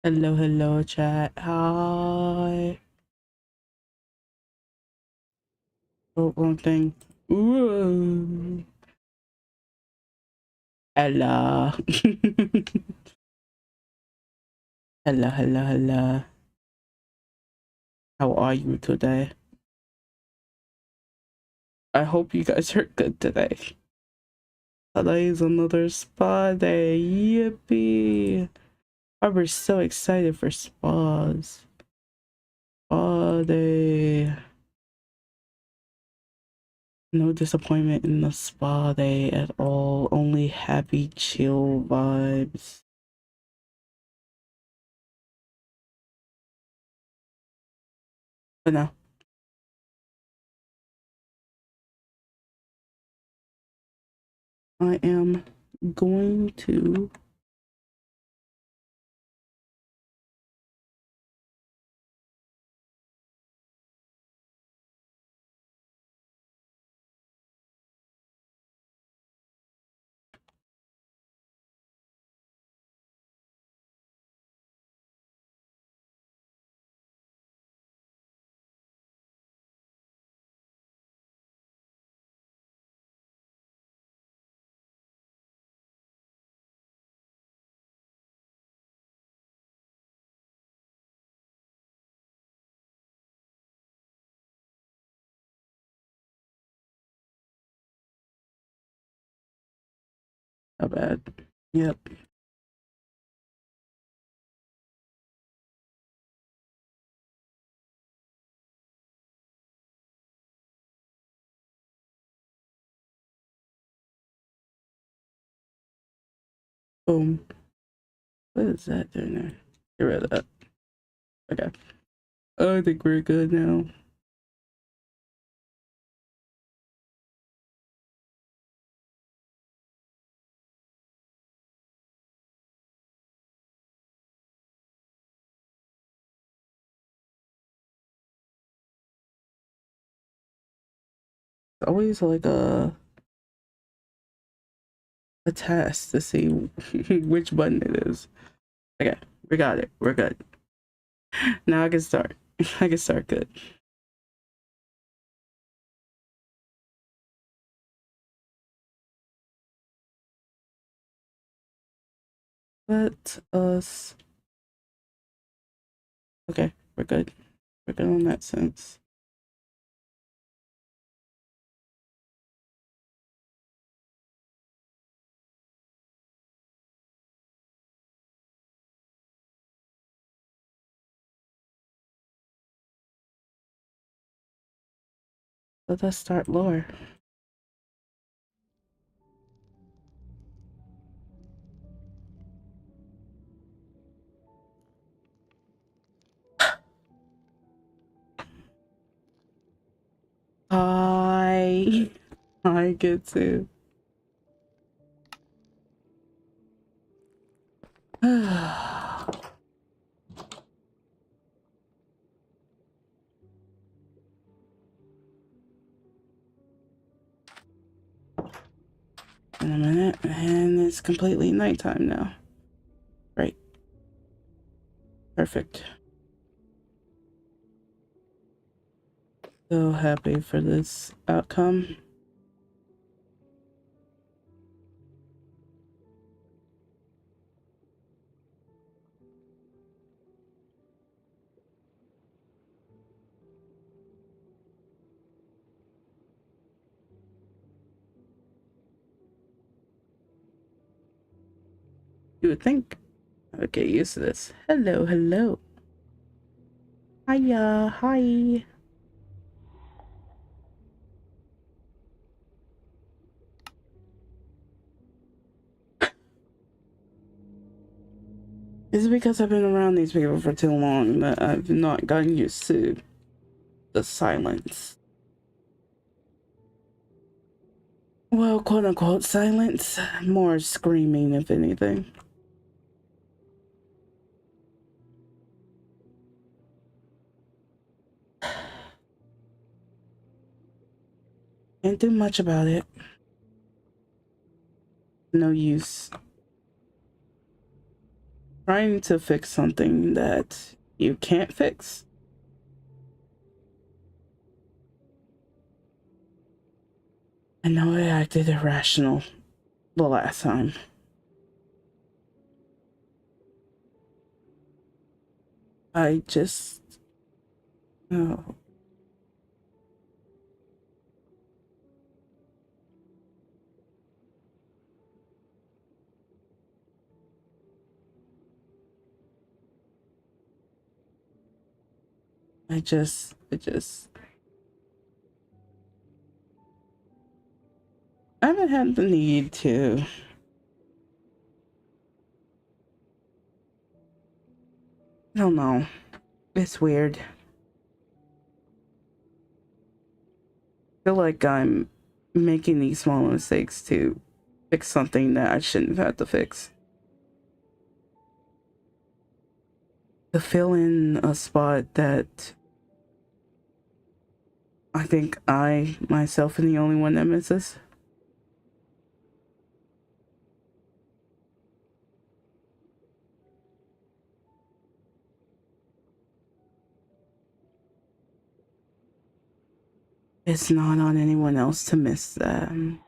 Hello, hello, chat. Hi. Oh, wrong thing. Ooh. Hello. Hello, hello, hello. How are you today? I hope you guys are good today. Today is another spa day. Yippee. I was so excited for spas. Spa day. No disappointment in the spa day at all. Only happy, chill vibes. But no. I am going to how bad. Yep. Boom. What is that doing there? Get rid of that. Okay. I think we're good now. It's always like a test to see which button it is. Okay, we got it. We're good. Now I can start. I can start good. Let us. Okay, we're good. We're good on that sense. Let us start lower. I get to. In a minute, and it's completely nighttime now. Right. Perfect. So happy for this outcome. You would think I would get used to this. Hello, hello. Hiya, hi. Is it because I've been around these people for too long that I've not gotten used to the silence? Well, quote unquote silence. More screaming, if anything. Can't do much about it. No use. Trying to fix something that you can't fix. I know I acted irrational the last time. I just... Oh, I haven't had the need to. I don't know. It's weird. I feel like I'm making these small mistakes to fix something that I shouldn't have had to fix. To fill in a spot that I think I, myself, am the only one that misses. It's not on anyone else to miss them.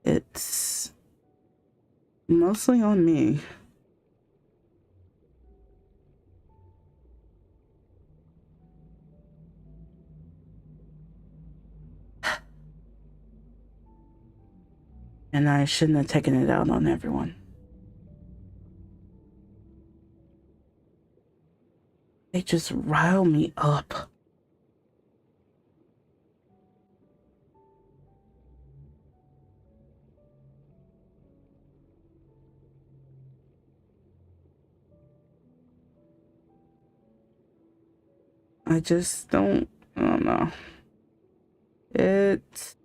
It's mostly on me. And I shouldn't have taken it out on everyone. They just rile me up. I don't know. It's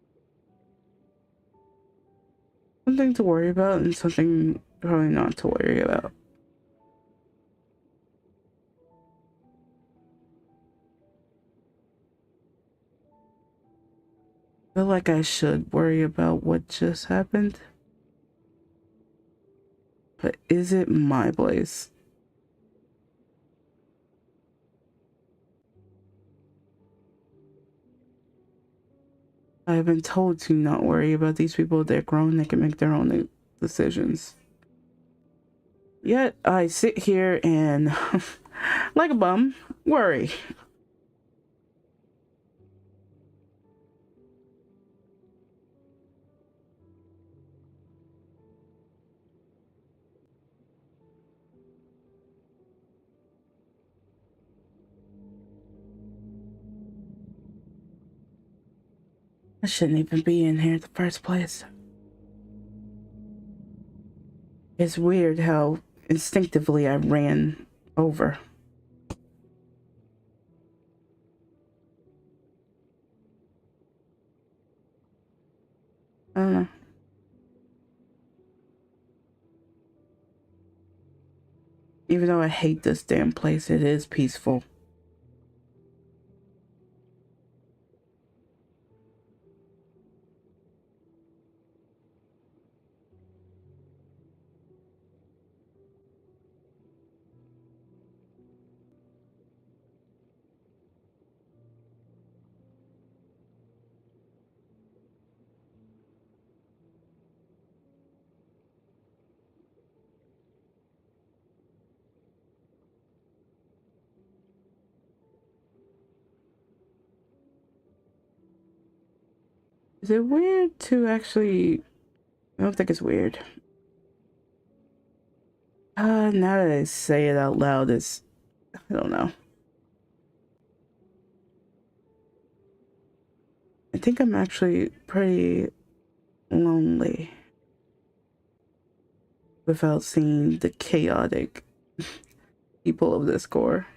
something to worry about and something probably not to worry about. I feel like I should worry about what just happened. But is it my place? I've been told to not worry about these people. They're grown, they can make their own decisions. Yet I sit here and, like a bum, worry. I shouldn't even be in here in the first place. It's weird how instinctively I ran over. I don't know. Even though I hate this damn place, it is peaceful. Is it weird to actually... I don't think it's weird. Now that I say it out loud, it's... I don't know. I think I'm actually pretty lonely without seeing the chaotic people of this core.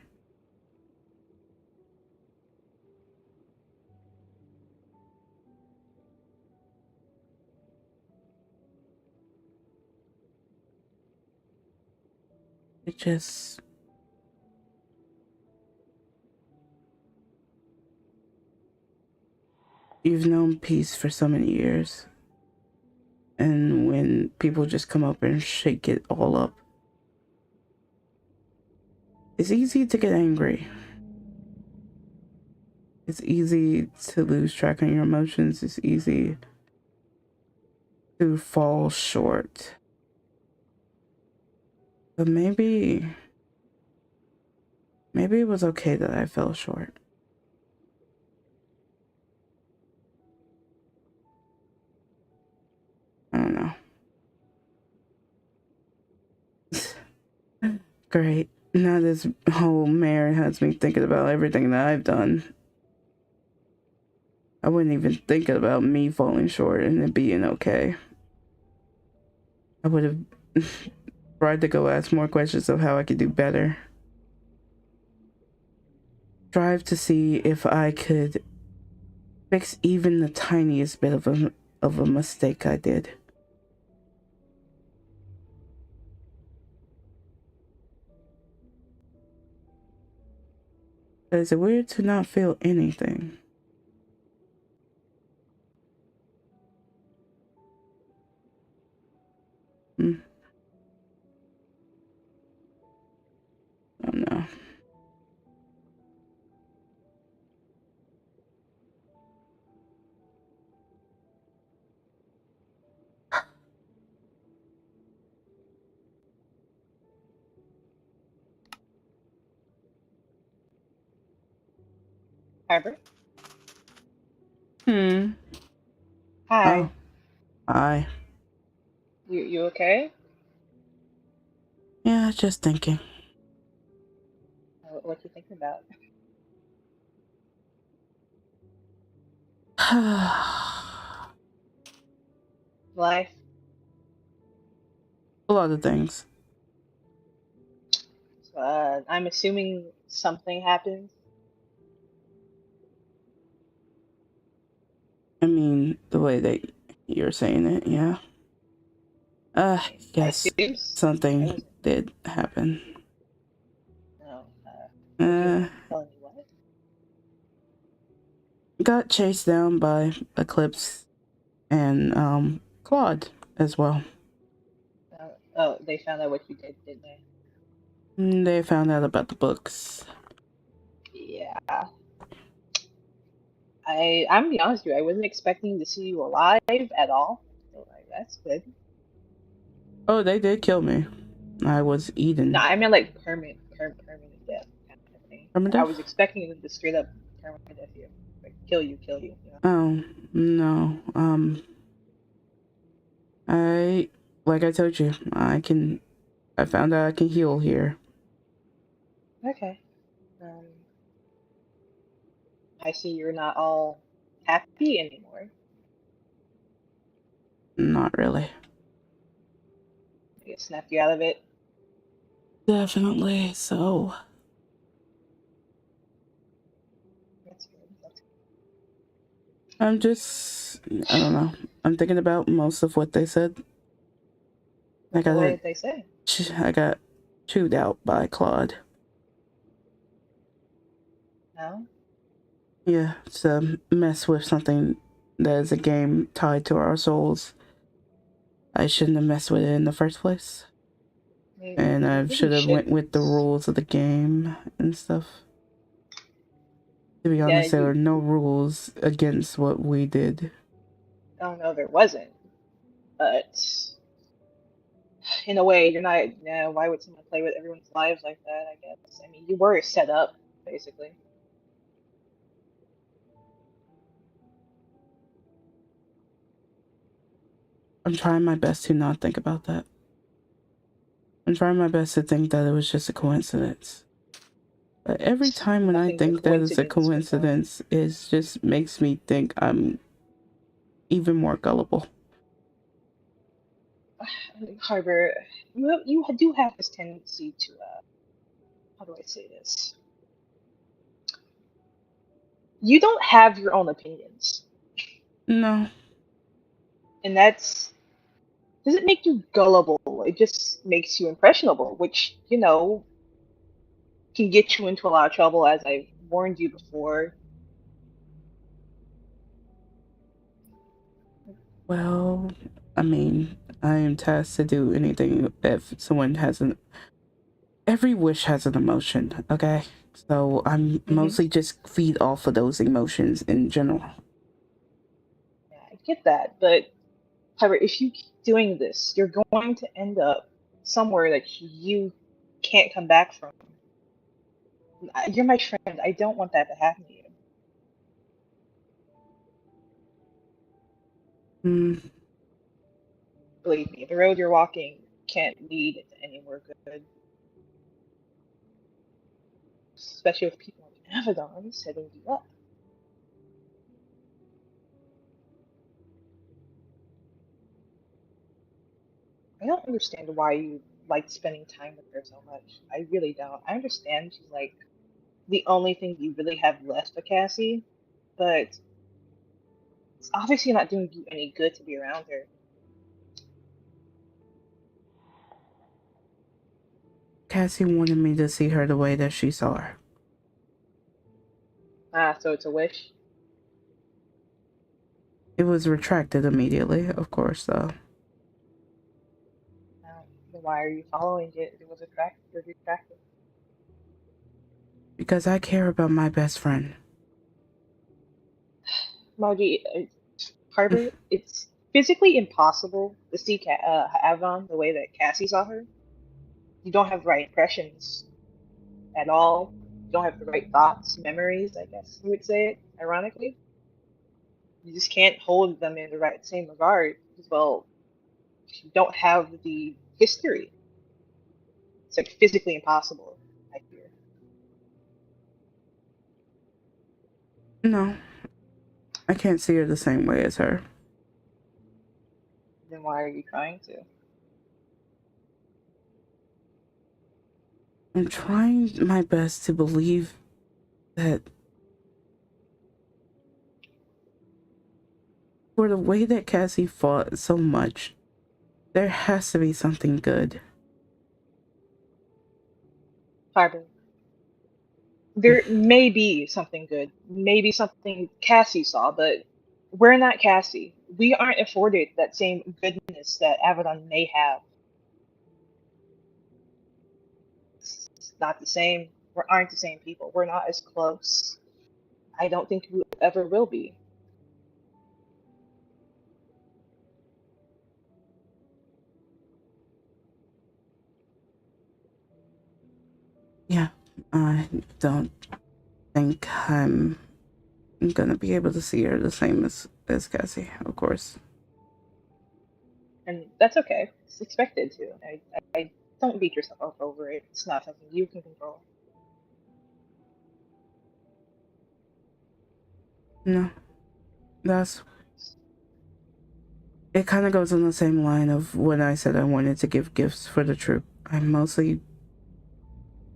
It just... You've known peace for so many years. And when people just come up and shake it all up, It's easy to get angry. It's easy to lose track of your emotions. It's easy to fall short. But maybe it was okay that I fell short. I don't know. Great. Now this whole mare has me thinking about everything that I've done. I wouldn't even think about me falling short and it being okay. I would have tried to go ask more questions of how I could do better. Strive to see if I could fix even the tiniest bit of a mistake I did. Is it weird to not feel anything? Hmm. Oh no. Harbor? Hmm. Hi. Oh. Hi. You okay? Yeah, just thinking. What you thinking about? A Life? lot of things. So, I'm assuming something happens. I mean, the way that you're saying it, yeah. I Yes, assume. I something was. did happen. No. Would you Uh, mind telling me what? got chased down by Eclipse and, Claude as well. Oh, they found out what you did, didn't they? They found out about the books. Yeah. I'm gonna be honest with you. I wasn't expecting to see you alive at all. So like, that's good. Oh, they did kill me. I was No, eaten. I mean like permanent death kind of thing. I Primitive? was expecting them to straight up permanent death you, like kill you. You know. Oh, no. I, like I told you, I found out I can heal here. Okay. Um, I see you're not all happy anymore. Not really. It snapped you out of it. Definitely so. That's good. That's I'm just, I don't know. I'm thinking about most of what they said. I good. What got, did they say? I got chewed out by Claude. No. Yeah, to mess with something that is a game tied to our souls. I shouldn't have messed with it in the first place. And You I really should have went with the shouldn't. rules of the game and stuff. To be Yeah, honest, there you. were no rules against what we did. Oh no, there wasn't. But in a way, you're not. Yeah, why would someone play with everyone's lives like that? I guess. I mean, you were set up basically. I'm trying my best to not think about that. I'm trying my best to think that it was just a coincidence. But every time when I Nothing's a think that it's a coincidence with them. coincidence, it just makes me think I'm even more gullible. Harbor, you do have this tendency to. How do I say this? You don't have your own opinions, No. and that's doesn't make you gullible. It just makes you impressionable, which, can get you into a lot of trouble, as I've warned you before. Well, I mean, I am tasked to do anything if someone hasn't every wish has an emotion, okay? So I'm Hmm. mostly just feed off of those emotions in general. Yeah, I get that, but however, if you keep doing this, you're going to end up somewhere that you can't come back from. You're my friend. I don't want that to happen to you. Mm, Believe me, the road you're walking can't lead to anywhere good, especially with people like Avedon setting you up. I don't understand why you like spending time with her so much. I really don't. I understand she's like the only thing you really have left of Cassie, but it's obviously not doing you any good to be around her. Cassie wanted me to see her the way that she saw her. Ah, so it's a wish. It was retracted immediately, of course, though, Then why are you following it? It was attractive. It was attractive. because I care about my best friend. Margie, Harvard, it's physically impossible to see Avon the way that Cassie saw her. You don't have the right impressions at all. You don't have the right thoughts, memories, I guess you would say it, ironically. You just can't hold them in the right same regard because, well, you don't have the history. It's like physically impossible, I fear. No, I can't see her the same way as her. Then why are you trying to? I'm trying my best to believe that for the way that Cassie fought so much, there has to be something good. Harvard, there may be something good, maybe something Cassie saw, but we're not Cassie. We aren't afforded that same goodness that Avedon may have. It's not the same. We aren't the same people. We're not as close. I don't think we ever will be. Yeah, I don't think I'm gonna be able to see her the same as Cassie, of course. And that's okay. It's expected to. I don't beat yourself up over it. It's not something you can control. No, that's it. Kind of goes on the same line of when I said I wanted to give gifts for the trip. I'm mostly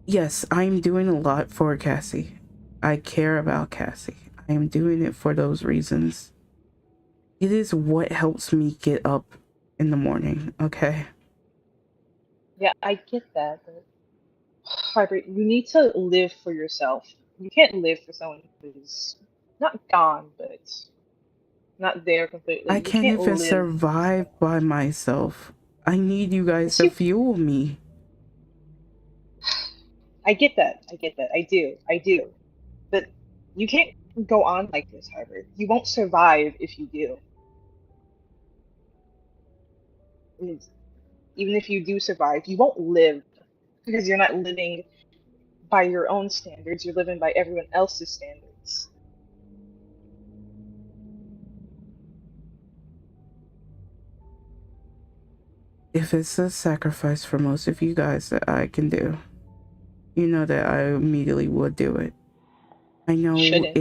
yes, I'm doing a lot for Cassie. I care about Cassie. I am doing it for those reasons. It is what helps me get up in the morning. Okay, Yeah, I get that, but Harper, you need to live for yourself. You can't live for someone who's not gone, but not there completely. I You can't can't even live for survive someone. by myself. I need you guys Yes, to you. fuel me. I get that. I get that. I do. I do. But you can't go on like this, Harper. You won't survive if you do. And even if you do survive, you won't live because you're not living by your own standards. You're living by everyone else's standards. If it's a sacrifice for most of you guys that I can do, you know that I immediately would do it. I You know shouldn't.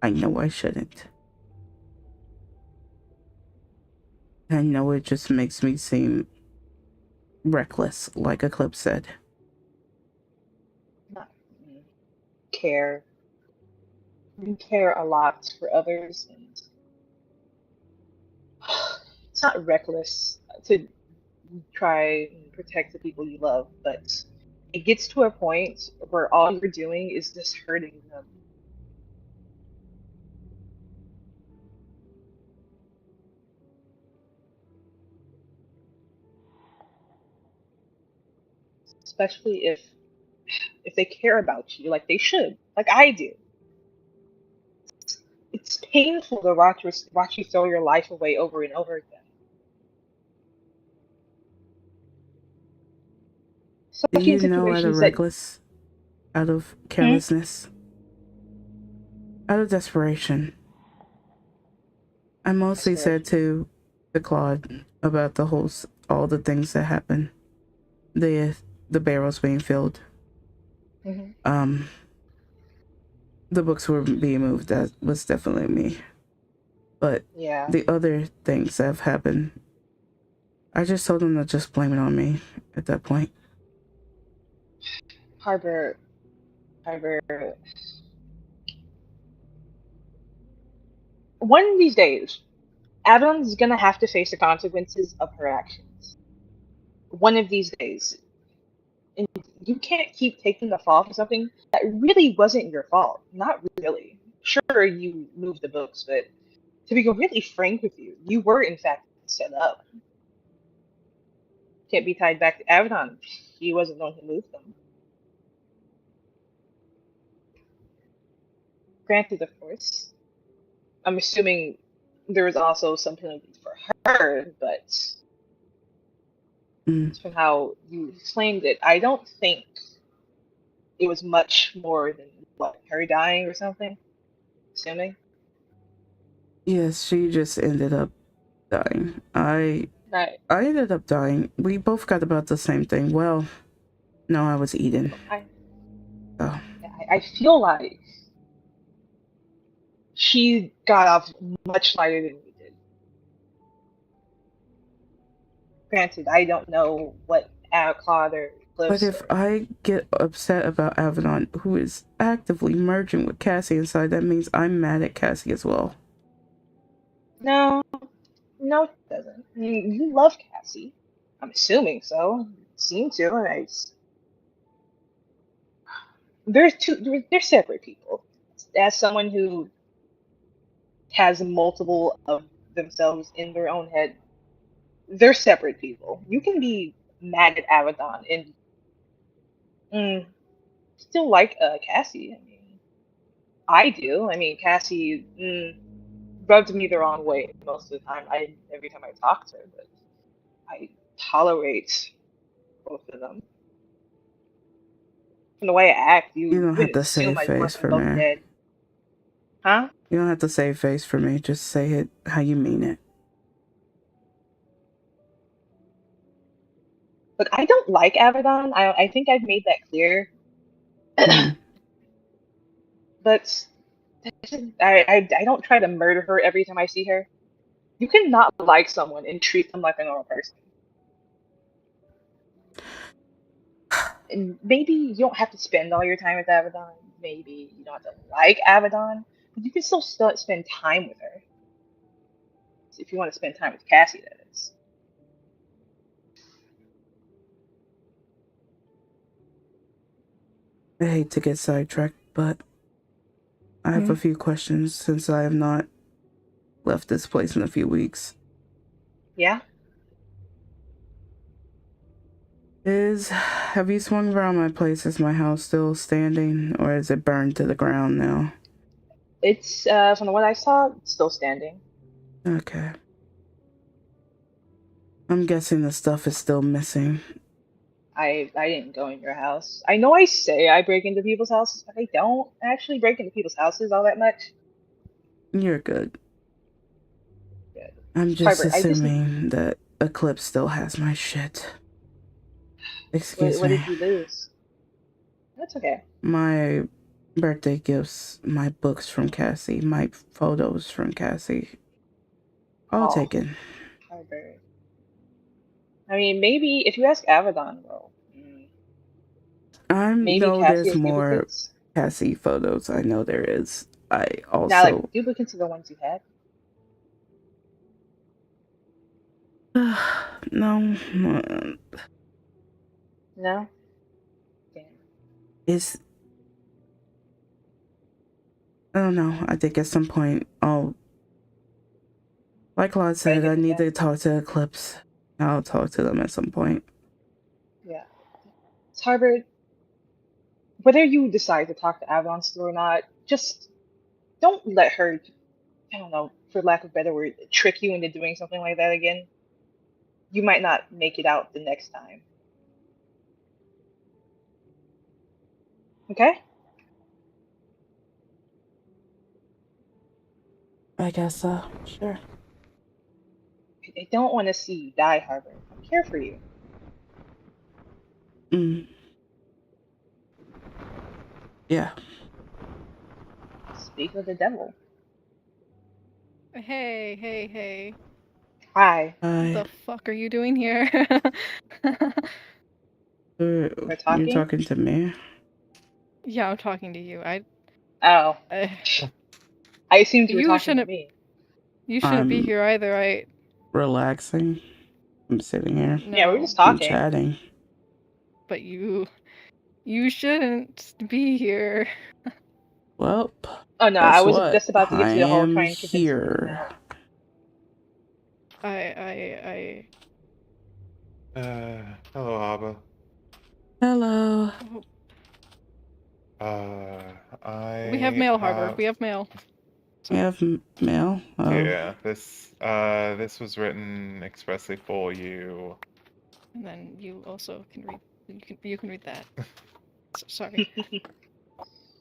I know I shouldn't. I know it just makes me seem reckless, like Eclipse said. Not care. You care a lot for others, and it's not reckless to try and protect the people you love, but it gets to a point where all you're doing is just hurting them. especially if they care about you like they should, like I do. It's painful to watch you throw your life away over and over again. Do Especially in you know out of situations that, reckless, out of hmm, carelessness, out of desperation, I mostly said desperation. to Claude about all the things that happened. The the barrels being filled. Hmm. Um, the books were being moved. That was definitely me. But Yeah, the other things that have happened, I just told them to just blame it on me at that point. Harbor, Harbor. One of these days, Avalon's gonna have to face the consequences of her actions. One of these days, and you can't keep taking the fall for something that really wasn't your fault. Not really. Sure, you moved the books, but to be completely frank with you, you were in fact set up. Can't be tied back to Avalon. He wasn't the one who moved them. Granted, of course, I'm assuming there was also some penalties for her, but Mm. from how you explained it, I don't think it was much more than what, her dying or something. Assuming. Yes, she just ended up dying. Right. I ended up dying. We both got about the same thing. Well, no, I was eaten. I So I feel like she got off much lighter than we did. Granted, I don't know what Claude or but Eclipse if or I get upset about Avedon, who is actively merging with Cassie inside, that means I'm mad at Cassie as well. no, no, it doesn't. I mean, you love Cassie. I'm assuming so. Seem to, and there's they're separate people. As someone who has multiple of themselves in their own head, they're separate people. You can be mad at Avedon and mm, still like Cassie. I mean, I do. I mean, Cassie rubbed me the wrong way most of the time. I every time I talk to her, but I tolerate both of them. From the way I act, You you don't have wouldn't to assume save I'd want face them for both me. dead, huh? You don't have to save face for me. Just say it how you mean it. Look, I don't like Avedon. I think I've made that clear. Mm. But I don't try to murder her every time I see her. You cannot like someone and treat them like a normal person. And maybe you don't have to spend all your time with Avedon. Maybe you don't have to like Avedon, but you can still spend time with her if you want to spend time with Cassie. That is. I hate to get sidetracked, but I have Hmm. a few questions since I have not left this place in a few weeks. Yeah, Have you swung around my place? Is my house still standing or is it burned to the ground now? it's from what I saw, it's still standing. Okay. I'm guessing the stuff is still missing. I didn't go in your house. I know I say I break into people's houses, but I don't actually break into people's houses all that much. You're good. Good. I'm just Harbor, I just assuming that Eclipse still has my shit. Excuse what did me. you lose? That's okay. My birthday gifts, my books from Cassie, my photos from Cassie. All Oh, taken. Harbor. I mean, maybe if you ask Avedon, well, I maybe know Cassie there's has more duplicates. Cassie photos. I know there is. I Now, like also. duplicates of the ones you had. No. No. Damn. It's. I don't know. I think at some point I'll. Like Claude Break said, I into need to Cassie. talk to Eclipse. I'll talk to them at some point. Yeah. Harbor, whether you decide to talk to Avalon still or not, just don't let her, I don't know, for lack of a better word, trick you into doing something like that again. You might not make it out the next time. Okay? I guess so. Sure. I don't want to see you die, Harbor. I care for you. Mm. Yeah. Speak of the devil. Hey, hey, hey. Hi. What the fuck are you doing here? We're You're talking? talking to me? Yeah, I'm talking to you. Oh. I assumed you were You talking to shouldn't me. you shouldn't be I'm here either, right? relaxing. I'm sitting here. Yeah, we were No, just I'm talking. chatting. but you shouldn't be here. Well, Oh no, I guess was what? just about to get I to the whole am trying to convince me to come here. out. I Hello, Abba. Hello. We have mail, Harbor. We have mail. We have mail. Oh. Yeah, this was written expressly for you. And then you also can read. You can read that. Sorry.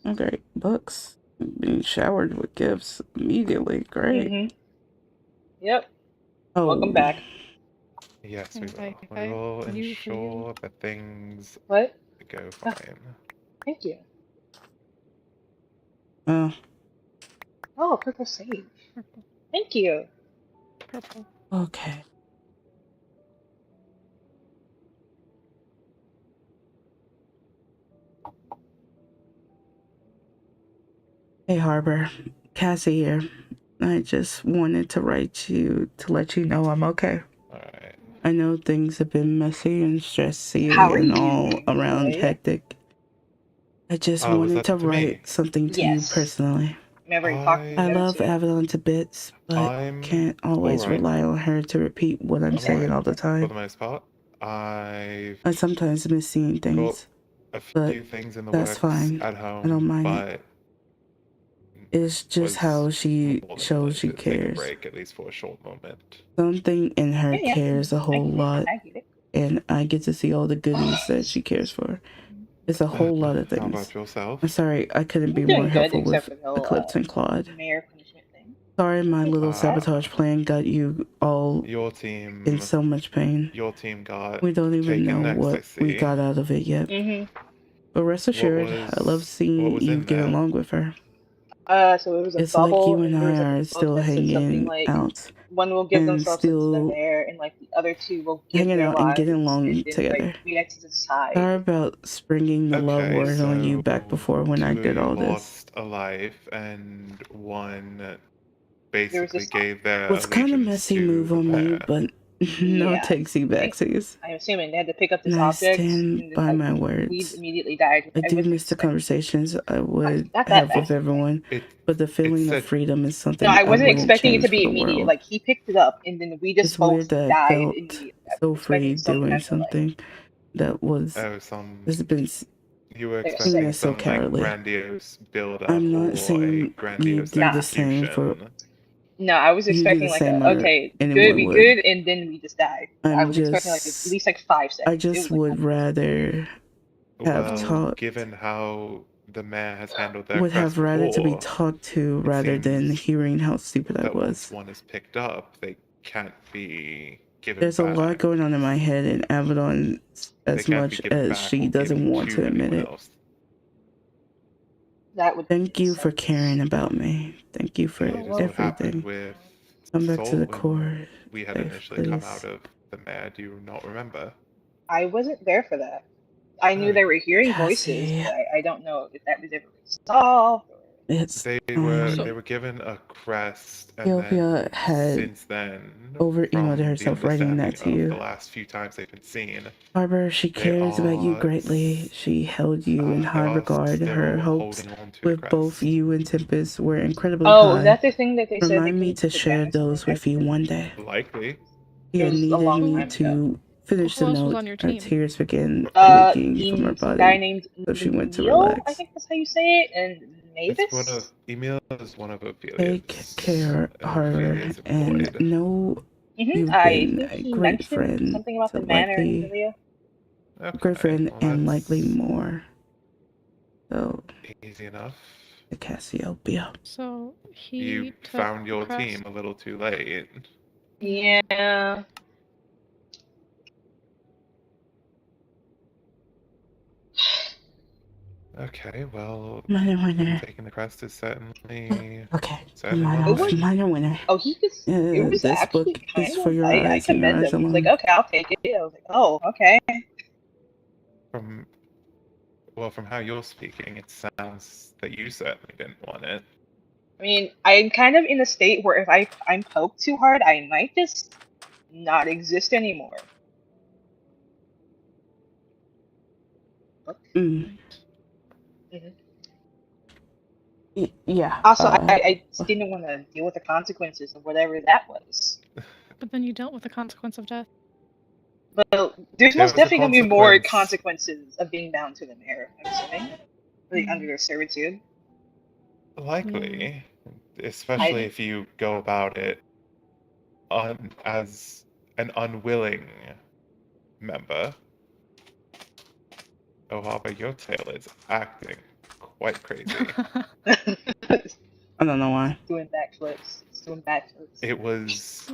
Oh, great. Books. Being showered with gifts immediately. Great. Mm-hmm. Yep. Oh. Welcome back. Yes, we And will. I We will for you. ensure that things What? go Oh, fine. thank you. Oh. Oh, purple sage. Purple. Thank you. Purple. Okay. Hey, Harbor. Cassie here. I just wanted to write you to let you know I'm okay. Alright. I know things have been messy and stressy How are and you, all around boy? hectic. I just Oh, was wanted that to to me? write something to you Yes. personally. Remember you talked I me I... love into it. Avalon to bits, but I'm can't always alright. rely on her to repeat what I'm I'm saying alright, all the for time. the most part. I've I sometimes miss seeing got things, a but few things in the that's works fine. at I home, don't mind it. but It's just how was she more than shows willing she to take a cares. break, at least for a short moment. Something in her Yeah, yeah. cares a I whole get it. lot, I get it. and I get to see all the goodies that she cares for. It's a whole lot of How things. about yourself? I'm sorry I couldn't be I'm more doing good, helpful except with for the whole Eclipse and Claude. mayor punishment thing. Sorry my Okay. little sabotage plan got you all Your in team, so much pain. your team got We don't even know taken next, I what we see. got out of it yet. Mm-hmm. But rest assured, I love What seeing was you in get there? along with her. So it was a It's like bubble, you and and there I was like a are book still that said something hanging like out one will give and themselves into the still mayor, and like the other two will give hanging their out and getting lives, and along then like together. we had to Sorry decide. about springing the love Okay, word on you so back before when I did two all this. lost a life, and one There was basically this. gave their Was kind of allegiance messy to move the on me, mayor. but no Yeah, takesy I, backsies. I'm assuming they had to pick up this And I object, stand and then by like my we words. immediately died. I I do wasn't miss the expecting. conversations I would Not that have with bad. everyone, It but the it feeling of said freedom is No, something I I wasn't wouldn't expecting it to change for be the immediate. world. Like he picked it up, and then we just It's weird both that I died felt immediately. I was so expecting free some doing kind of like something that was oh some has been you were like a seen expecting as so some like cowardly. grandiose build up I'm not or a saying you grandiose do nah. the same for execution. No, I was you do expecting the like same a or okay, good, anyone we would. good, and then we just died. I I'm was expecting like at just least like 5 I seconds. It just was like would nothing. rather have Well, talked given how the mayor has handled their would crest have rather to be before, talked to it rather than seems hearing how stupid I that once was. one is picked up, they can't be given There's a lot back. going on in my head, and Abaddon, They as can't be much given as back she or doesn't given want to to admit anyone it. else. That would Thank make you for sense. caring about me. Thank you for It is what happened everything. with Come back to Salt the when core we had safe, initially come out please. of the mayor. Do you not remember? I wasn't there for that. I knew Oh. they were hearing voices, Cassie, but I don't know if that was ever resolved. Or... it's They fine. were given a crest, and Sylvia then had since then, over-emailed from the herself writing that understanding to of the you. last few times they've been seen, Harbor, she they cares about you are greatly. She held you in high regard. Her still hopes holding on to the with both crest. you and Tempest were incredibly Oh, is high. that the thing that they said they Remind me can to put share gas in? those with you one day. Likely. He It had was a needed long me time ago. to finished Who the else was note, on your her team? tears began leaking from her Some guy body, named so she went to Emil, I relax. think that's how you say it, and It's one of Mavis. Emil is one of Take Ophelia's. care, Harbor, Ophelia's and employed. know you've I been think a he great mentioned friend something about to the manor in likely, Julia. great Okay, friend well and likely that's more. So, easy enough. the Cassiopeia. So You he took found your Crest. team a little too late. Yeah. Okay, well, Minor him winner. taking the crest is certainly Okay, It one was. thing. minor winner. Oh, it was This actually book is kind for of. your I eyes and your commend eyes him. He's like, alone. okay, I'll take it. I was like, oh, okay. From from how you're speaking, it sounds that you certainly didn't want it. I mean, I'm kind of in a state where if I'm poked too hard, I might just not exist anymore. Mm. Mhm. Yeah. Also, I just didn't want to deal with the consequences of whatever that was. But then you dealt with the consequence of death. But there's There most was a definitely going to be more consequence. consequences of being bound to the mayor, I'm assuming. Like, under their servitude. Likely, especially I if you go about it as an unwilling member. Oh, Harper, your tail is acting quite crazy. I don't know why. doing backflips. It's doing backflips. It was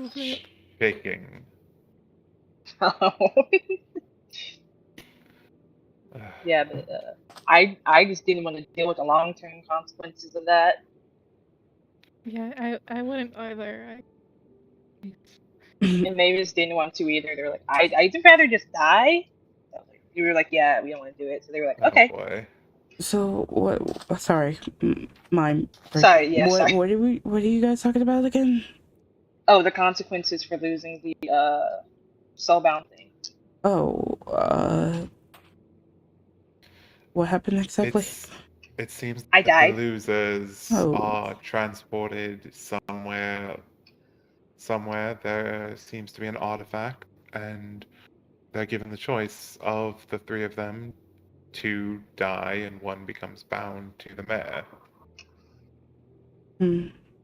shaking. Yeah, but I just didn't want to deal with the long term consequences of that. Yeah, I wouldn't either. And maybe just didn't want to either. They were like, I'd rather just die. I was like, we were like, yeah, we don't want to do it. So they were like, Oh okay. boy. So what? Sorry, my break. Sorry, yeah, sorry. What are we? What are you guys talking about again? Oh, the consequences for losing the soulbound thing. Oh, what happened exactly? It seems I that the died. losers Oh, are transported somewhere. Somewhere there seems to be an artifact, and they're given the choice of the three of them to die, and one becomes bound to the mare.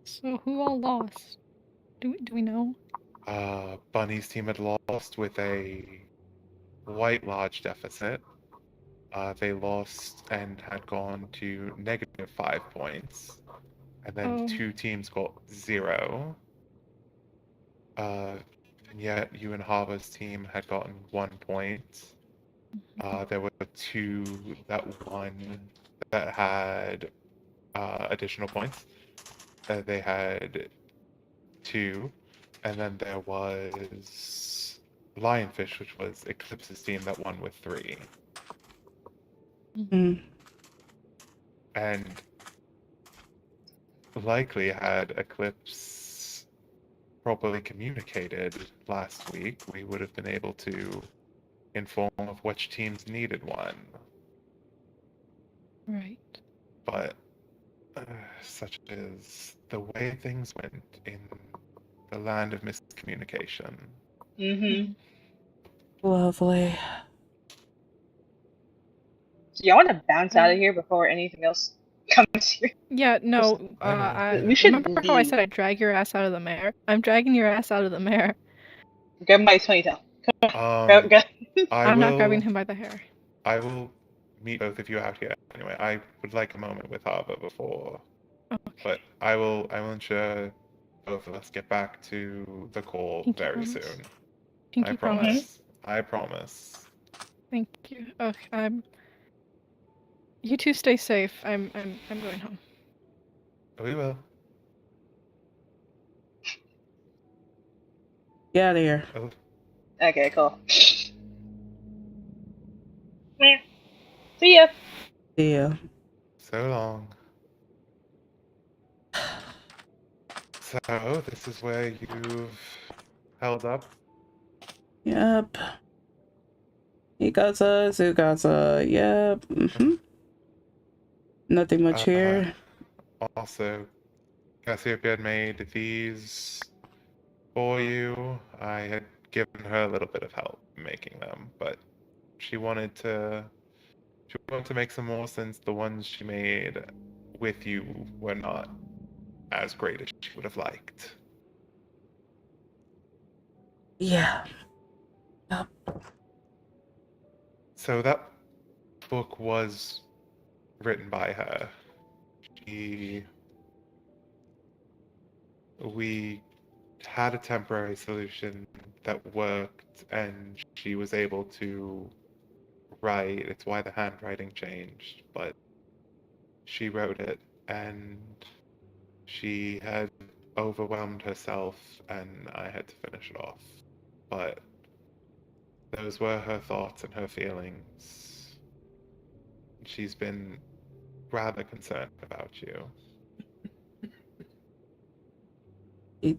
So who all lost? Do we know? Bunny's team had lost with a quite large deficit. They lost and had gone to -5 points, and then Oh. two teams got 0. And yet you and Harbour's team had gotten 1 point. There were two that won that had additional points. They had 2, and then there was Lionfish, which was Eclipse's team that won with 3. And likely had Eclipse properly communicated last week, we would have been able to inform of which teams needed one. Right. But such is the way things went in the land of miscommunication. Mm-hmm. lovely. So y'all want to bounce out of here before anything else comes here? Yeah, no. We should Remember how I leave. said I'd drag your ass out of the mare? I'm dragging your ass out of the mare. Grab my ponytail. Come on. I'm not grabbing him by the hair. I will meet both of you out here anyway. I would like a moment with Harbour before, but I will ensure both of us get back to the call Pinky very promise. soon. Pinky I promise. I promise. Thank you. Okay, you two stay safe. I'm going home. We will. Get out of here. Oh, Okay, cool. See ya. See ya. so long. So, this is where you've held up? Yep. Ikasa, Tsukasa. Yep. Nothing much here. Also, Cassiopeia had made these for you. I had given her a little bit of help. making them, but she wanted to make some more since the ones she made with you were not as great as she would have liked. Yeah. Yep. So that book was written by her. She we had a temporary solution that worked and she was able to write. It's why the handwriting changed, but she wrote it and she had overwhelmed herself and I had to finish it off. But those were her thoughts and her feelings. She's been rather concerned about you. It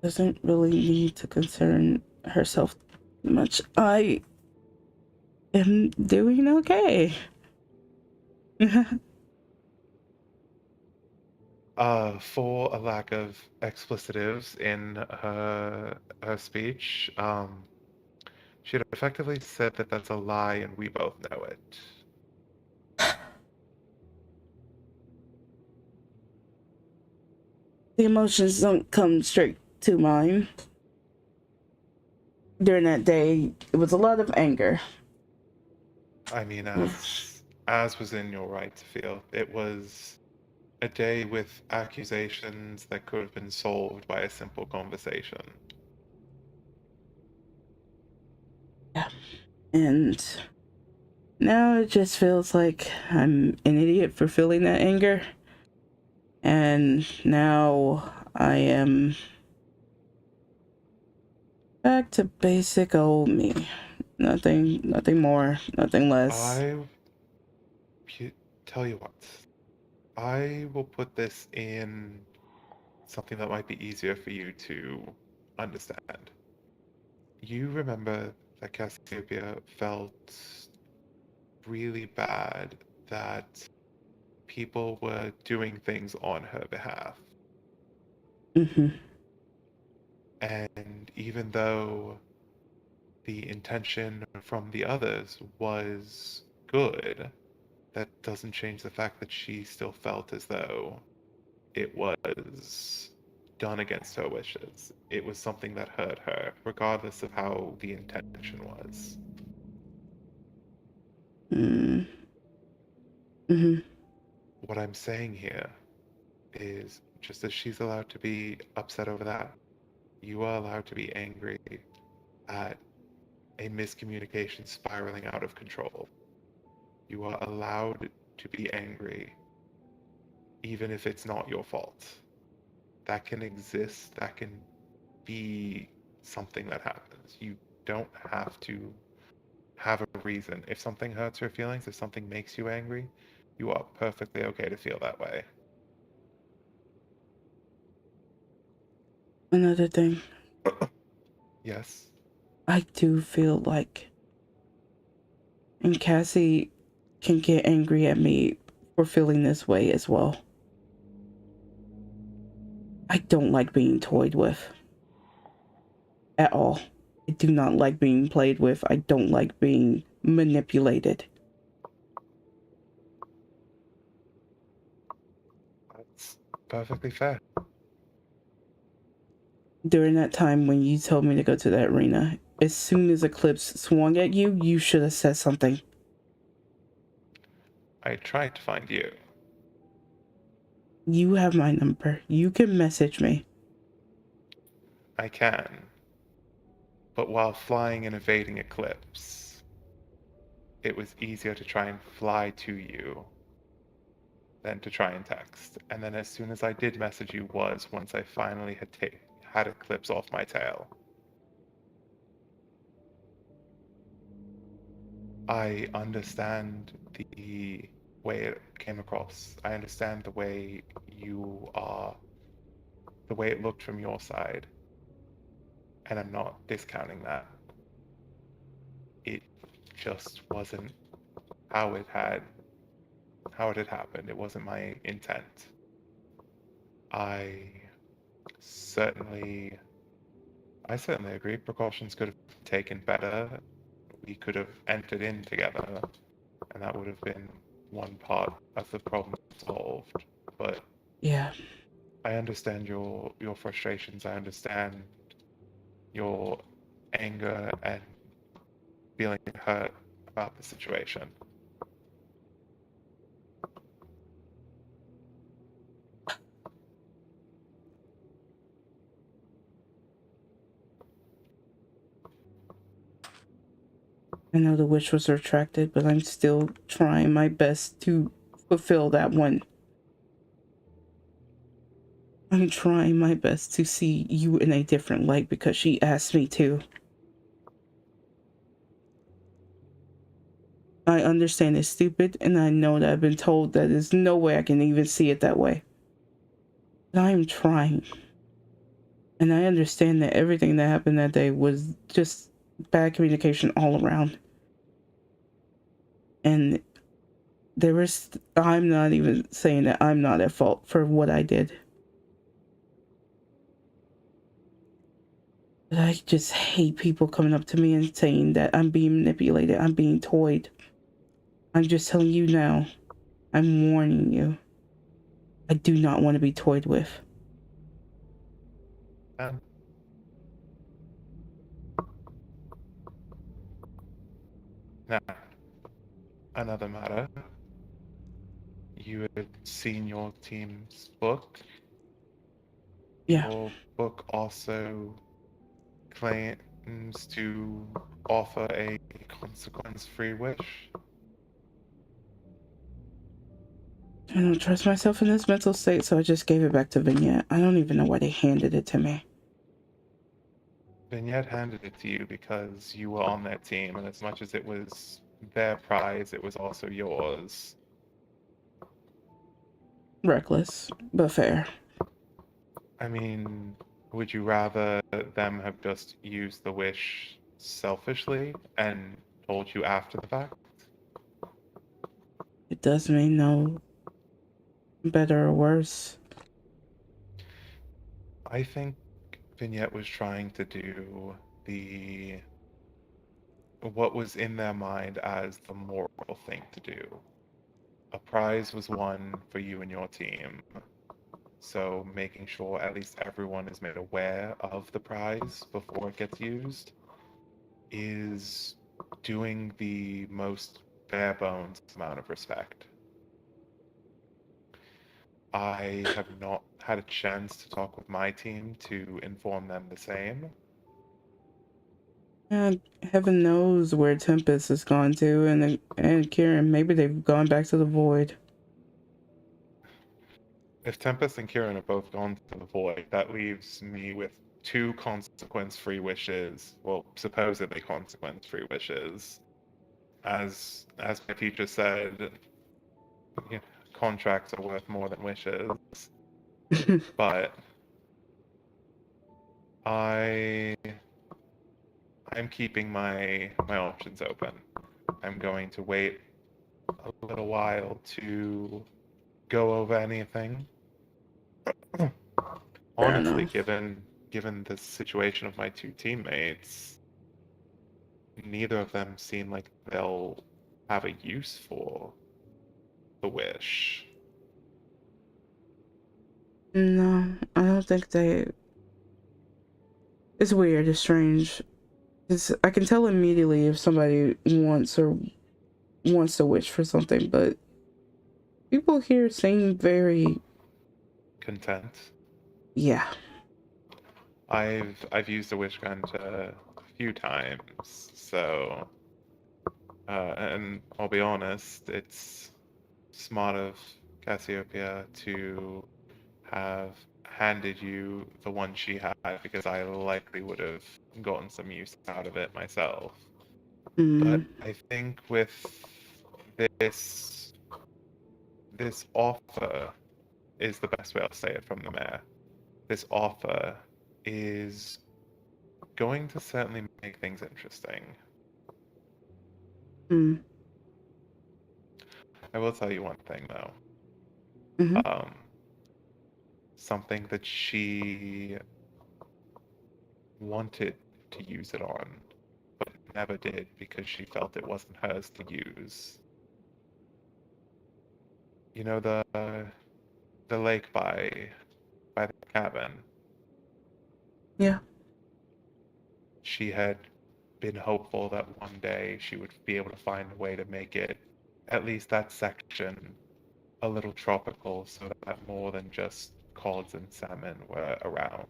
doesn't really need to concern herself much. I am doing okay. For a lack of explicitives in her speech, she had effectively said that that's a lie and we both know it. The emotions don't come straight to mind. During that day, it was a lot of anger. I mean, as was in your right to feel, it was a day with accusations that could have been solved by a simple conversation. Yeah. And now it just feels like I'm an idiot for feeling that anger. And now I am back to basic old me. Nothing more, nothing less. I tell you what, I will put this in something that might be easier for you to understand. You remember that Cassiopeia felt really bad that people were doing things on her behalf. Mm-hmm. And even though the intention from the others was good, that doesn't change the fact that she still felt as though it was done against her wishes. It was something that hurt her, regardless of how the intention was. Mm. Mm-hmm. What I'm saying here is just as she's allowed to be upset over that, you are allowed to be angry at a miscommunication spiraling out of control. You are allowed to be angry, even if it's not your fault. That can exist, that can be something that happens. You don't have to have a reason. If something hurts your feelings, if something makes you angry, you are perfectly okay to feel that way. Another thing, Yes. I do feel like, and Cassie can get angry at me for feeling this way as well. I don't like being toyed with at all. I do not like being played with. I don't like being manipulated. That's perfectly fair. During that time when you told me to go to that arena, as soon as Eclipse swung at you, you should have said something. I tried to find you. You have my number. You can message me. I can. But while flying and evading Eclipse, it was easier to try and fly to you than to try and text. And then as soon as I did message you was once I finally had Eclipse off my tail. I understand the way it came across. I understand the way you are, the way it looked from your side. And I'm not discounting that. It just wasn't how it had happened. It wasn't my intent. I certainly I certainly agree. Precautions could have been taken better. We could have entered in together, and that would have been one part of the problem solved. But Yeah. I understand your frustrations. I understand your anger and feeling hurt about the situation. I know the wish was retracted, but I'm still trying my best to fulfill that one. I'm trying my best to see you in a different light because she asked me to. I understand it's stupid, and I know that I've been told that there's no way I can even see it that way. But I am trying. And I understand that everything that happened that day was just bad communication all around. And I'm not even saying that I'm not at fault for what I did. But I just hate people coming up to me and saying that I'm being manipulated, I'm being toyed. I'm just telling you now, I'm warning you. I do not want to be toyed with. Um, Now, another matter. You had seen your team's book. Yeah. Your book also claims to offer a consequence-free wish. I don't trust myself in this mental state, so I just gave it back to Vignette. I don't even know why they handed it to me. Vignette handed it to you because you were on their team, and as much as it was their prize, it was also yours. Reckless, but fair. I mean, would you rather them have just used the wish selfishly and told you after the fact? It does mean no better or worse. I think Vignette was trying to do the what was in their mind as the moral thing to do. A prize was won for you and your team, so making sure at least everyone is made aware of the prize before it gets used is doing the most bare bones amount of respect. I have not had a chance to talk with my team to inform them the same. And heaven knows where Tempest has gone to, and Kieran, maybe they've gone back to the void. If Tempest and Kieran have both gone to the void, that leaves me with two consequence-free wishes. Well, supposedly consequence-free wishes. As my teacher said, you know, contracts are worth more than wishes. But I I'm keeping my options open. I'm going to wait a little while to go over anything. Fair Honestly, enough. given the situation of my two teammates, neither of them seem like they'll have a use for the wish. No, I don't think they. It's weird. It's strange. I can tell immediately if somebody wants to wish for something, but people here seem very, Content. yeah. I've used a wish grant a few times, so and I'll be honest, it's smart of Cassiopeia to have handed you the one she had because I likely would have gotten some use out of it myself. But Mm, I think with this this offer is the best way I'll say it from the mayor. This offer is going to certainly make things interesting. mm, I will tell you one thing though. mm-hmm. Um, Something that she wanted to use it on, but never did because she felt it wasn't hers to use. You know the lake by the cabin. Yeah. She had been hopeful that one day she would be able to find a way to make it, at least that section, a little tropical so that more than just cods and salmon were around.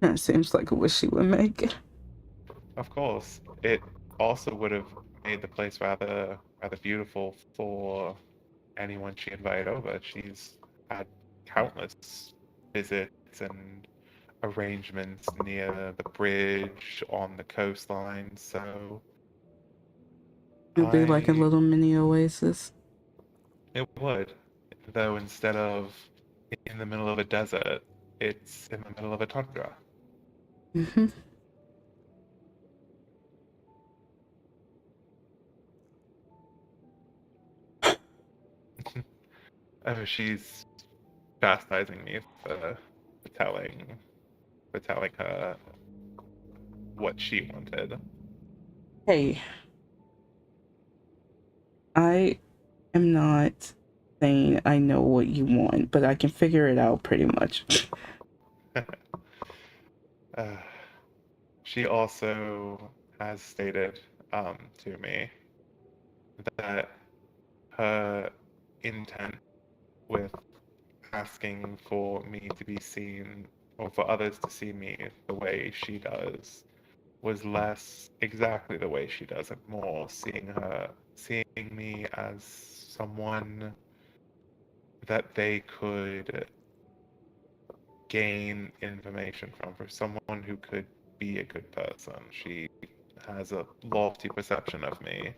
It seems like a wish she would make it. Of course, it also would have made the place rather beautiful for anyone she invited over. She's had countless visits and arrangements near the bridge on the coastline, so It'd be like a I little mini oasis. it would, though instead of in the middle of a desert, it's in the middle of a tundra. Hmm. Oh, she's chastising me for telling for telling her what she wanted. Hey, I am not saying I know what you want, but I can figure it out pretty much. uh, she also has stated to me that her intent with asking for me to be seen or for others to see me the way she does was less exactly the way she does it, more seeing me as someone that they could gain information from, for someone who could be a good person. She has a lofty perception of me,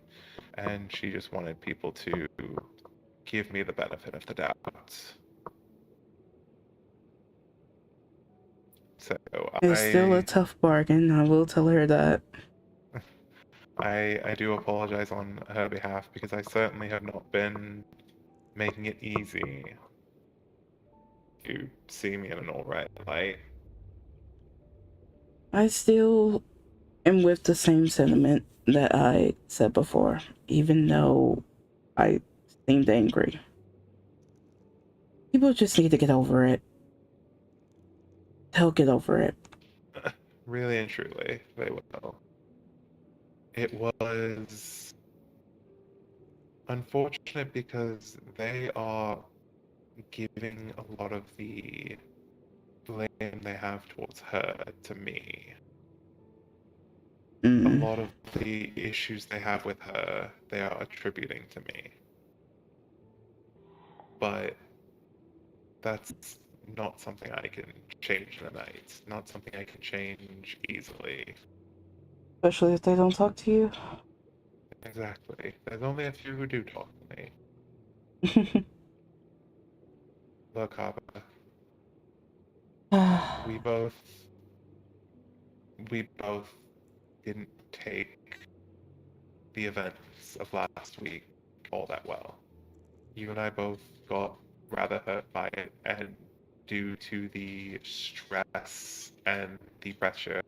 and she just wanted people to give me the benefit of the doubt. So It's still a tough bargain, I will tell her that. I do apologize on her behalf because I certainly have not been making it easy to see me in an alright light. I still am with the same sentiment that I said before, even though I seemed angry. People just need to get over it. They'll get over it. Really and truly, they will. It was unfortunate because they are giving a lot of the blame they have towards her to me. A Mm. lot of the issues they have with her, they are attributing to me. But that's not something I can change in a night. Not something I can change easily. Especially if they don't talk to you. Exactly. There's only a few who do talk to me. Look, Harper, we both we both didn't take the events of last week all that well. You and I both got rather hurt by it, and due to the stress and the pressure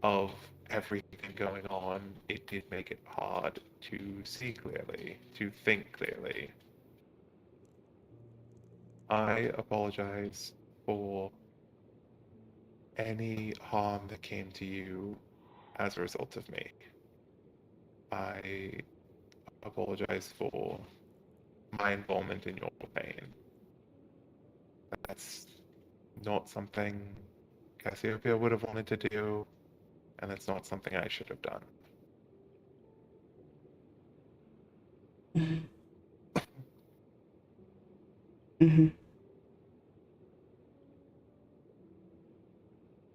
of everything going on, it did make it hard to see clearly, to think clearly. I apologize for any harm that came to you as a result of me. I apologize for my involvement in your pain. That's not something Cassiopeia would have wanted to do, and it's not something I should have done. Mhm. Mhm.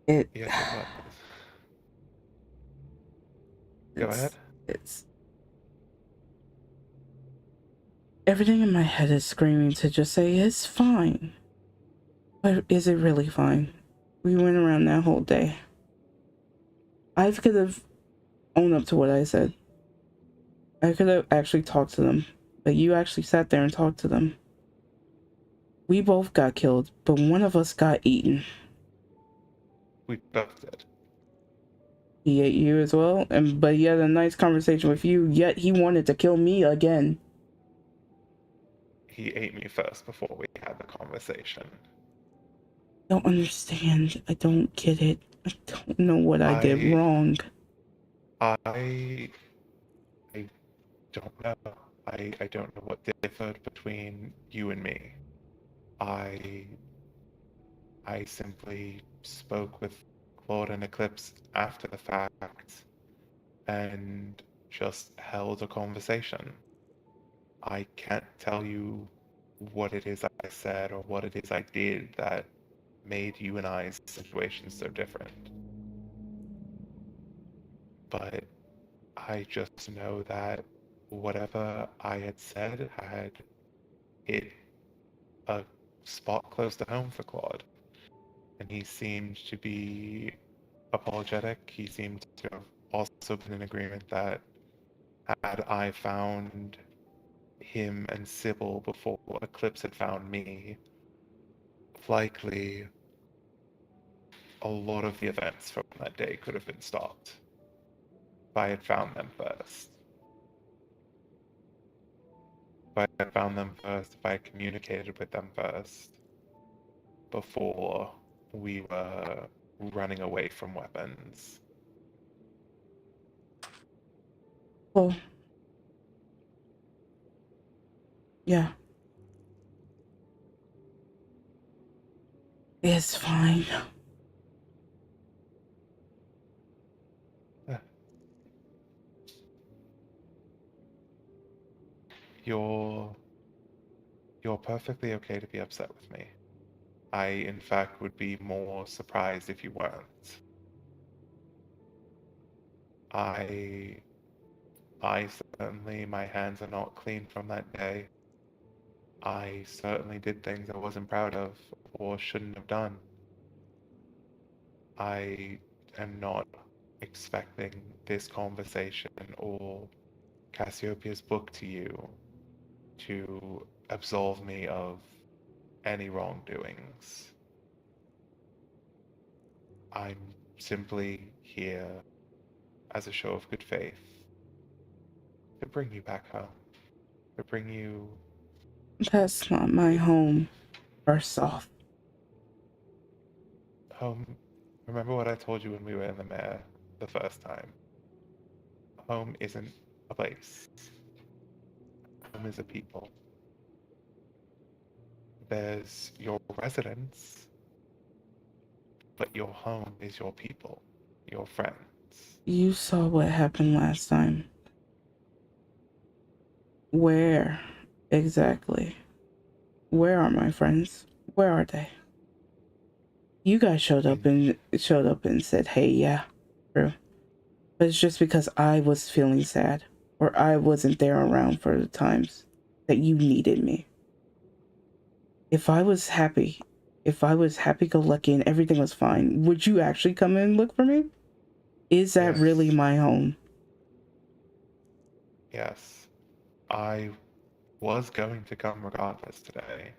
It Yes, it was. Go ahead. it's everything in my head is screaming to just say it's fine. But is it really fine? We went around that whole day. I could have owned up to what I said. I could have actually talked to them. But you actually sat there and talked to them. We both got killed, but one of us got eaten. We both did. He ate you as well, but he had a nice conversation with you, yet he wanted to kill me again. He ate me first before we had the conversation. Don't understand. I don't get it. I don't know what I did I wrong. I don't know. I don't know what differed between you and me. I I simply spoke with Claude and Eclipse after the fact and just held a conversation. I can't tell you what it is I said or what it is I did that made you and I's situation so different. But I just know that whatever I had said had hit a spot close to home for Claude. And he seemed to be apologetic. He seemed to have also been in agreement that had I found him and Sybil before Eclipse had found me, likely a lot of the events from that day could have been stopped if I had found them first. If I had found them first, if I had communicated with them first, before we were running away from weapons. Well, yeah. It's fine. You're you're perfectly okay to be upset with me. I, in fact, would be more surprised if you weren't. I I certainly, my hands are not clean from that day. I certainly did things I wasn't proud of or shouldn't have done. I am not expecting this conversation or Cassiopeia's book to you to absolve me of any wrongdoings. I'm simply here as a show of good faith to bring you back home, to bring you That's not my home, first off. home. Remember what I told you when we were in the mare the first time? Home isn't a place. Home is a people. There's your residence, but your home is your people, your friends. You saw what happened last time. Where exactly? Where are my friends? Where are they? You guys showed up When and said, "Hey, yeah, true." But it's just because I was feeling sad, or I wasn't there around for the times that you needed me. If I was happy, if I was happy-go-lucky and everything was fine, would you actually come and look for me? Is that really yes, my home? yes, I was going to come regardless today.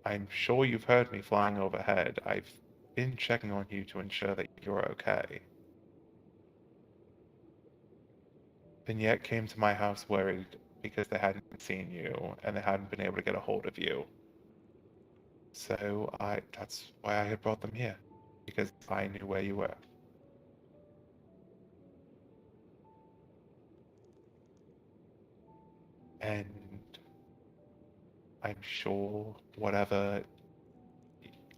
I'm sure you've heard me flying overhead. I've been checking on you to ensure that you're okay. Vignette came to my house worried because they hadn't seen you and they hadn't been able to get a hold of you. So that's why I had brought them here, because I knew where you were. And I'm sure whatever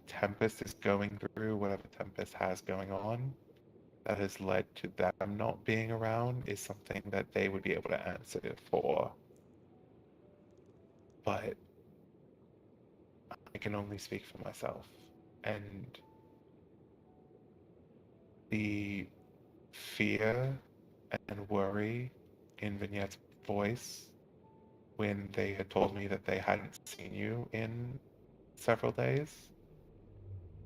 Tempest is going through, whatever Tempest has going on, that has led to them not being around is something that they would be able to answer for. But I can only speak for myself. And the fear and worry in Vignette's voice when they had told me that they hadn't seen you in several days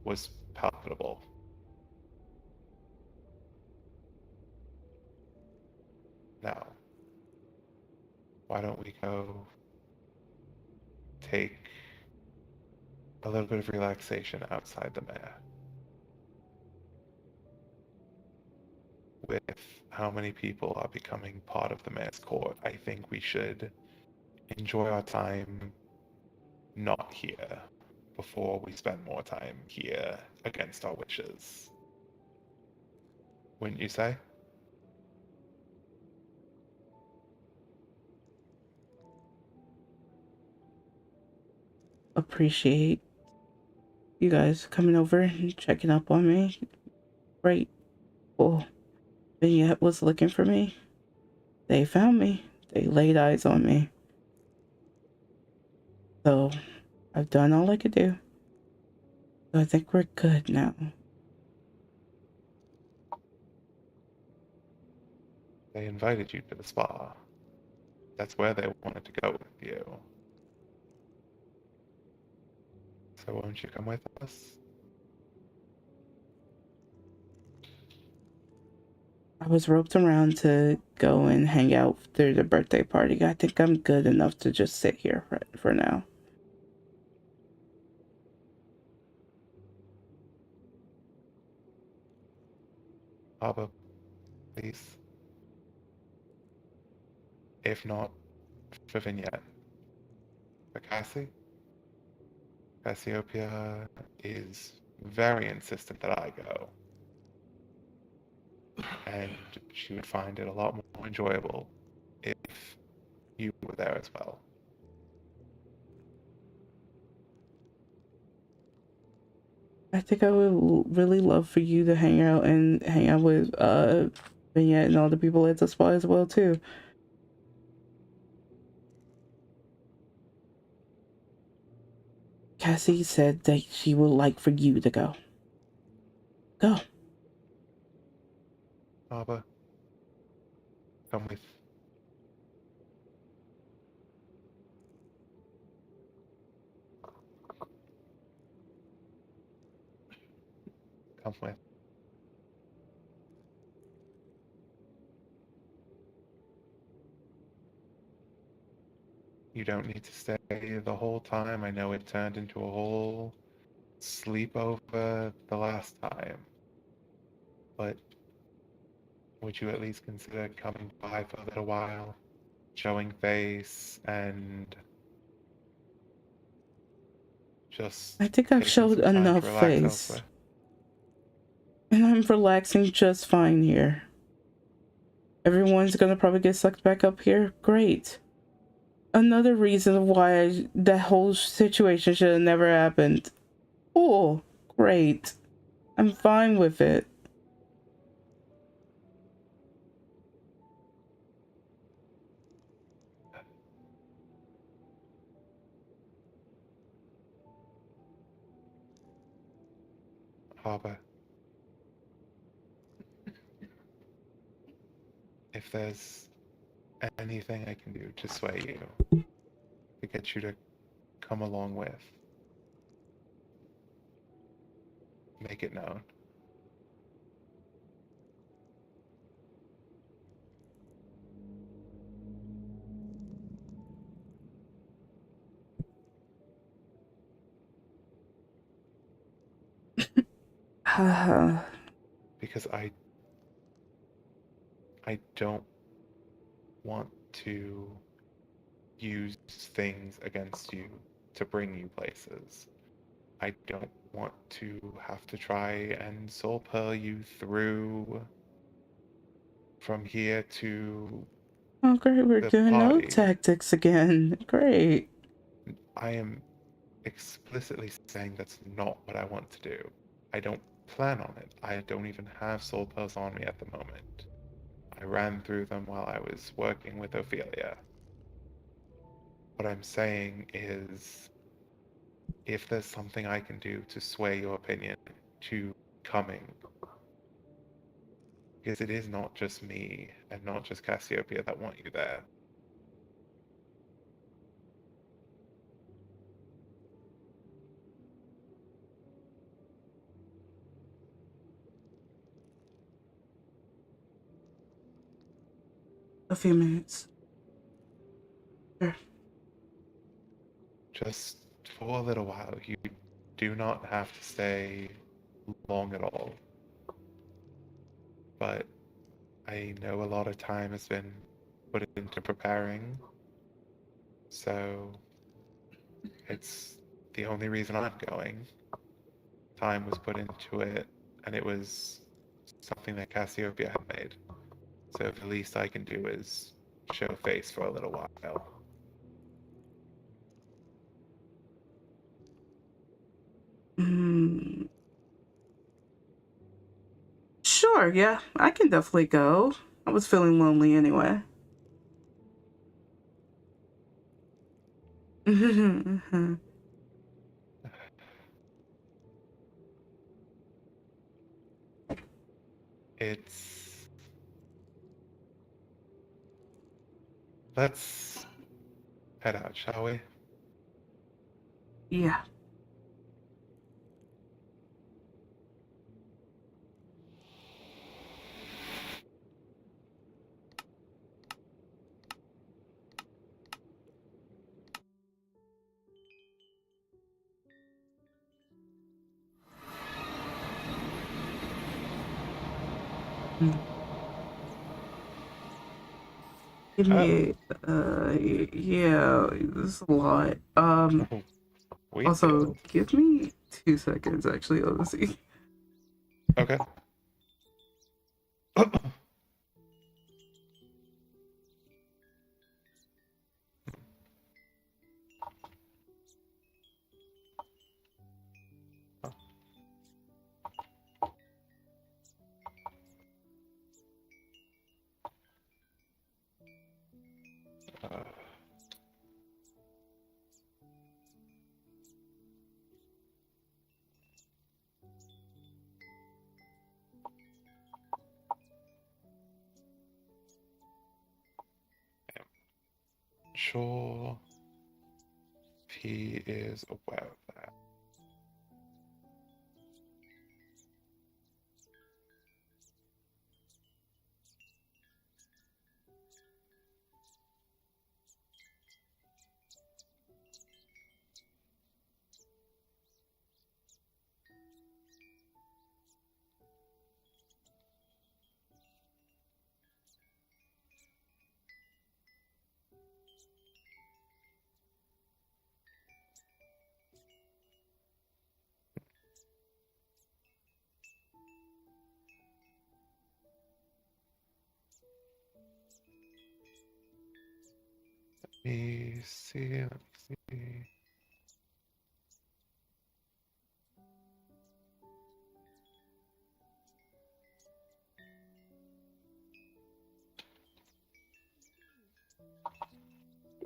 was palpable. Now, why don't we go take a little bit of relaxation outside the mayor. With how many people are becoming part of the mayor's court, I think we should enjoy our time not here before we spend more time here against our wishes. Wouldn't you say? Appreciate you guys coming over and checking up on me. Great. Cool. Vignette was looking for me. They found me. They laid eyes on me. So I've done all I could do. So I think we're good now. They invited you to the spa. That's where they wanted to go with you. So won't you come with us? I was roped around to go and hang out through the birthday party. I think I'm good enough to just sit here for now. Harbor, please. If not, for Vignette. For Cassie? Cassiopeia is very insistent that I go. And she would find it a lot more enjoyable if you were there as well. I think I would really love for you to hang out with Vignette and all the people at the spa as well too. Cassie said that she would like for you to go. Go. Harbor, come with. Come with. You don't need to stay the whole time. I know it turned into a whole sleepover the last time. But would you at least consider coming by for a little while, showing face, and just I think I've taking showed some time enough to relax face. elsewhere? And I'm relaxing just fine here. Everyone's gonna probably get sucked back up here. Great. Another reason why that whole situation should have never happened. Cool. Great. I'm fine with it. Harbor, if there's anything I can do to sway you, to get you to come along with, make it known. Because I don't want to use things against you to bring you places. I don't want to have to try and soul pearl you through from here to Oh, great. We're the doing no party. tactics again. Great. I am explicitly saying that's not what I want to do. I don't plan on it. I don't even have soul pearls on me at the moment. I ran through them while I was working with Ophelia. What I'm saying is, if there's something I can do to sway your opinion to coming, because it is not just me and not just Cassiopeia that want you there. A few minutes. Sure. Just for a little while, you do not have to stay long at all. But I know a lot of time has been put into preparing, so it's the only reason I'm going. Time was put into it, and it was something that Cassiopeia had made. So the least I can do is show face for a little while. Sure, yeah, I can definitely go. I was feeling lonely anyway. It's... Let's head out, shall we? Yeah. Give me yeah, this is a lot. We Also, did. give me 2 seconds, actually, let's see. Okay. Sure if he is aware of that. Let me see.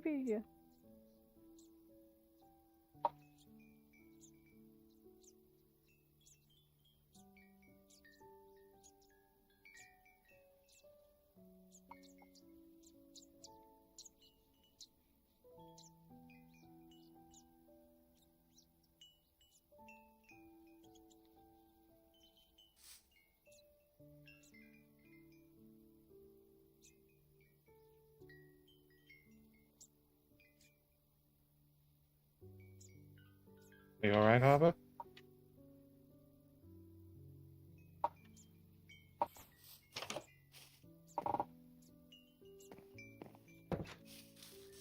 Maybe. Are you alright, Harbor?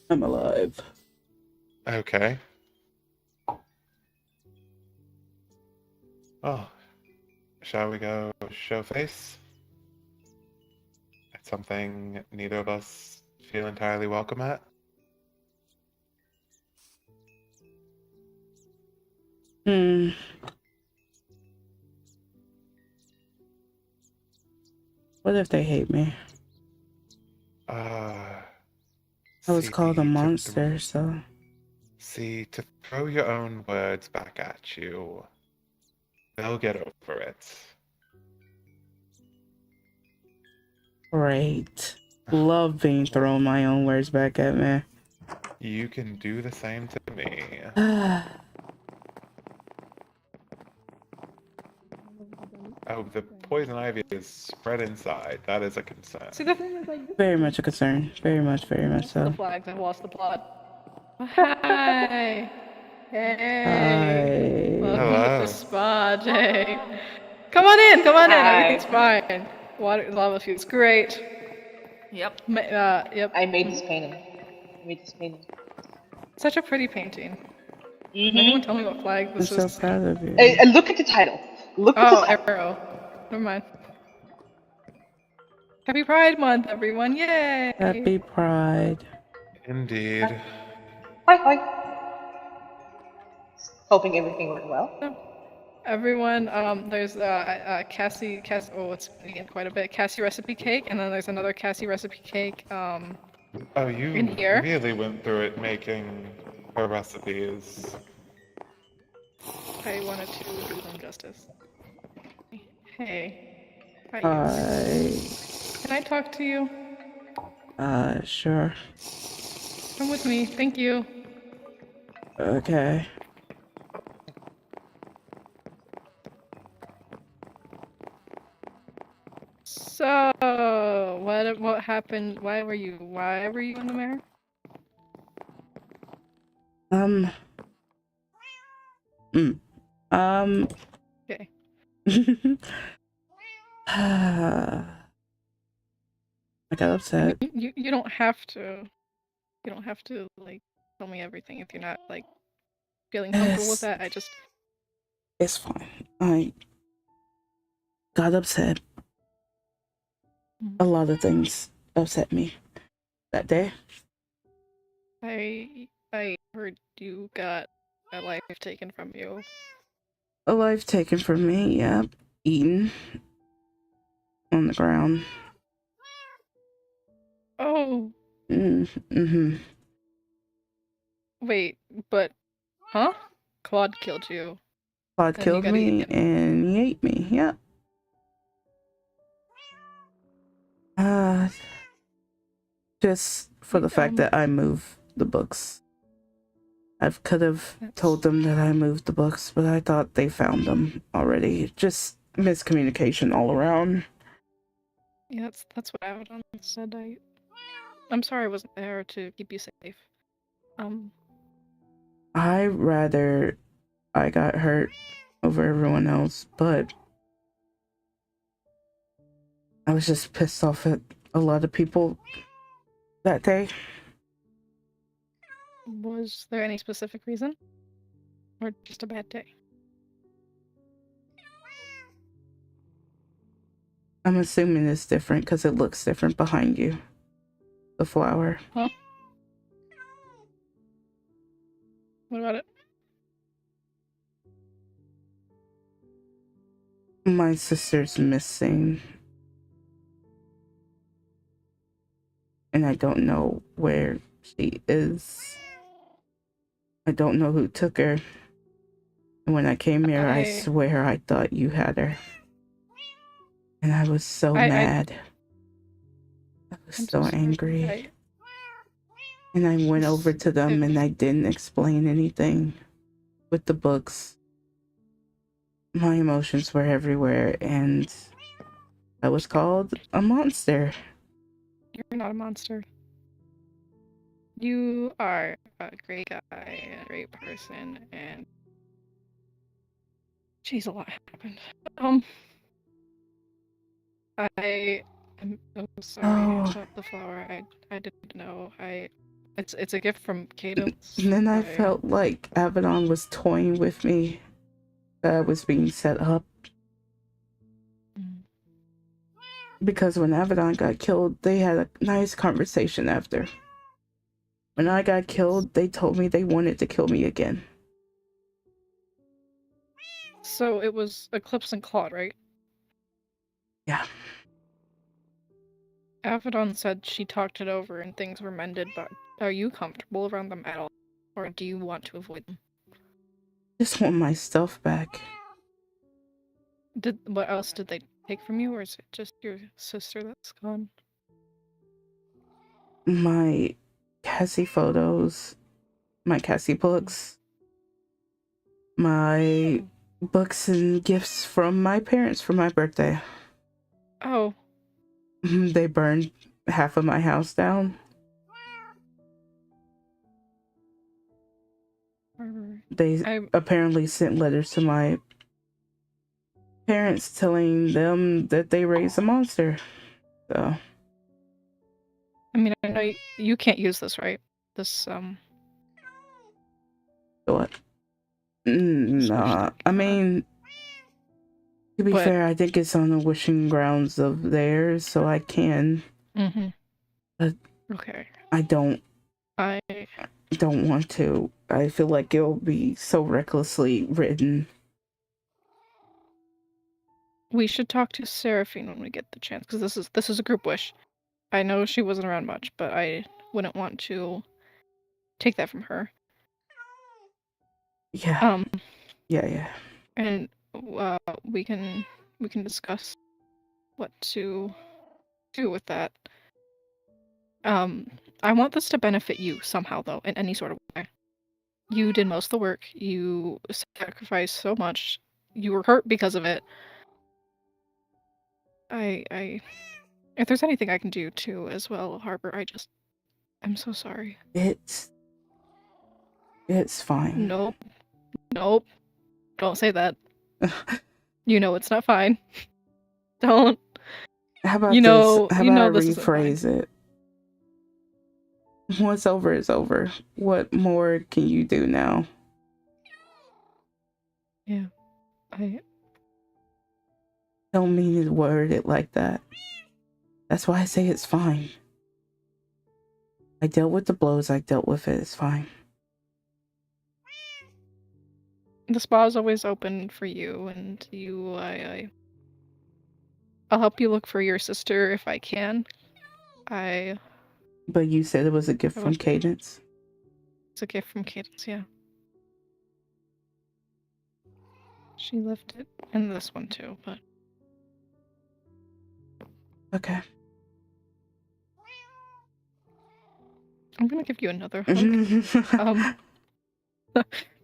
I'm alive. Okay. Oh, shall we go show face? It's something neither of us feel entirely welcome at. What if they hate me? I was called a monster, so... See, to throw your own words back at you, they'll get over it. Great. Love being thrown my own words back at me. You can do the same to me. Oh, the poison ivy is spread inside. That is a concern. See, the thing is, like, Very much a concern. Very much the so. flags. I've lost the plot. Hi. Hey. Hi. Welcome Jay. Come on in, come on in. Hi. Everything's fine. Water, lava fuse, great. Yep. Yep. I made this painting. Such a pretty painting. Can anyone tell me what flag I'm this so is? proud of you. Look at the title. Look at the Oh, title. arrow. Never mind. Happy Pride Month, everyone! Yay! Happy Pride. Indeed. Hi, hi. Hoping everything went well. Everyone, there's Cassie. Oh, it's getting quite a bit. Cassie recipe cake, and then there's another Cassie recipe cake. Oh, you In here? really went through it making her recipes. I wanted to do them justice. Hey. Hi. Hi. Can I talk to you? Sure. Come with me. Thank you. Okay. So, what happened? Why were you in the mirror? Okay. I got upset. You don't have to. You don't have to like tell me everything if you're not like feeling comfortable with that. It's fine. I got upset. A lot of things upset me that day. I heard you got a life taken from you. A life taken from me, yeah. Eaten on the ground. Oh. Mm-hmm. Wait, but huh? Claude killed you. Claude And killed me and he ate me, yeah. Just for the fact that I moved the books. I could have told them that I moved the books, but I thought they found them already. Just miscommunication all around. Yeah, that's what Avedon said. I'm sorry I wasn't there to keep you safe. I rather I got hurt over everyone else, but I was just pissed off at a lot of people that day. Was there any specific reason? Or just a bad day? I'm assuming it's different because it looks different behind you. The flower. Huh? What about it? My sister's missing. And I don't know where she is. I don't know who took her. And when I came here, I swear I thought you had her. And I was so mad. I was so angry. And I went over to them and I didn't explain anything with the books. My emotions were everywhere and I was called a monster. You're not a monster. You are a great guy and a great person, and jeez, a lot happened. I am so sorry about the flower. I didn't know. It's a gift from Cadence. And then I felt like Avedon was toying with me. That I was being set up. Because when Avedon got killed, they had a nice conversation after. When I got killed, they told me they wanted to kill me again. So it was Eclipse and Claude, right? Yeah. Avedon said she talked it over and things were mended, but are you comfortable around them at all? Or do you want to avoid them? Just want my stuff back. What else did they take from you, or is it just your sister that's gone? My Cassie photos, my Cassie books, my books and gifts from my parents for my birthday. Oh. They burned half of my house down. They apparently sent letters to my parents telling them that they raised a monster. So I mean, I know you can't use this, right? This what? Switch Nah, deck. I mean, to be But- fair, I think it's on the wishing grounds of theirs, so I can. Mm-hmm. But Okay. I don't I want to. I feel like it'll be so recklessly written. We should talk to Seraphine when we get the chance, because this is a group wish. I know she wasn't around much, but I wouldn't want to take that from her. Yeah. Yeah. And we can discuss what to do with that. I want this to benefit you somehow, though, in any sort of way. You did most of the work. You sacrificed so much. You were hurt because of it. If there's anything I can do too, as well, Harbor, I'm so sorry. It's fine. Nope. Don't say that. You know it's not fine. Don't. How about You know, this? How you about know I this isn't fine. rephrase it? What's over is over. What more can you do now? Yeah. I Don't mean to word it like that. That's why I say it's fine. I dealt with the blows. I dealt with it. It's fine. The spa is always open for you, and I'll help you look for your sister if I can. But you said it was a gift from Cadence. It's a gift from Cadence, yeah. She left it in this one too, but Okay. I'm gonna give you another hug.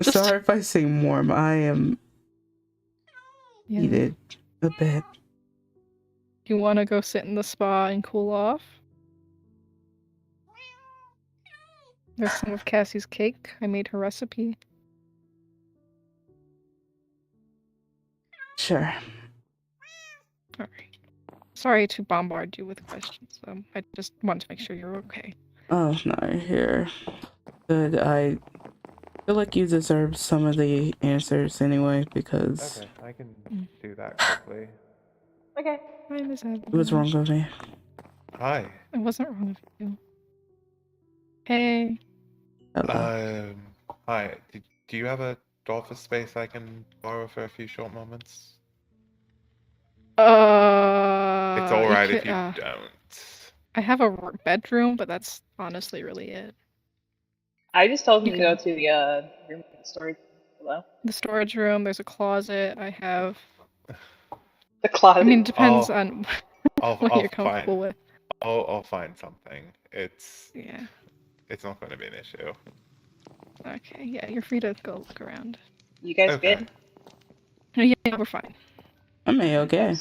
Sorry if I seem warm. I am heated a bit. You want to go sit in the spa and cool off? There's some of Cassie's cake. I made her recipe. Sure. Alright. Sorry to bombard you with questions. I just want to make sure you're okay. Oh, no, here. Good. I feel like you deserve some of the answers anyway, because... Okay, I can do that quickly. Okay. Hi, Miss Evans. What's wrong with me? Hi. It wasn't wrong with you. Hey. Hello. Hi. Do you have a office space I can borrow for a few short moments? It's alright if you don't. I have a bedroom, but that's honestly really it. I just told him to go to the room in the storage below. The storage room, there's a closet, I have... The closet? I mean, it depends on what you're comfortable with. I'll find something. It's not going to be an issue. Okay, yeah, you're free to go look around. You guys good? Yeah, we're fine. I'm okay.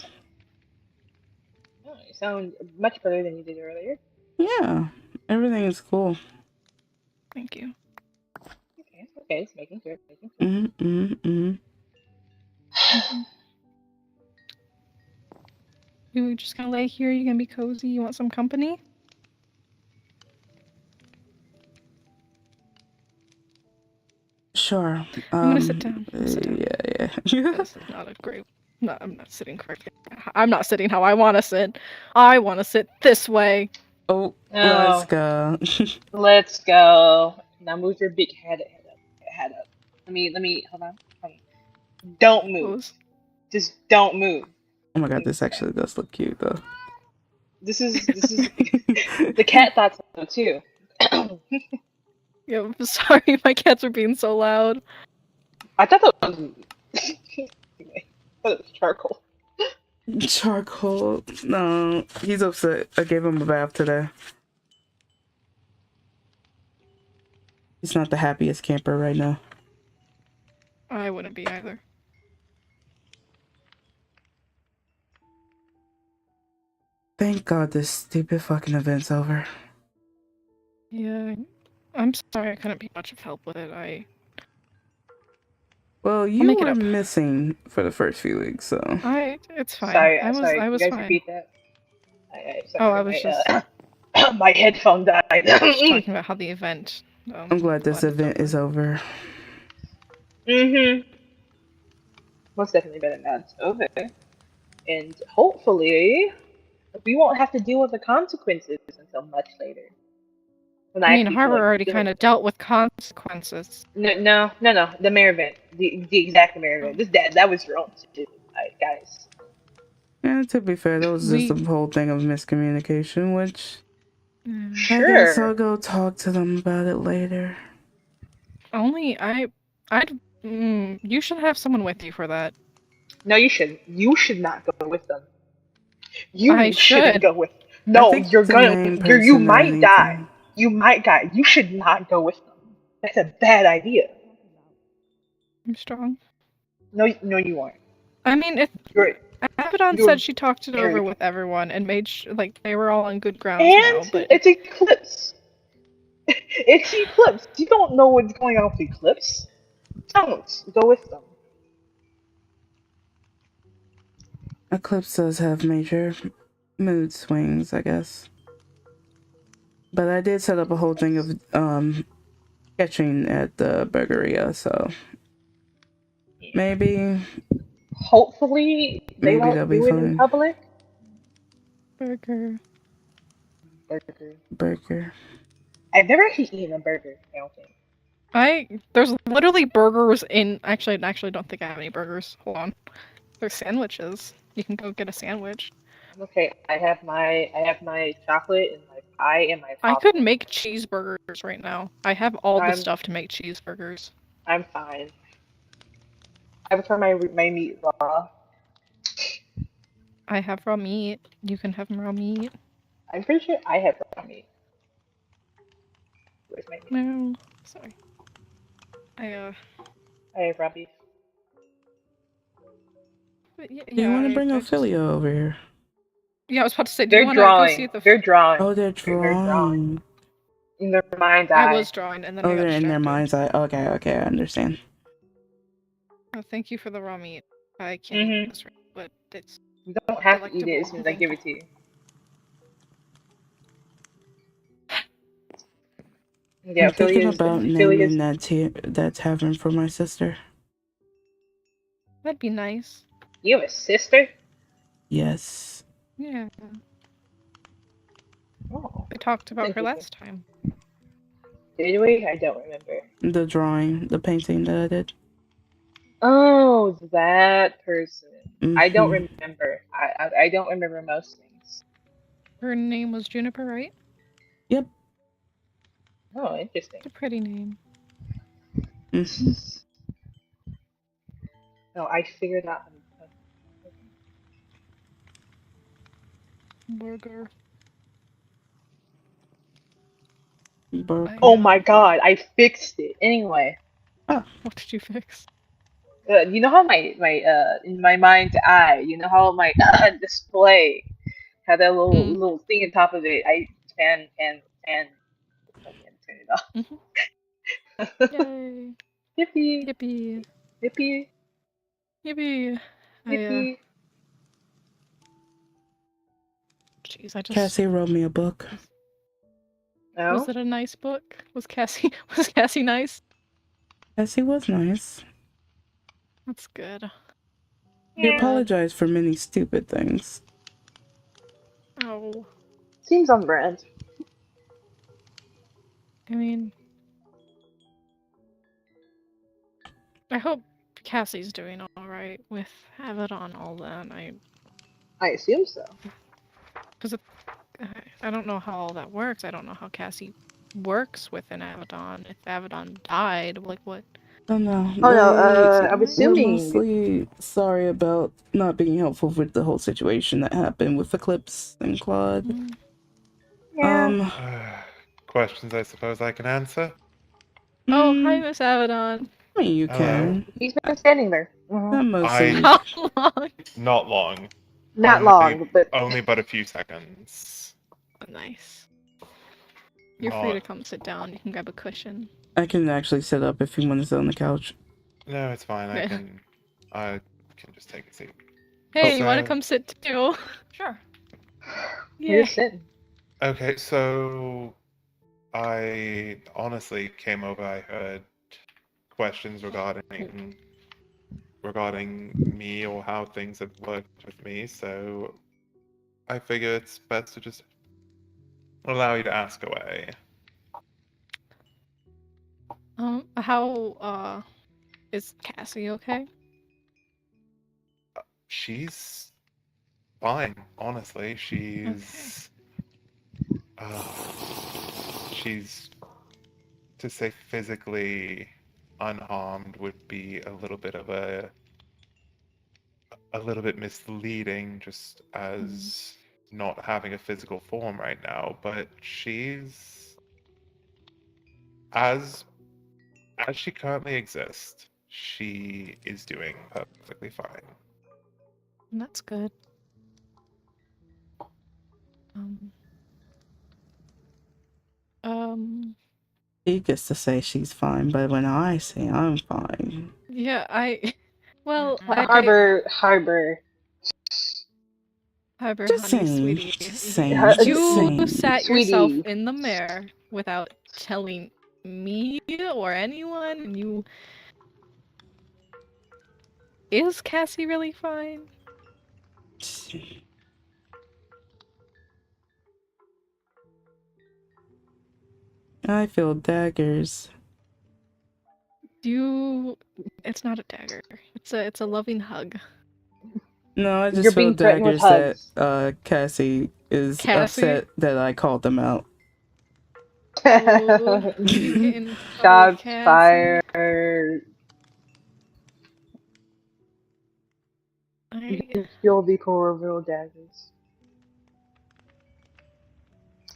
Oh, you sound much better than you did earlier. Yeah, everything is cool. Thank you. Okay, just making sure. You just gonna lay here? You gonna be cozy? You want some company? Sure. I'm gonna sit down. Yeah. This is not a great... No, I'm not sitting correctly. I'm not sitting how I want to sit. I want to sit this way. Oh, let's go. Let's go. Now move your big head up. Let me, hold on. Don't move. Just don't move. Oh my god, this actually does look cute though. This is the cat thought so too. Yeah, I'm sorry, my cats are being so loud. I thought that was anyway, I thought it was charcoal. Charcoal? No, he's upset. I gave him a bath today. He's not the happiest camper right now. I wouldn't be either. Thank God this stupid fucking event's over. Yeah, I'm sorry I couldn't be much of help with it. Well, you make it were up. missing for the first few weeks, so It's fine. Sorry, I sorry. Can you was guys fine. repeat that? Oh, Sorry, I was just my headphone died. talking about how the event. I'm glad this it's event is over. Mhm. Most definitely better now it's over, and hopefully we won't have to deal with the consequences until much later. When I I mean, actually feel Harbor like already doing kind of something. dealt with consequences. No. The mayor event, the exact mayor event. That was your own too, like, guys. Yeah, to be fair, that was just We a whole thing of miscommunication, which I guess I'll Sure. go talk to them about it later. only I'd you should have someone with you for that. No, you shouldn't. You should not go with them. I You shouldn't should. go with. I No, think you're the gonna. main You person that I might need die. to. You might die. You should not go with them. That's a bad idea. I'm strong. No, you aren't. I mean, if You're Abaddon you're said she talked it very. over with everyone and made like they were all on good grounds now, And but it's Eclipse. It's Eclipse. You don't know what's going on with Eclipse. Don't go with them. Eclipse does have major mood swings, I guess. But I did set up a whole thing of sketching at the burgeria, so maybe Hopefully, they maybe won't that'll be do it in fine. public. burger. Burger. Burger. I've never actually eaten a burger. I don't think. There's literally burgers in I actually don't think I have any burgers. Hold on. There's sandwiches. You can go get a sandwich. Okay, I have my chocolate and my pie and my I could popcorn. make cheeseburgers right now. I have all the I'm stuff to make cheeseburgers. I'm fine. I prefer my meat raw. I have raw meat. You can have raw meat. I'm pretty sure I have raw meat. Where's my meat? No, sorry. I have raw beef. But Do you want to bring I just Ophelia over here? I was about to say, do you They're want to go see drawing. the? They're drawing. Oh, they're They're drawing drawing. in their mind's I eye. was drawing and then I Oh, got they're in their distracted. mind's eye. Okay, I understand. Oh, thank you for the raw meat. I can't eat Mhm. this right, but it's You don't have to eat it delectable. as soon as I give it to you. Yeah, I'm thinking Ophelia's about Ophelia's. naming that tavern for my sister. That'd be nice. You have a sister? Yes. Yeah, Oh, we talked about her interesting. last time. Did we? I don't remember. The drawing, the painting that I did. Oh, that person. I don't Mm-hmm. remember. I don't remember most things. Her name was Juniper, right? Yep. Oh, interesting. It's a pretty name. Mm-hmm. No, I figured out. Burger. Oh my god, I fixed it. Anyway, Ah, What did you fix? you know how my in my mind's eye, you know how my display had that little thing on top of it. I fan. Okay, turn it off. Yay! Yippee! Yippee! Yippee! Yippee! Yippee! Jeez, I just. Cassie wrote me a book. No. Was it a nice book? Was Cassie nice? Cassie was nice. That's good. She Yeah. apologized for many stupid things. Oh, Seems on brand. I mean, I hope Cassie's doing all right with Abaddon all that. I assume so. Because I don't know how all that works. I don't know how Cassie works with an Abaddon. If Abaddon died, like what? Oh no. Oh no, I'm We're assuming. mostly sorry about not being helpful with the whole situation that happened with Eclipse and Claude. Yeah. Questions I suppose I can answer? Oh, hi, Miss Abaddon. I mean, you Hello. can. He's been standing there. Not most of I- you. How long? Not long. Not Only- long, but Only but a few seconds. Nice. You're free to come sit down. You can grab a cushion. I can actually sit up if you want to sit on the couch. No, it's fine. I Yeah. can just take a seat. Hey, you want to So- come sit too? Sure. You're Yeah. just sitting. Okay, so I honestly came over. I heard questions regarding me or how things had worked with me, so I figure it's best to just allow you to ask away. How is Cassie okay? She's fine, honestly. Okay. Uh, she's to say physically unharmed would be a little bit misleading, just as not having a physical form right now. But she's as she currently exists, she is doing perfectly fine. That's good. Um, He gets to say she's fine, but when I say I'm fine, yeah, well, Mhm. Harbor. Harbor, just honey, saying, sweetie, just Har- saying, just you saying. sat yourself Sweetie. in the mirror without telling me or anyone, and you... Is Cassie really fine? I feel daggers. It's not a dagger. It's a loving hug. No, I You're just feel being threatened with daggers that hugs. Cassie is Cassie? upset that I called them out. Ooh, you get in trouble with Shots Cassie. fired. You I... can feel the proverbial daggers.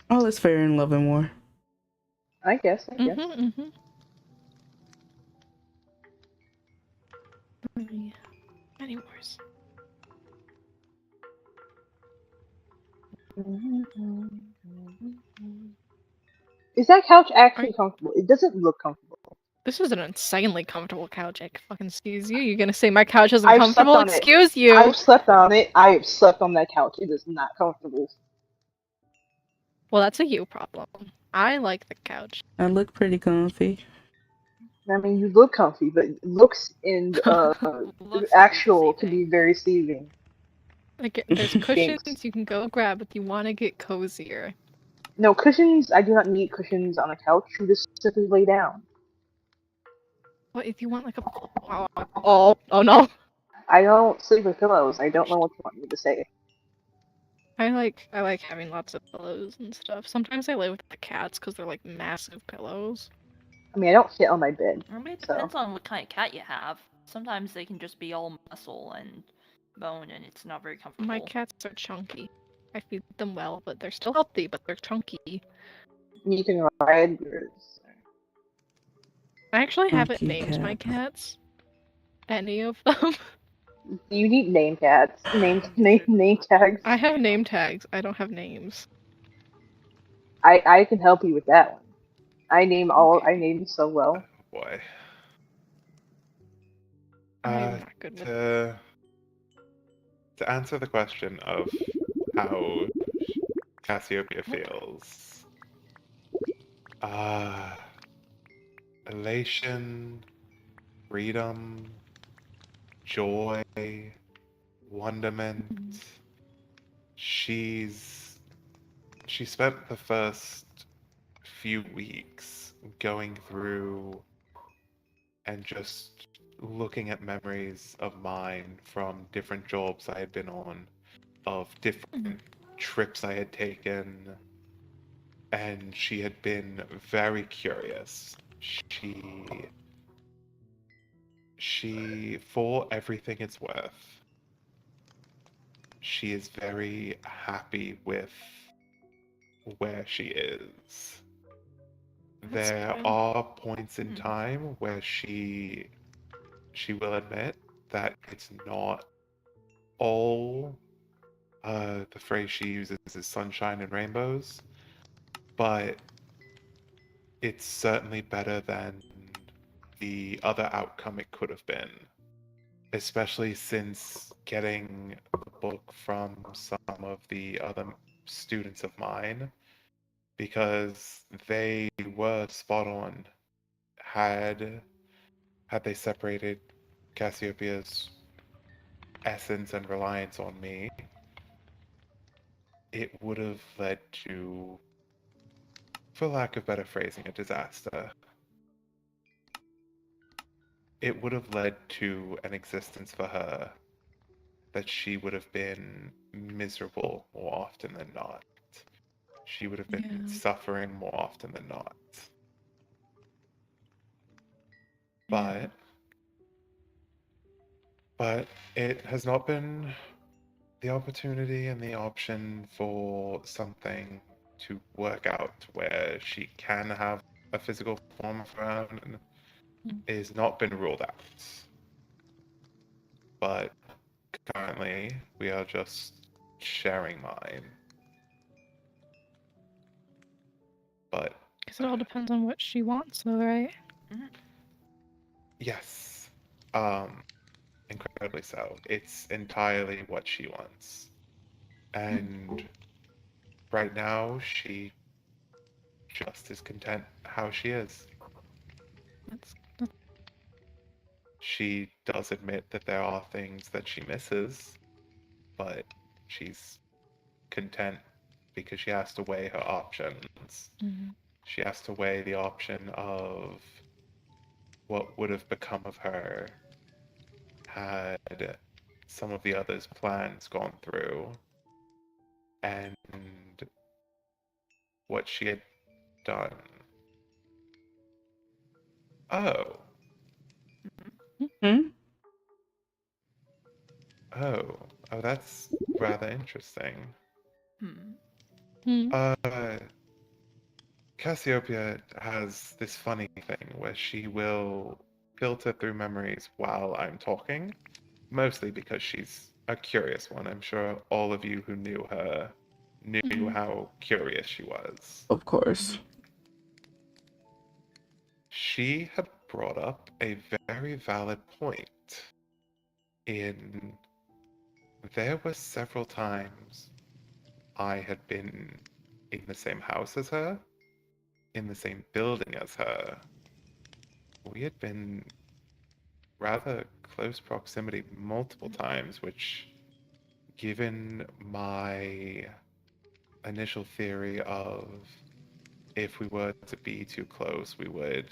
All is fair in love and war. I guess. Mm-hmm. Any worse? Is that couch Are actually comfortable? It doesn't look comfortable. This is an insanely comfortable couch. I fucking excuse you. You're gonna say my couch isn't I've slept comfortable? on it. Excuse you. I've slept on it. I've slept on that couch. It is not comfortable. Well, that's a you problem. I like the couch. I look pretty comfy. I mean, you look comfy, but looks and Looks can be actual can deceiving. be very deceiving. Like, there's cushions Jinx. you can go grab if you want to get cozier. No cushions. I do not need cushions on a couch. You just simply lay down. What if you want like a... Oh no. I don't sleep with pillows. I don't know what you want me to say. I like having lots of pillows and stuff. Sometimes I lay with the cats because they're like massive pillows. I mean, I don't fit on my bed, I mean, it so depends on what kind of cat you have. Sometimes they can just be all muscle and bone, and it's not very comfortable. My cats are chunky. I feed them well, but they're still healthy, but they're chunky. you can ride yours. I actually haven't Chunky named my cat. cats. Any of them. You need name cats. Name You should. name tags. I have name tags. I don't have names. I can help you with that one. I Okay. name so well. Boy. I'm not good with... To answer the question of how Cassiopeia feels, uh, elation, freedom, joy, wonderment. She spent the first few weeks going through and just looking at memories of mine from different jobs I had been on, of different trips I had taken, and she had been very curious. She, for everything it's worth, she is very happy with where she is. That's There good. are points in time where she will admit that it's not all the phrase she uses is sunshine and rainbows, but it's certainly better than the other outcome it could have been, especially since getting the book from some of the other students of mine, because they were spot on. Had they separated Cassiopeia's essence and reliance on me, it would have led to, for lack of better phrasing, a disaster. It would have led to an existence for her that she would have been miserable more often than not. She would have been Yeah. suffering more often than not. Yeah. But it has not been the opportunity and the option for something to work out where she can have a physical form of her own is not been ruled out. But currently, we are just sharing mine. But Because it all depends on what she wants, though, right? yes, incredibly so. It's entirely what she wants. And right now, she just is content how she is. That's She does admit that there are things that she misses, but she's content because she has to weigh her options. mhm. She has to weigh the option of what would have become of her had some of the others' plans gone through, and what she had done. Oh, Hmm? oh, oh, that's rather interesting. Hmm. Hmm. Cassiopeia has this funny thing where she will filter through memories while I'm talking, mostly because she's a curious one. I'm sure all of you who knew her knew Mhm. how curious she was. Of course. She had brought up a very valid point in there were several times I had been in the same house as her, in the same building as her. We had been rather close proximity multiple times, which, given my initial theory of if we were to be too close, we would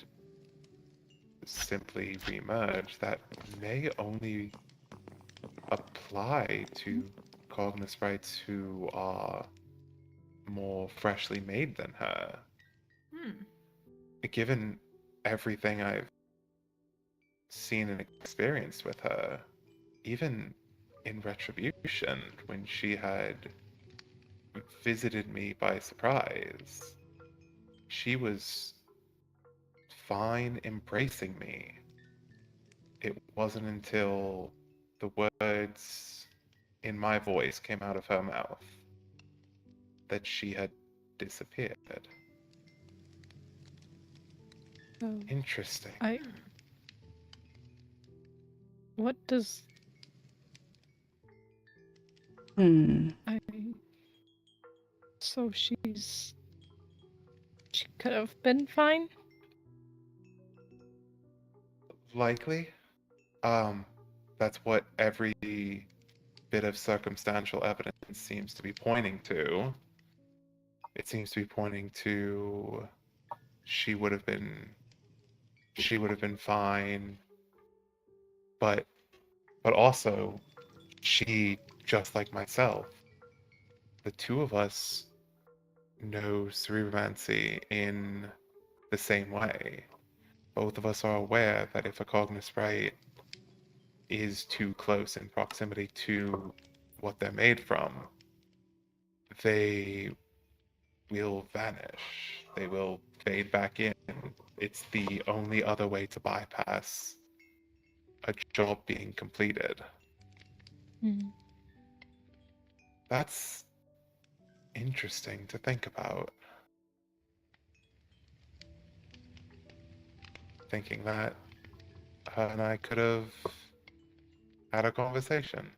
simply remerge, that may only apply to Cognos sprites who are more freshly made than her. Hmm. Given everything I've seen and experienced with her, even in Retribution, when she had visited me by surprise, she was fine embracing me. It wasn't until the words in my voice came out of her mouth that she had disappeared. So Interesting. I. What does Hmm. I? So she could have been fine. Likely. Um, that's what every bit of circumstantial evidence seems to be pointing to. It seems to be pointing to she would have been fine, but also she, just like myself, the two of us know cerebromancy in the same way. Both of us are aware that if a cognosprite is too close in proximity to what they're made from, they will vanish. They will fade back in. It's the only other way to bypass a job being completed. Hmm. That's interesting to think about. Thinking that her and I could have had a conversation.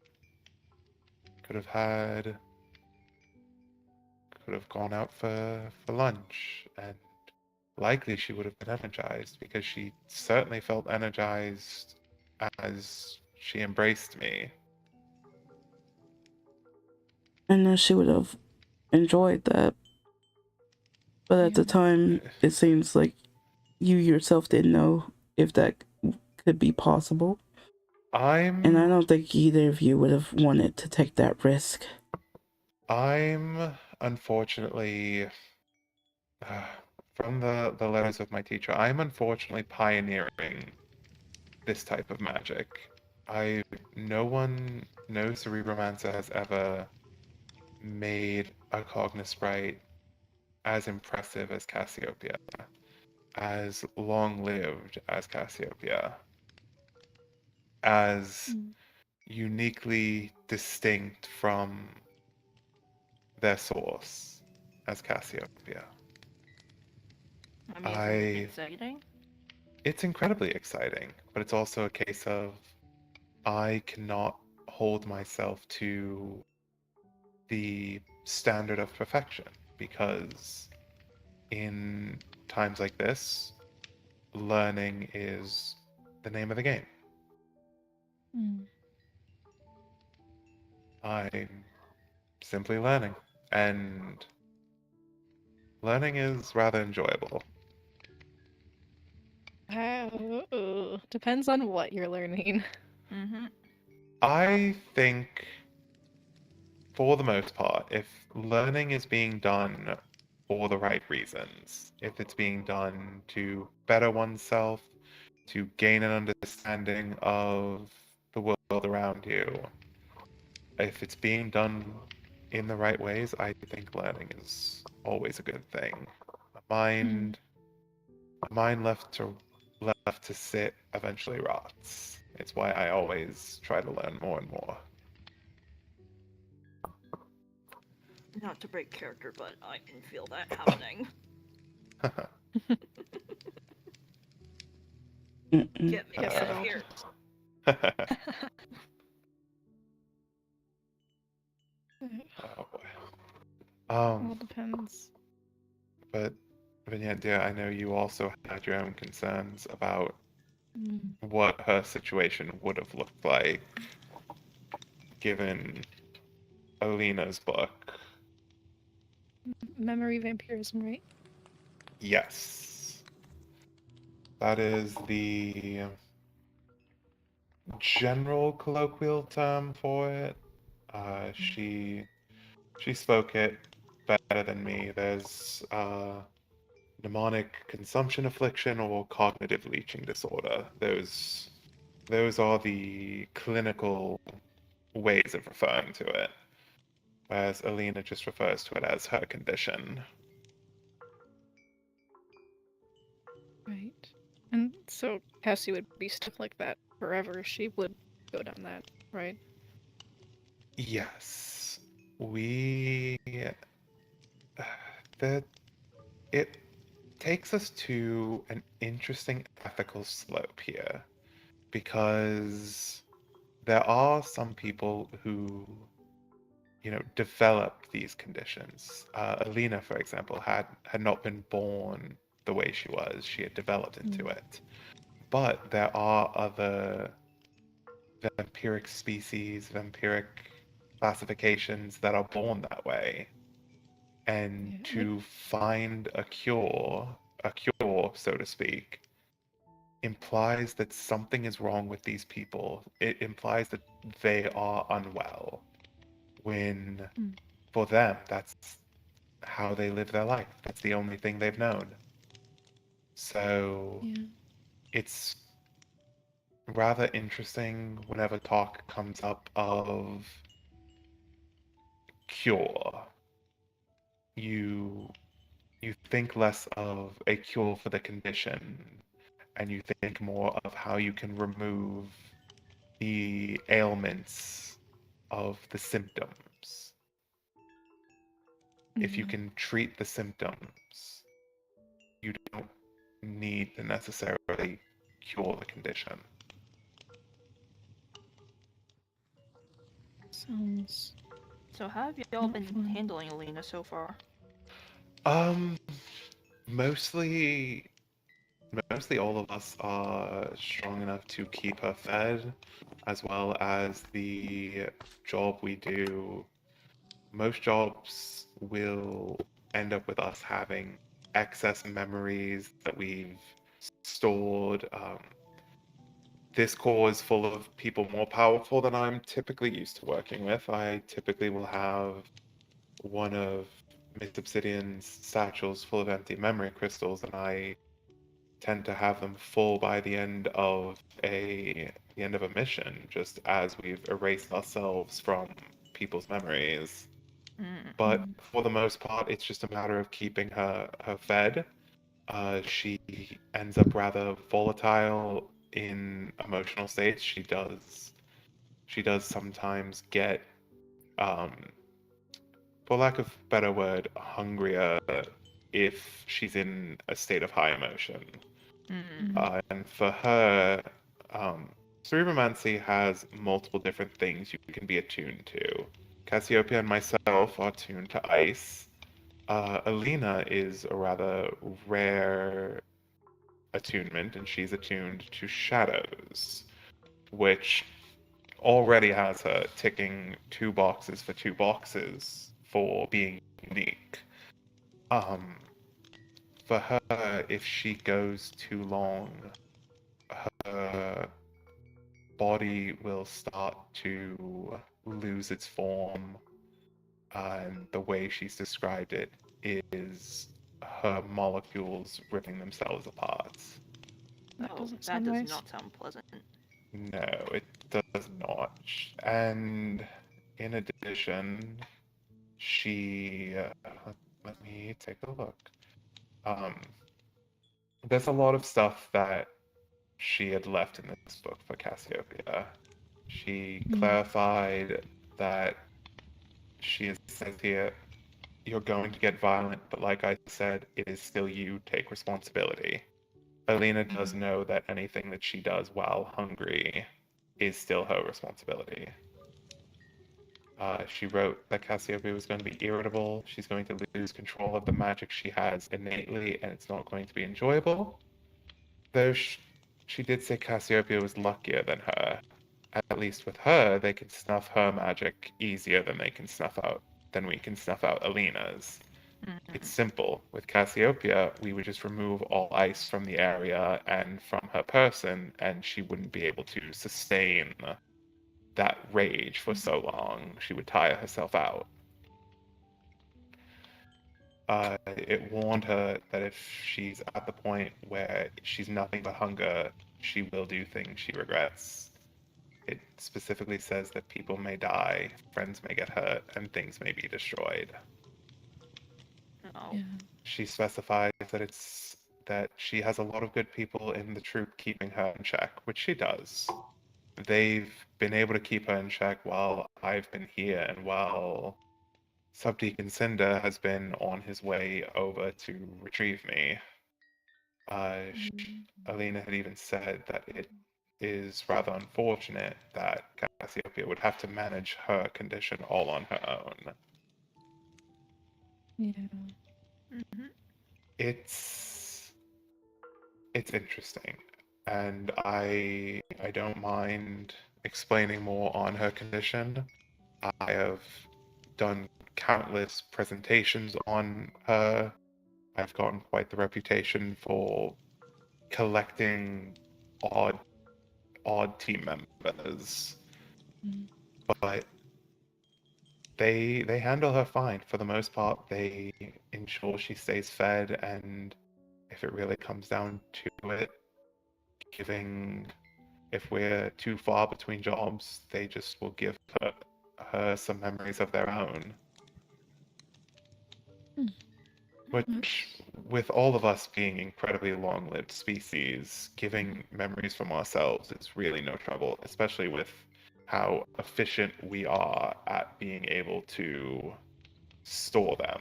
Could have gone out for lunch, and likely she would have been energized because she certainly felt energized as she embraced me. I know she would have enjoyed that, but at the Yeah. time, it seems like you yourself didn't know if that could be possible. And I I'm don't think either of you would have wanted to take that risk. I'm unfortunately from the letters of my teacher, I'm unfortunately pioneering this type of magic. I No one, no cerebromancer has ever made a Cognosprite as impressive as Cassiopeia, as long-lived as Cassiopeia, as Mm. uniquely distinct from their source as Cassiopeia. I mean, isn't it I exciting? It's incredibly exciting, but it's also a case of I cannot hold myself to the standard of perfection because in times like this, learning is the name of the game. Mm. I'm simply learning, and learning is rather enjoyable. Depends on what you're learning. Mm-hmm. I think, for the most part, if learning is being done for the right reasons, if it's being done to better oneself, to gain an understanding of the world around you, if it's being done in the right ways, I think learning is always a good thing. A Mm. mind, a mind left to sit eventually rots. It's why I always try to learn more and more. Not to break character, but I can feel that happening. Mm-mm. Get me Yes, out it of all here. Oh boy. all depends. But Vignette, dear, I know you also had your own concerns about Mm. what her situation would have looked like given Alina's book. Memory vampirism, right? Yes. That is the general colloquial term for it. She spoke it better than me. There's mnemonic consumption affliction or cognitive leaching disorder. Those are the clinical ways of referring to it, whereas Alina just refers to it as her condition. Right. And so Cassie would be stuck like that forever. She would go down that, right? Yes, we that it takes us to an interesting ethical slope here because there are some people who develop these conditions. Alina, for example, had not been born the way she was; she had developed into Mm. it. But there are other vampiric species, vampiric classifications that are born that way. And Yeah, like to find a cure, so to speak, implies that something is wrong with these people. It implies that they are unwell, when mm. for them, that's how they live their life. That's the only thing they've known. So Yeah. it's rather interesting whenever talk comes up of cure. You you think less of a cure for the condition, and you think more of how you can remove the ailments of the symptoms. If you Yeah. can treat the symptoms, you don't need to necessarily cure the condition. Sounds So how have y'all not been fun. handling Alina so far? Mostly all of us are strong enough to keep her fed, as well as the job we do. Most jobs will end up with us having excess memories that we've stored. This core is full of people more powerful than I'm typically used to working with. I typically will have one of Miss Obsidian's satchels full of empty memory crystals, and I tend to have them full by the end of a mission, just as we've erased ourselves from people's memories. But Mm. for the most part, it's just a matter of keeping her fed. She ends up rather volatile in emotional states. She does sometimes get, um, for lack of a better word, hungrier if she's in a state of high emotion. And for her, um, cerebromancy has multiple different things you can be attuned to. Cassiopeia and myself are tuned to ice. Alina is a rather rare attunement, and she's attuned to shadows, which already has her ticking two boxes for being unique. Um, for her, if she goes too long, her body will start to lose its form, and the way she's described it is her molecules ripping themselves apart. That Oh, doesn't that sound does nice. not sound pleasant. No, it does not. And in addition, she. Let me take a look. Um, there's a lot of stuff that she had left in this book for Cassiopeia. She clarified that says here, you're going to get violent, but like I said, it is still you, take responsibility. Alina does know that anything that she does while hungry is still her responsibility. She wrote that Cassiopeia was going to be irritable, she's going to lose control of the magic she has innately, and it's not going to be enjoyable. Though she did say Cassiopeia was luckier than her. At least with her, they can snuff her magic easier than we can snuff out Alina's. It's simple. With Cassiopeia, we would just remove all ice from the area and from her person, and she wouldn't be able to sustain that rage for so long. She would tire herself out. It warned her that if she's at the point where she's nothing but hunger, she will do things she regrets. It specifically says that people may die, friends may get hurt, and things may be destroyed. Oh. Yeah. She specifies that she has a lot of good people in the troop keeping her in check, which she does. They've been able to keep her in check while I've been here and while Subdeacon Cinder has been on his way over to retrieve me. Alina had even said that it is rather unfortunate that Cassiopeia would have to manage her condition all on her own. Yeah. It's interesting, and I don't mind explaining more on her condition. I have done countless presentations on her. I've gotten quite the reputation for collecting odd team members, but they handle her fine for the most part. They ensure she stays fed, and if it really comes down to it, giving if we're too far between jobs, they just will give her some memories of their own. Which, with all of us being incredibly long-lived species, giving memories from ourselves is really no trouble, especially with how efficient we are at being able to store them.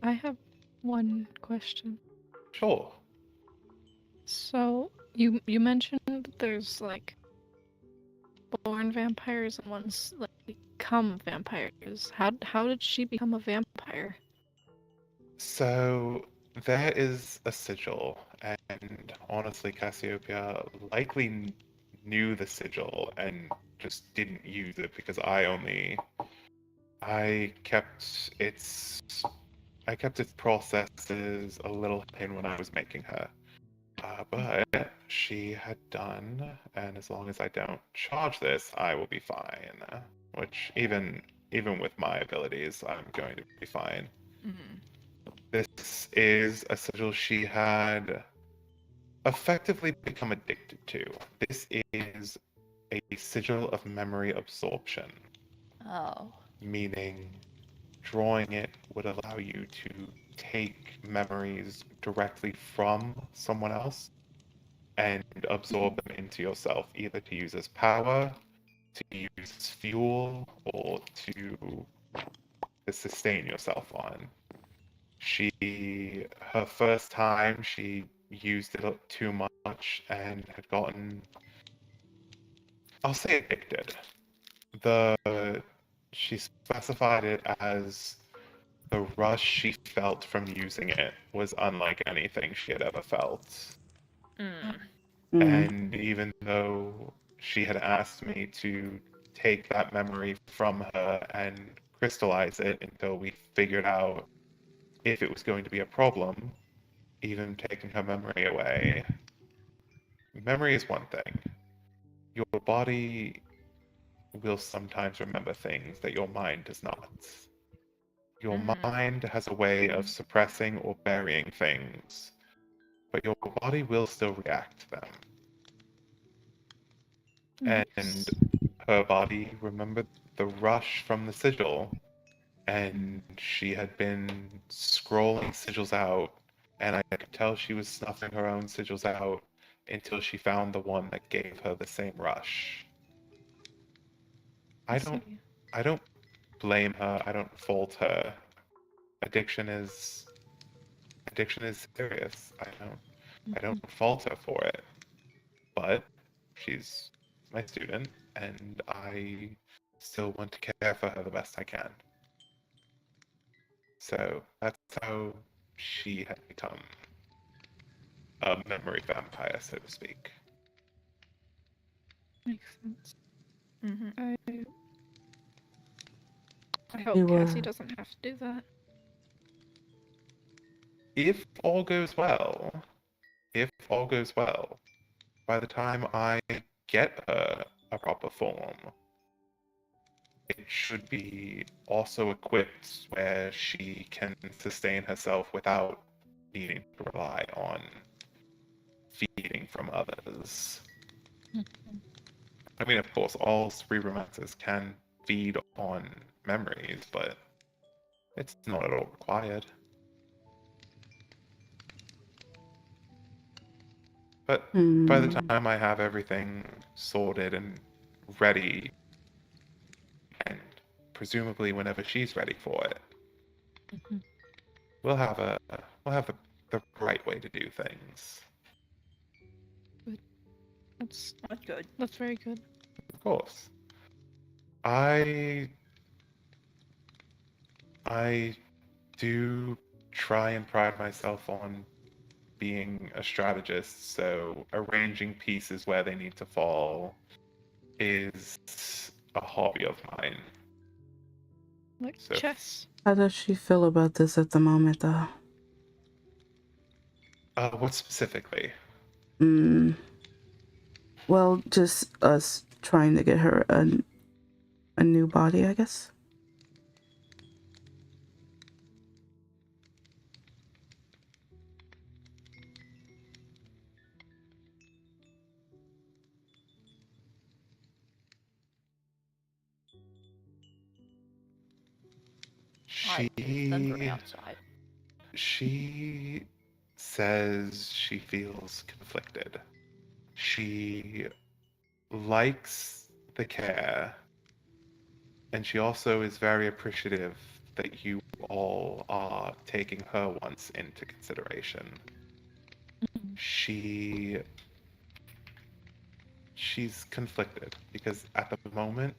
I have one question. Sure. So you mentioned there's like born vampires and ones like become vampires. How did she become a vampire? So there is a sigil, and honestly, Cassiopeia likely knew the sigil and just didn't use it because I kept its I kept its processes a little hidden when I was making her. But she had done, and as long as I don't charge this, I will be fine. Which even with my abilities, I'm going to be fine. Mm-hmm. This is a sigil she had effectively become addicted to. This is a sigil of memory absorption, Oh. meaning drawing it would allow you to take memories directly from someone else and absorb them into yourself, either to use as power, to use as fuel, or to sustain yourself on. Her first time, she used it too much and had gotten, I'll say addicted. The She specified it as the rush she felt from using it was unlike anything she had ever felt. Mm. Mm. And even though she had asked me to take that memory from her and crystallize it until we figured out if it was going to be a problem, even taking her memory away, memory is one thing. Your body will sometimes remember things that your mind does not. Your Mm-hmm. mind has a way of suppressing or burying things, but your body will still react to them. And Nice. her body remembered the rush from the sigil, and she had been scrolling sigils out, and I could tell she was snuffing her own sigils out until she found the one that gave her the same rush. I I don't see. I don't blame her, I don't fault her. Addiction is addiction is serious. I don't fault her for it. But she's my student and I still want to care for her the best I can. So that's how she had become a memory vampire, so to speak. Makes sense. Mm-hmm. I hope You Cassie doesn't have to do that. If all goes well, if all goes well, by the time I get her a proper form, it should be also equipped where she can sustain herself without needing to rely on feeding from others. I mean, of course, all cerebromancers can feed on memories, but it's not at all required. But by the Hmm. time I have everything sorted and ready, and presumably whenever she's ready for it, Mhm. we'll have a we'll have the right way to do things. That's That's good. that's very good. Of course. I I do try and pride myself on being a strategist, so arranging pieces where they need to fall is a hobby of mine. Like So, chess. How does she feel about this at the moment, though? what specifically? Mm. Well, just us trying to get her a new body, I guess. I hear thundering She outside. she says she feels conflicted. She likes the care, and she also is very appreciative that you all are taking her wants into consideration. Mhm. She she's conflicted because at the moment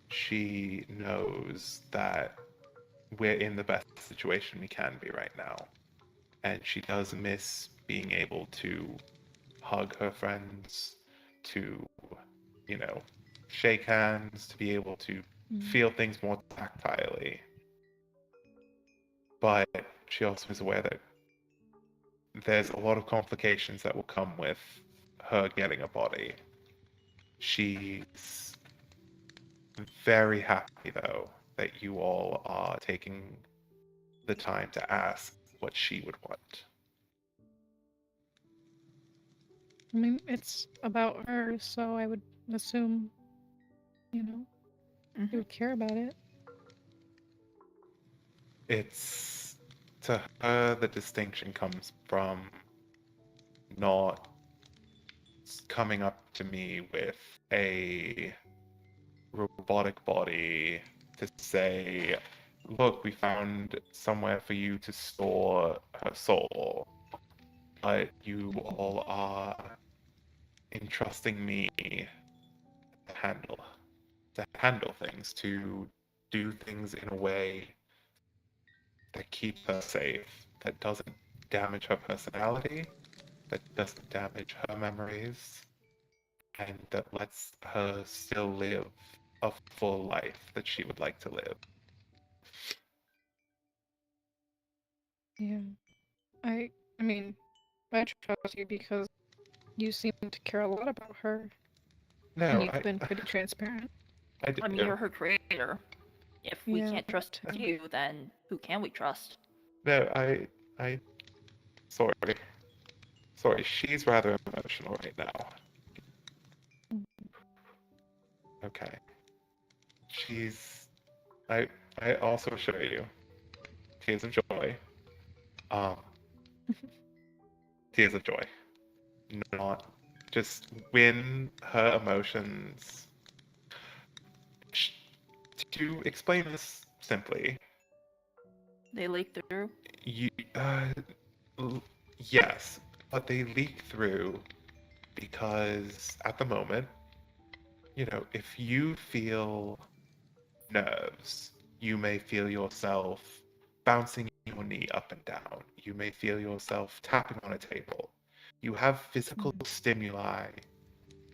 she knows that we're in the best situation we can be right now. And she does miss being able to hug her friends, to, you know, shake hands, to be able to feel things more tactilely. But she also is aware that there's a lot of complications that will come with her getting a body. She's very happy, though, that you all are taking the time to ask what she would want. I mean, it's about her, so I would assume, you know, you would care about it. It's to her the distinction comes from not coming up to me with a robotic body to say, look, we found somewhere for you to store her soul, but you all are entrusting me to handle things, to do things in a way that keeps her safe, that doesn't damage her personality, that doesn't damage her memories, and that lets her still live a full life that she would like to live. Yeah. I mean, I trust you because you seem to care a lot about her. No, And you've been pretty transparent. I do. I mean, you're her creator. If we Yeah, can't trust that too. you, then who can we trust? No, sorry. Sorry, she's rather emotional right now. Okay. I also show you tears of joy. Um, tears of joy. Not just when her emotions. To explain this simply, They leak through? you, yes, but they leak through because at the moment, if you feel nerves, you may feel yourself bouncing your knee up and down. You may feel yourself tapping on a table. You have physical stimuli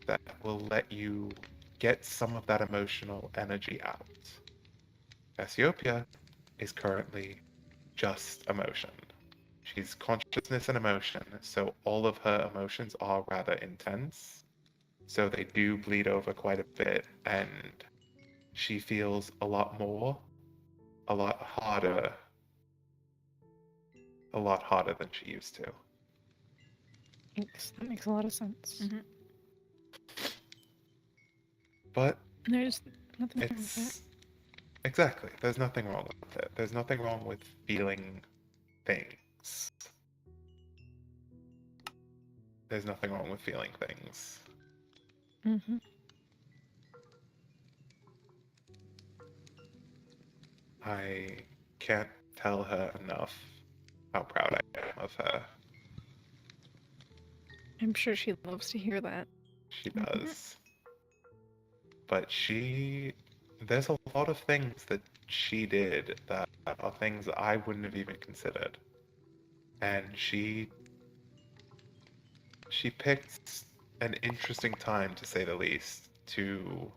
that will let you get some of that emotional energy out. Cassiopeia is currently just emotion. She's consciousness and emotion, so all of her emotions are rather intense. So they do bleed over quite a bit, and she feels a lot more, a lot harder, than she used to. Thanks. That makes a lot of sense. But There's nothing wrong with that. it's exactly, there's nothing wrong with it. There's nothing wrong with feeling things. There's nothing wrong with feeling things. I can't tell her enough how proud I am of her. I'm sure she loves to hear that. She does. But there's a lot of things that she did that are things that I wouldn't have even considered. And she picked an interesting time, to say the least, to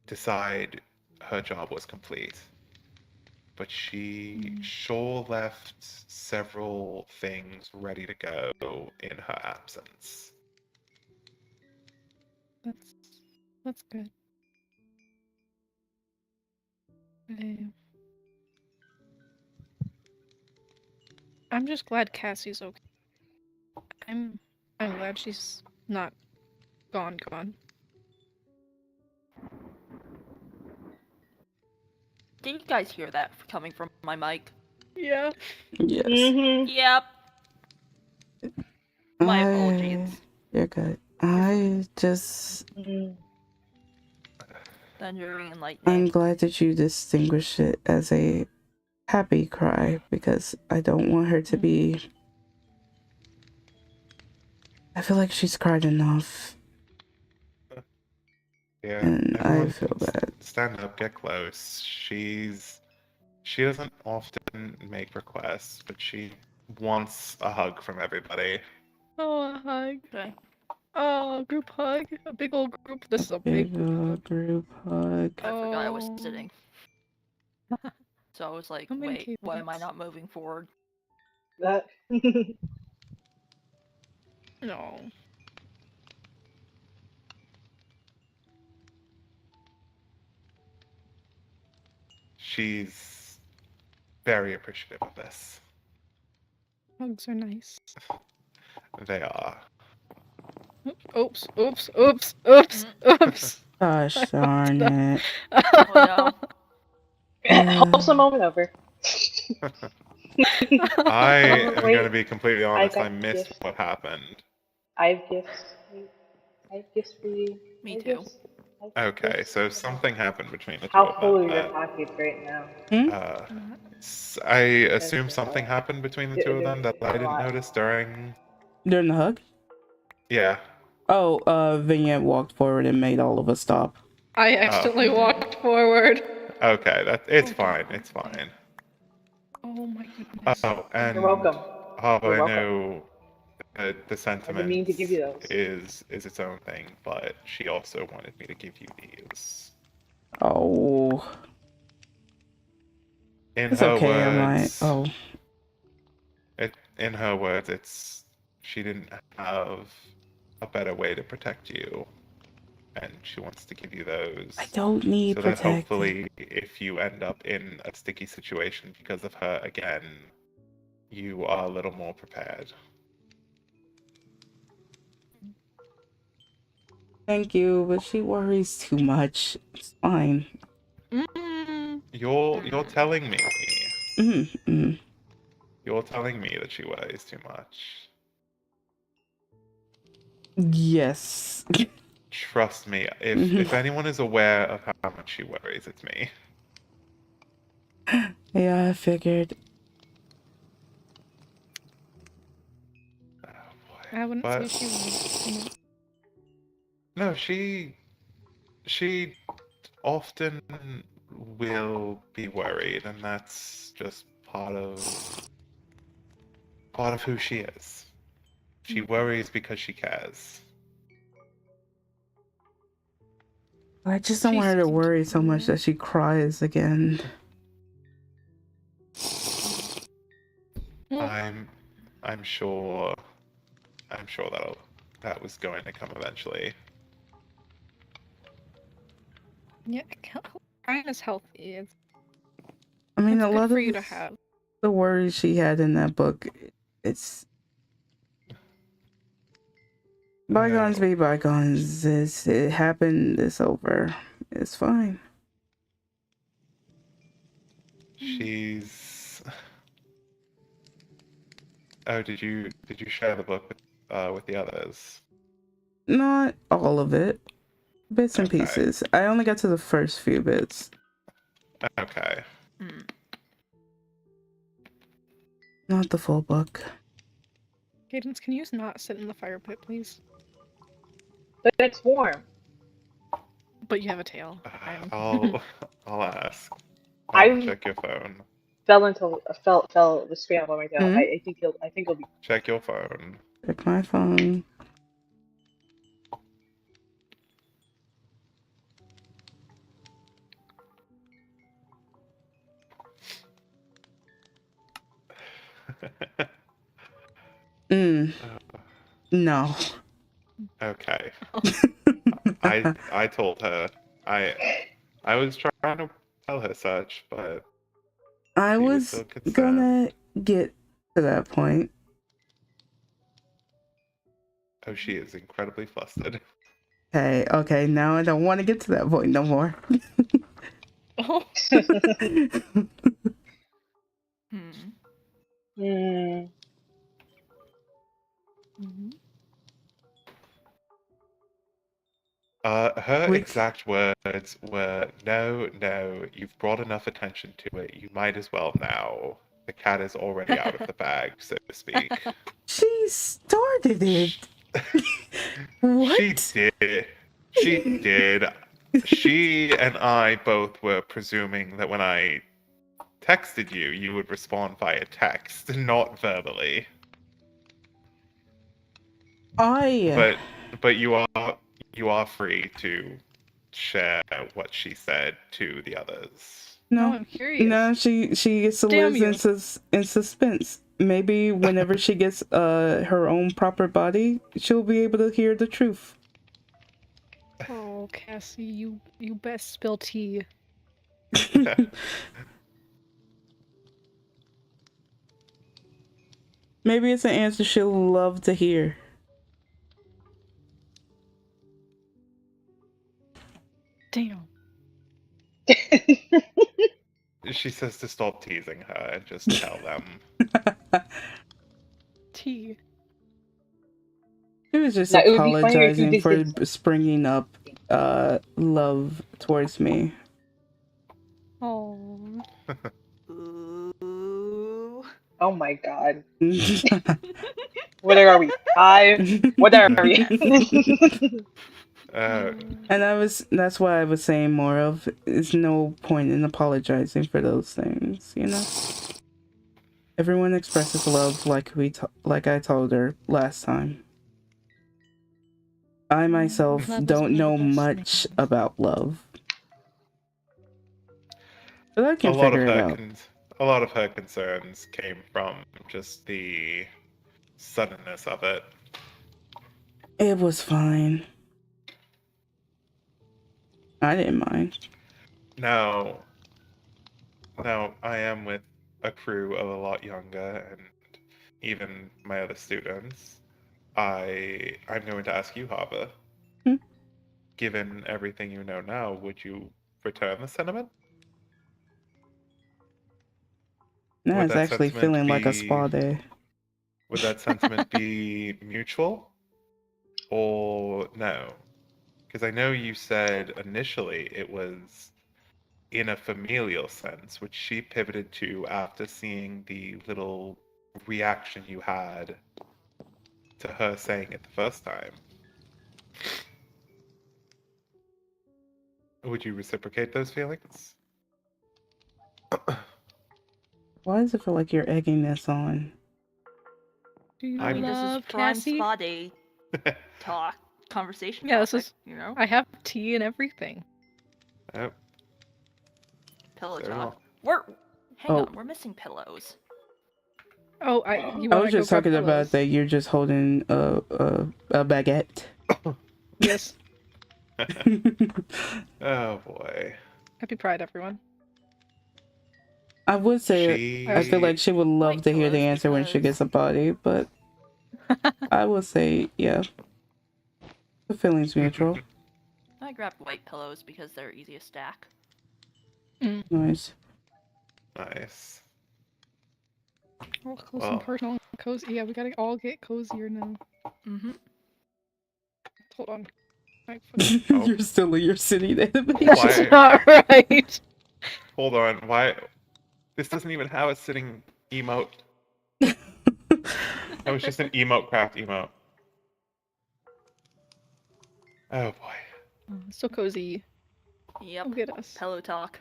decide her job was complete. But she sure left several things ready to go in her absence. That's good. I'm just glad Cassie's okay. I'm glad she's not gone. Did you guys hear that coming from my mic? Yeah. Yes. Yep. My apologies. You're good. I just. Thunder and I'm lightning. glad that you distinguish it as a happy cry because I don't want her to be. I feel like she's cried enough. Yeah, And I everyone feel bad. stand up, get close. She doesn't often make requests, but she wants a hug from everybody. Oh, a hug. Okay. Oh, group hug. A big old group. This is a big Big old group hug. I forgot I was Oh. sitting. So I was like, Come in, wait, why am I Cadence. not moving forward? That. No. She's very appreciative of this. Hugs are nice. They are. Oops, oops, oops, oops, oops. Gosh I darn fucked it. Oh no. Wholesome moment over. I Oh, am wait. going to be completely I honest. I got missed gifts. what happened. I have gifts. Wait, I have gifts for you. I Me have too. gifts. I have Okay, gifts. so something happened between the two How of full them are your that pockets right now? uh, Not- I assume Okay. something happened between the two of them that I A didn't lot. notice during. During the hug? Yeah. Oh, Vignette walked forward and made all of us stop. I accidentally walked forward. Okay, it's Oh, fine. God. It's fine. Oh my goodness. Oh, You're and welcome. Hava, You're I welcome. know that the I didn't mean to give you sentiments those. is its own thing, but she also wanted me to give you these. Oh, In it's her okay. Am I? words, Oh, in her words, it's she didn't have a better way to protect you, and she wants to give you those I don't need so that protecting. hopefully, if you end up in a sticky situation because of her again, you are a little more prepared. Thank you, but she worries too much. It's fine. Mm. You're telling me. Mm-hmm. You're telling me that she worries too much. Yes. Trust me, if anyone is aware of how much she worries, it's me. Yeah, I figured. Oh boy. I wouldn't say But she was. no, she often will be worried, and that's just part of who she is. She worries because she cares. I just don't She want her to seems worry so much cool. that she cries again. Well, I'm sure that was going to come eventually. yeah, crying is healthy. I mean, It's a good lot for of you to have. the worries she had in that book, it's bygones No, be bygones. It happened. It's over. It's fine. she's. Oh, did you share the book with the others? Not all of it. Bits and Okay. pieces. I only got to the first few bits. Okay. Mm. Not the full book. Cadence, can you not sit in the fire pit, please? But it's warm. But you have a tail. I'll ask. I Check your phone. fell the scramble on my tail. Hmm? I think it'll be. Check your phone. Check my phone. No. Okay. I told her. I was trying to tell her such, but I she was was still concerned. gonna get to that point. Oh, she is incredibly flustered. Okay, now I don't want to get to that point no more. Oh. Hmm. Hmm. Her Which exact words were, "No, no, you've brought enough attention to it. You might as well now. The cat is already out of the bag, so to speak." she started it. She What? did. She did. She and I both were presuming that when I texted you, you would respond via text, not verbally. I But you are free to share what she said to the others. Now no I'm curious. no she gets to Damn live in, you. in suspense. Maybe whenever she gets her own proper body, she'll be able to hear the truth. Oh, Cassie, you best spill tea. Maybe it's an answer she'll love to hear. Damn. She says to stop teasing her and just tell them. Tea. She was just Now, it would be funnier if you apologizing just for did. springing up love towards me. Oh. Ooh. Oh my god. What are we? 5? What are we? And that's why I was saying more of, is no point in apologizing for those things, you know? Everyone expresses love like like I told her last time. I myself Love is don't one of the know best much things. about love. But I a can lot of figure it her out. a lot of her concerns came from just the suddenness of it. It was fine. I didn't mind. Now I am with a crew of a lot younger, and even my other students. I'm going to ask you, Hava. Hmm? Given everything you know now, would you return the sentiment? Now Would it's that actually sentiment feeling like a be spa day. would that sentiment be mutual or no? Because I know you said initially it was in a familial sense, which she pivoted to after seeing the little reaction you had to her saying it the first time. Would you reciprocate those feelings? Why does it feel like you're egging this on? Do you I mean, this is love prime Cassie? spa day talk, conversation Yeah, topic, this is. you know? I have tea and everything. Oh, Pillow so talk. Hang Oh. on, we're missing pillows. Oh, you I want was to go just grab talking about pillows? that you're just holding a baguette. Yes. oh boy. Happy Pride, everyone. I would say I feel like She she would love White to hear the pillows answer when she because gets a body, but I would say, yeah, the feeling's mutual. I grabbed white pillows because they're easy to stack. Nice. nice. All close and Well, personal and cozy. Yeah, we gotta all get cozier now. Mm-hmm. Hold on. Oh. You're still in your city database. That's Why? not right. Hold on. Why? This doesn't even have a sitting emote. That was just an emote craft emote. Oh boy. So cozy. Yep. Look at us. Pillow talk.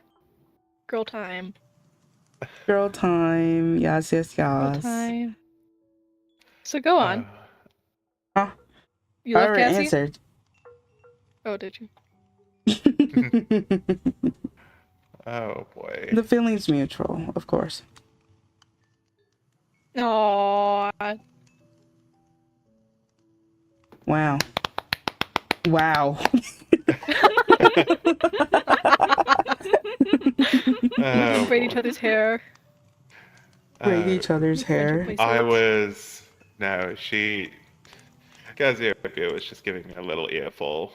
Girl time. Girl time. Yes, yes, Girl yes. time. So go on. Huh? You I love already Cassie? answered. Oh, did you? Oh boy. The feeling's mutual, of course. Aww. Wow. Wow. Oh, Braid boy. each other's hair. Braid each other's Friendship hair. I bracelets. was no. Cassiopeia was just giving me a little earful.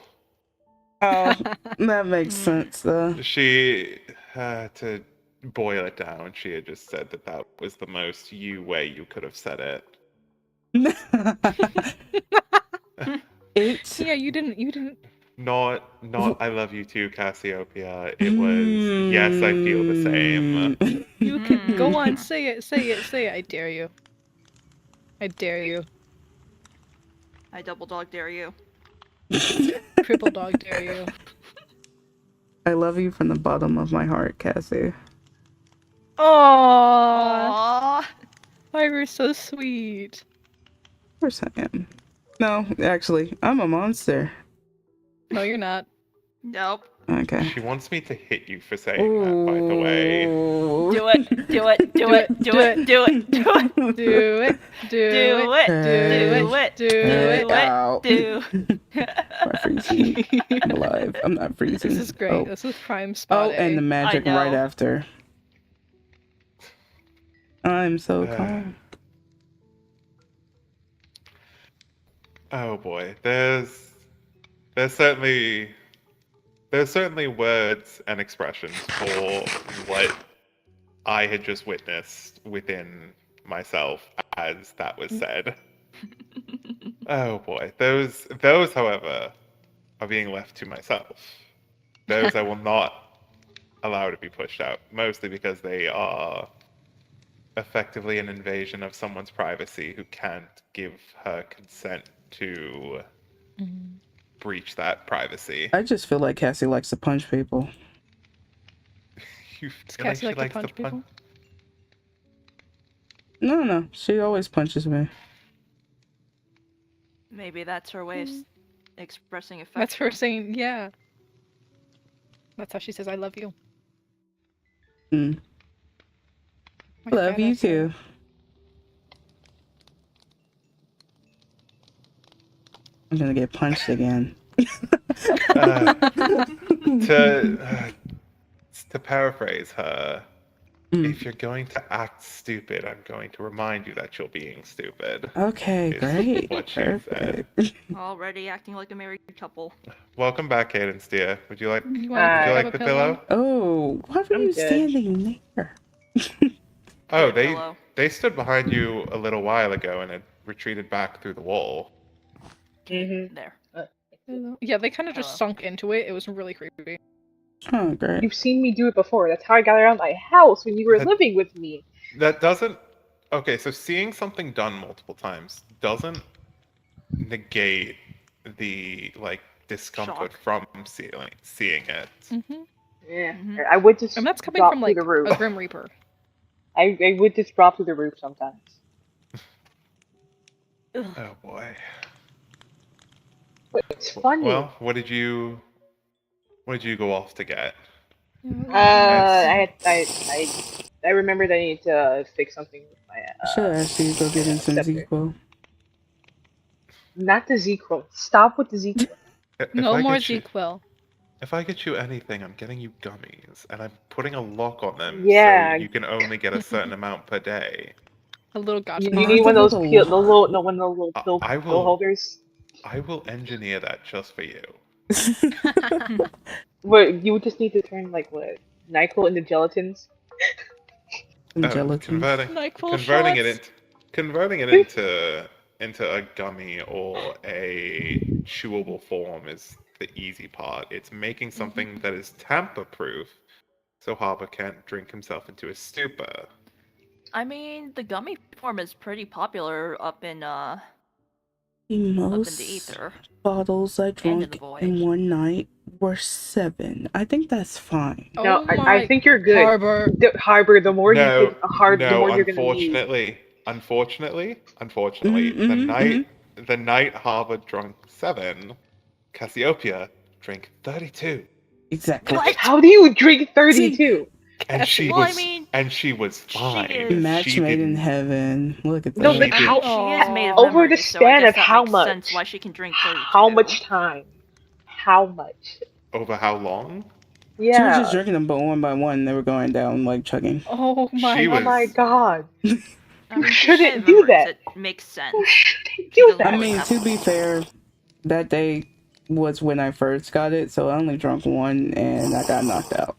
Oh, that makes sense, though. She, to boil it down, she had just said that that was the most you way you could have said it. It's Yeah, you didn't. Not I love you too, Cassiopeia. It was yes, I feel the same. You can go on, say it, say it, say it. I dare you. I dare you. I double dog dare you. Triple dog dare you. I love you from the bottom of my heart, Cassie. Aww, Aww. Hyber's so sweet. Of course I am. No, actually, I'm a monster. No, you're not. Nope. Okay. She wants me to hit you for saying that, by the way. Ooh. Do it. Do it. Do it. Do it. Do it. Do it. Do it. Do it. Do it. Do Hey, it. ow. Do. Am I freezing? I'm alive. I'm not freezing. This is great. Oh, This is prime spot. and the magic I right know. after. I'm so calm. Oh boy, there's certainly words and expressions for what I had just witnessed within myself as that was said. Oh boy, those however are being left to myself. Those I will not allow to be pushed out, mostly because they are effectively an invasion of someone's privacy who can't give her consent to breach that privacy. I just feel like Cassie likes to punch people. You Does feel like Cassie she like to likes punch people? No, she always punches me. Maybe that's her way of expressing affection. That's her saying, yeah. That's how she says, I love you. Mm. My Love fat you ass too. I'm gonna get punched again. To paraphrase her, Mm. if you're going to act stupid, I'm going to remind you that you're being stupid. Okay, is great. what she said. Perfect. Already acting like a married couple. Welcome back, Cadence dear. Would you like You wanna Would you grab like a the pillow? Oh, why were I'm you good. standing there? Oh, Get a they pillow. stood behind you a little while ago and had retreated back through the wall. Mm-hmm. There. Yeah, they kind of just Hello. sunk into it. It was really creepy. Oh, great. You've seen me do it before. That's how I got around my house when you were That- living with me. That doesn't. Okay, so seeing something done multiple times doesn't negate the discomfort Shock. from seeing it. Mm-hmm. Yeah, Mhm. I would just And that's coming drop from, through like, the roof. a Grim Reaper. I would just drop through the roof sometimes. Ugh. Oh boy. But it's funny. Well, what did you go off to get? I remembered I need to fix something with my I should have asked you to go get in some scepter. ZQL. Not the ZQL. Stop with the ZQL. If No I more get you- ZQL. If I get you anything, I'm getting you gummies, and I'm putting a lock on them Yeah. so you can only get a certain amount per day. A little gotcha. You Not need one the of those little peel, one of those little pill, I pill will- holders. I will engineer that just for you. Where you would just need to turn NyQuil into gelatins. Some gelatins. Converting it into a gummy or a chewable form is the easy part. It's making something that is tamper-proof, so Harper can't drink himself into a stupor. I mean, the gummy form is pretty popular up in the Most ether. bottles I And in drank the void. in one night were 7. I think that's fine. No, Oh I my think you're good. Harbor. Harbor, the more you No, put, the more you're gonna need. unfortunately, Mhm, the night Harper drank 7, Cassiopeia drank 32. Exactly. What? How do you drink 32? And she Well, I was mean, fine. is- Match She made in didn't- heaven. Look at that. No, She like did- how she is made of over memory, the so I span guess of that how makes much? sense why she can drink 32. How much time? How much? Over how long? She was Yeah. just drinking them, but one by one, they were going down like chugging. Oh my. She Oh was- my god. I You mean, she's shouldn't made of do memories, that. It makes sense. You shouldn't She do doesn't I that. really mean, have to be fair, that day was when I first got it, so I only drank one and I got knocked out.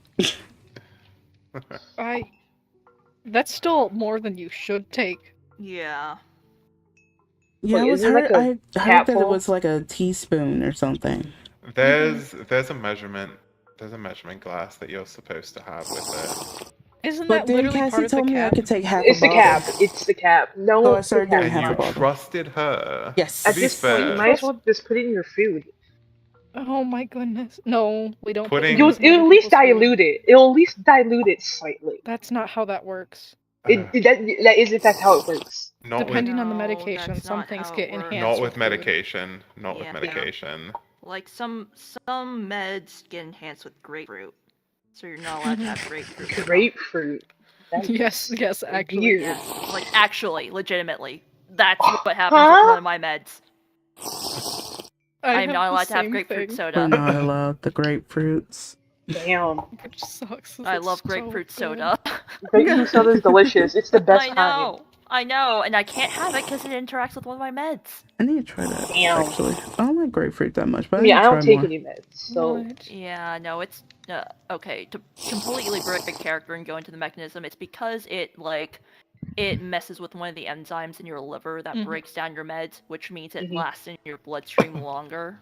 That's still more than you should take. Yeah. Yeah, Wait, I was is it like hurt. a I heard that capful? it was like a teaspoon or something. There's a measurement glass that you're supposed to have with it. Isn't But that then literally Cassie part of the told me I cap? could take half It's a the bottle. cap. It's the cap. No, So I it's the started doing cap. half And a you bottle. trusted her. Yes. To At be this point, you fair, might as well just put it in your food. Oh my goodness. No, we don't Putting- put mayonnaise in It'll other at least people's food. dilute it. It'll at least dilute it slightly. That's not how that works. That is if that's how it works. Not Depending on the No, medication, that's some not things how get it works. with enhanced not with food. medication. Not Yeah. with medication. Like some meds get enhanced with grapefruit, so you're not allowed to have grapefruit. Grapefruit. That Yes, is yes, actually. weird. Yes, like actually, legitimately, that's what happens Huh? with one of my meds. I I'm have not the allowed to have same grapefruit thing, We're soda. not allowed the grapefruits. Damn. which sucks. 'cause I it's love so grapefruit good. soda. Grapefruit soda is delicious. It's the best I know, and I can't have it because it interacts with one of my meds. I need to try that, Damn. actually. I don't like grapefruit that much, but I I mean, need I to don't try take more. any meds, so What? Yeah, no, it's okay. To completely break the character and go into the mechanism, it's because it messes with one of the enzymes in your liver that Mhm. breaks down your meds, which means it Mhm. lasts in your bloodstream longer.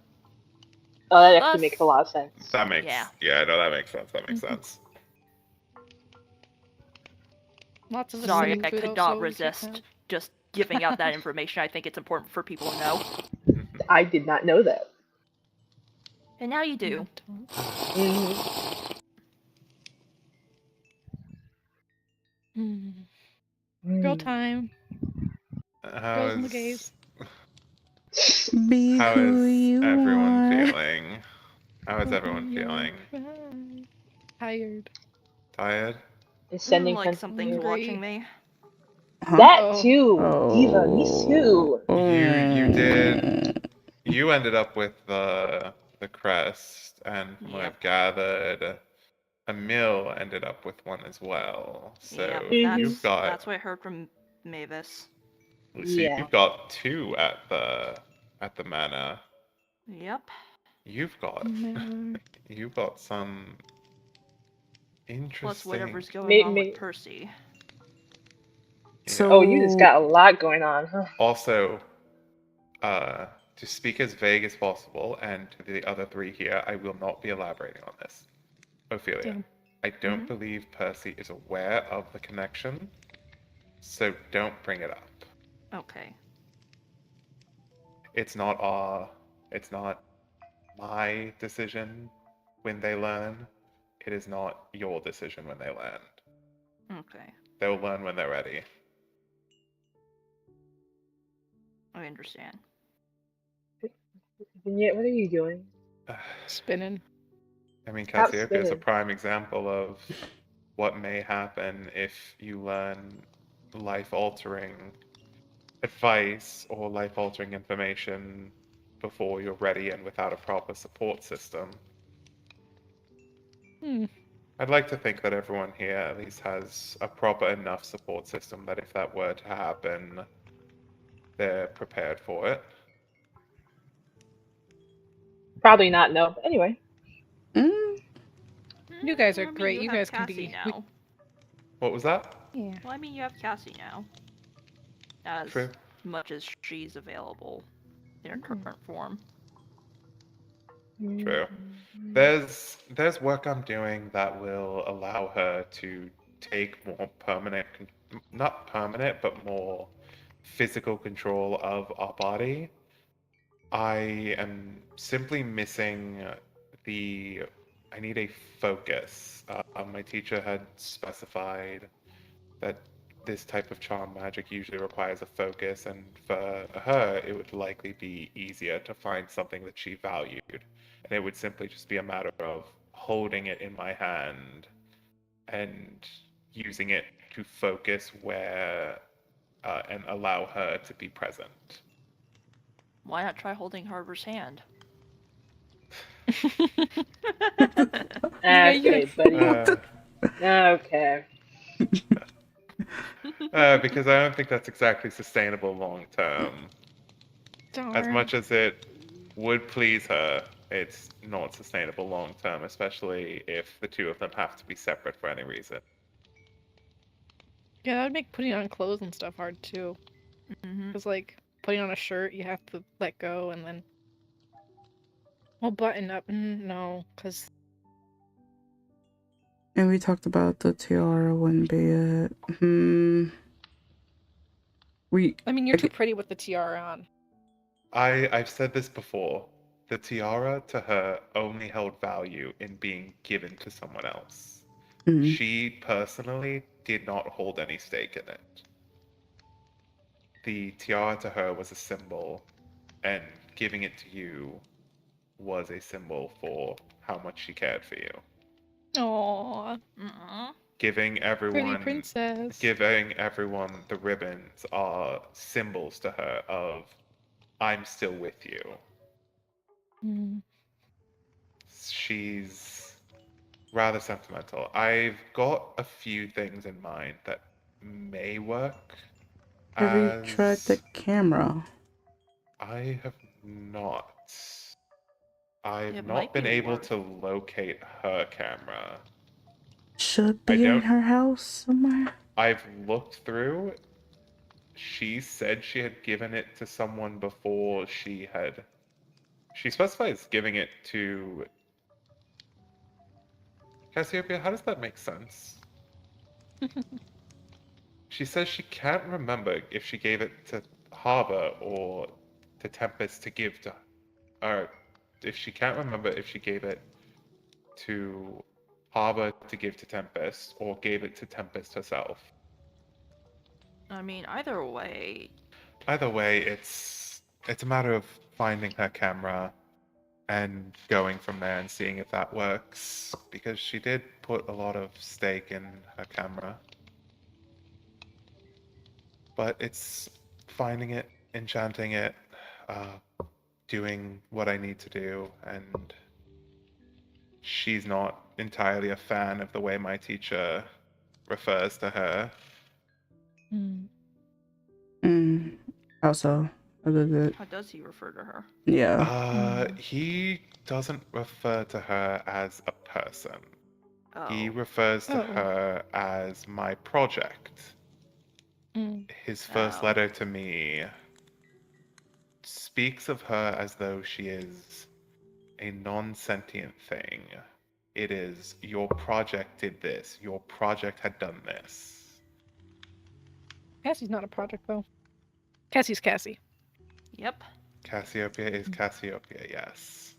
that actually Thus- makes a lot of sense. That makes Yeah. no, that makes sense. That makes Mhm. sense. Lots of Sorry, acidic I food could also not you can't resist have. just giving out that information. I think it's important for people to know. I did not know that. And now you do. Yeah, don't. Mm-hmm. Girl time. Girls and the How's gays. Be how who is you everyone are. feeling? How is everyone feeling? Tired. Tired? Ascending Like something's Hungry. watching me. Huh? That Oh. too, Diva. Me too. You ended up with the crest, and from what Yep. I've gathered, Emil ended up with one as well. So Yep, you've got that's what I heard from Mavis. so Yeah. you've got two at the manor. Yep. You've got some interesting. Plus whatever's going on May- with Percy. Yeah. So, Oh, you just got a lot going on, huh? Also, to speak as vague as possible, and to the other three here, I will not be elaborating on this. Ophelia, Damn. I don't Mhm. believe Percy is aware of the connection, so don't bring it up. Okay. It's not my decision when they learn. It is not your decision when they learn. Okay. They'll learn when they're ready. I understand. Vignette, what are you doing? Spinning. I mean, Stop Cassiopeia is a spinning. prime example of what may happen if you learn life-altering advice or life-altering information before you're ready and without a proper support system. I'd like to think that everyone here at least has a proper enough support system that if that were to happen, they're prepared for it. Probably not, no. But anyway. You guys are I mean, great. You have guys can Cassie be. now. What was that? Yeah. Well, I mean, you have Cassie now. As True. much as she's available in her current form. True. There's work I'm doing that will allow her to take more permanent, not permanent, but more physical control of our body. I am simply missing I need a focus. My teacher had specified that this type of charm magic usually requires a focus, and for her, it would likely be easier to find something that she valued. And it would simply just be a matter of holding it in my hand and using it to focus where and allow her to be present. Why not try holding Harbor's hand? Okay, buddy. Okay. Because I don't think that's exactly sustainable long term. As Darn. much as it would please her, it's not sustainable long term, especially if the two of them have to be separate for any reason. Yeah, that would make putting on clothes and stuff hard too. Mm-hmm. Because, like, putting on a shirt, you have to let go and then. Well, button up. No, because. and we talked about the tiara wouldn't be it. I mean, you're too pretty with the tiara on. I've said this before. The tiara to her only held value in being given to someone else. Mm. She personally did not hold any stake in it. The tiara to her was a symbol, and giving it to you was a symbol for how much she cared for you. Aww, Mm-mm. Giving pretty everyone princess. the ribbons are symbols to her of I'm still with you. Mm. She's rather sentimental. I've got a few things in mind that may work Retract the as camera. I have not. I've It not might be been able worth. to locate her camera. Should I be in don't. her house somewhere. I've looked through. She said she had given it to someone before she had. She specifies giving it to Cassiopeia. How does that make sense? She says she can't remember if she gave it to Harbor or to Tempest to give to, or if she can't remember if she gave it to Harbor to give to Tempest or gave it to Tempest herself. I mean, either way. Either way, it's a matter of finding her camera and going from there and seeing if that works because she did put a lot of stake in her camera. But it's finding it, enchanting it, doing what I need to do, and she's not entirely a fan of the way my teacher refers to her. Mm. Mm. Also, other than How does he refer to her? yeah. He doesn't refer to her as a person. He Oh. refers to Oh. her as my project. Mm. His first Oh. letter to me speaks of her as though she is a non-sentient thing. It is your project did this, your project had done this. Cassie's not a project though. Cassie's Cassie. Yep. Cassiopeia is Cassiopeia, yes.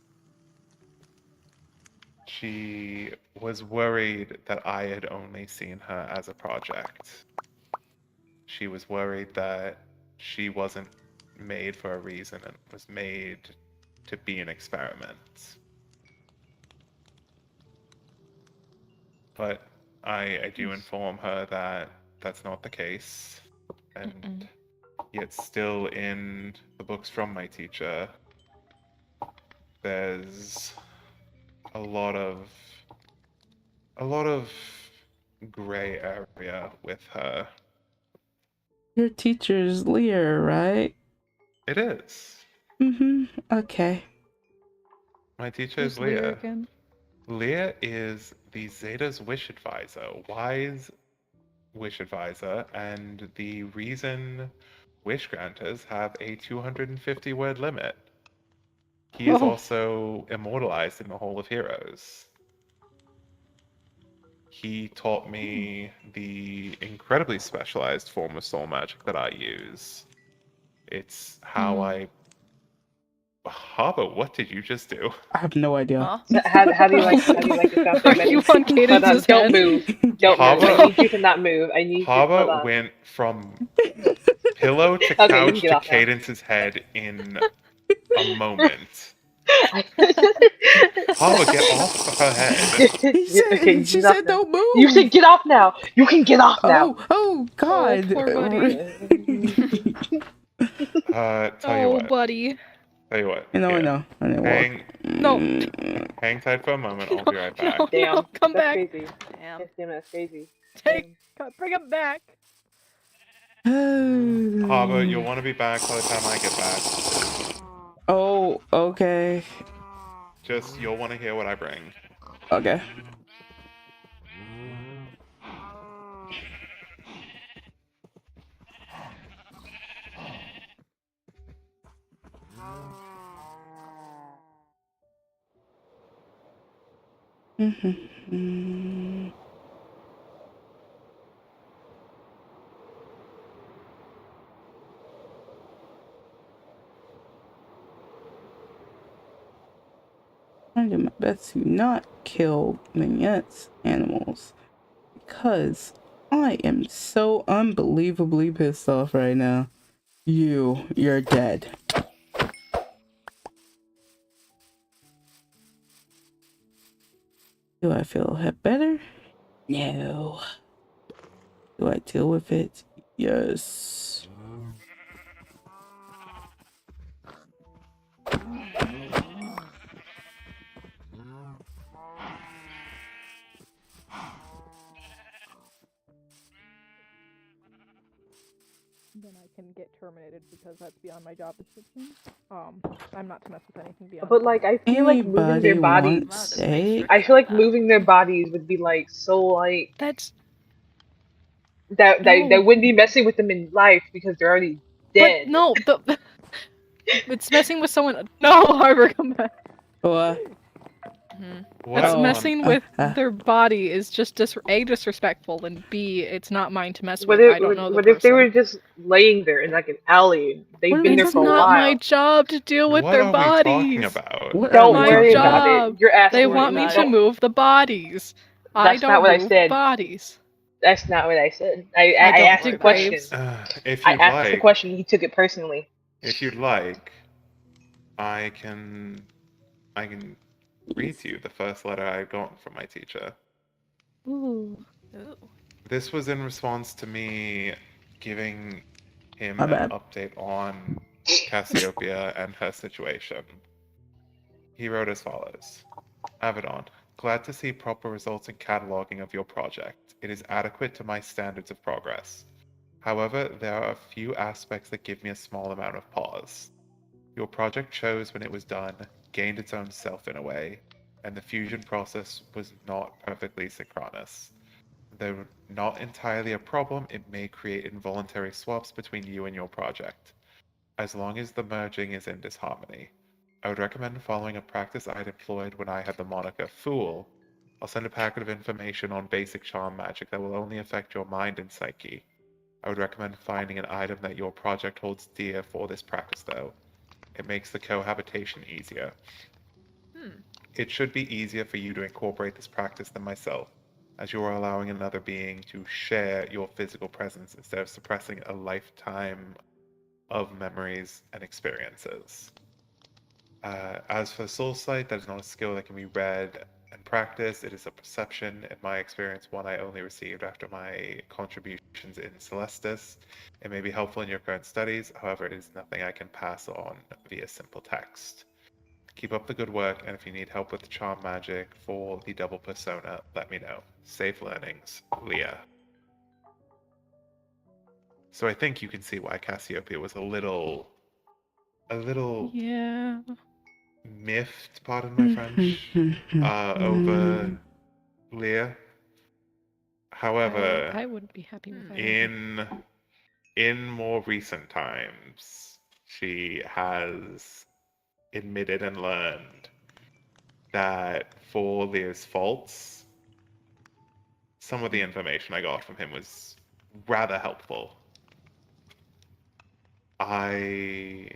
She was worried that I had only seen her as a project. She was worried that she wasn't made for a reason and was made to be an experiment. But I do inform her that that's not the case. And Mm-mm. yet, still in the books from my teacher, there's a lot of a lot of gray area with her. Your teacher's Leah, right? It is. Mm-hmm. Okay. My teacher Who's is Leah Leah. again? Leah is the Zeta's wish advisor, wise wish advisor, and the reason wish granters have a 250 word limit. He is Oh. also immortalized in the Hall of Heroes. He taught me the incredibly specialized form of soul magic that I use. It's how I. Harbor, what did you just do? I have no idea. Huh? So how do you like the sound Are effect? you on Hold Cadence's don't head? move. Don't move. I Harbor, need you to not move. I need you. Hold Harbor on. went from pillow to Okay, you can couch get to off now. Cadence's head in a moment. Harbor, get off her head. Okay, She get off said now. don't You said move. get off now. You can get off now. Oh God. poor buddy. Tell you Oh, what. buddy. Tell you what. I Here. know. Hang, No. hang tight for a moment. I'll No, be right no, back. Damn, no, come that's back. crazy. Damn. Yes, damn, that's crazy. Take, Damn. bring him back. Harbor, you'll want to be back by the time I get back. Oh, okay. Just, you'll want to hear what I bring. Okay. I'm doing my best to not kill Mignonne's animals because I am so unbelievably pissed off right now. You're dead. Do I feel better? No. Do I deal with it? Yes. Then I can get terminated because that's beyond my job description. I'm not to mess with anything beyond. But like, I feel like moving their Anybody bodies. want Wow, that's steak? pretty strict I feel like about that. moving their bodies would be like so like That's that No. wouldn't be messing with them in life because they're already dead. But no, it's messing with someone. No, Harbor, come back. What? Mhm. What That's Oh, messing with their body is just A, disrespectful, and B, it's not mine to mess with. I don't know the What person. if they were just laying there in like an alley? They've What are been we there It's for a talking not about? my while. job to deal with What their are we talking bodies. about? What are Don't we My worry talking about job. it. You're asking They for want me it. to Don't. move the bodies. I That's not don't what I move said. bodies. That's not what I said. I I don't asked a dig question. graves. If I you'd asked the like, question. He took it personally. if you'd like, I can read to you the first letter I got from my teacher. Ooh. Ooh. This was in response to me giving him My an bad. update on Cassiopeia and her situation. He wrote as follows. Avedon, glad to see proper results in cataloging of your project. It is adequate to my standards of progress. However, there are a few aspects that give me a small amount of pause. Your project shows when it was done, gained its own self in a way, and the fusion process was not perfectly synchronous. Though not entirely a problem, it may create involuntary swaps between you and your project, as long as the merging is in disharmony. I would recommend following a practice I'd employed when I had the moniker Fool. I'll send a packet of information on basic charm magic that will only affect your mind and psyche. I would recommend finding an item that your project holds dear for this practice, though. It makes the cohabitation easier. It should be easier for you to incorporate this practice than myself, as you are allowing another being to share your physical presence instead of suppressing a lifetime of memories and experiences. As for Soul Sight, that is not a skill that can be read and practiced. It is a perception, in my experience, one I only received after my contributions in Celestis. It may be helpful in your current studies, however, it is nothing I can pass on via simple text. Keep up the good work, and if you need help with charm magic for the double persona, let me know. Safe learnings, Leah. So I think you can see why Cassiopeia was a little Yeah. miffed, pardon my French, over Leah. However, I wouldn't be happy with that. in more recent times, she has admitted and learned that for Leah's faults, some of the information I got from him was rather helpful. I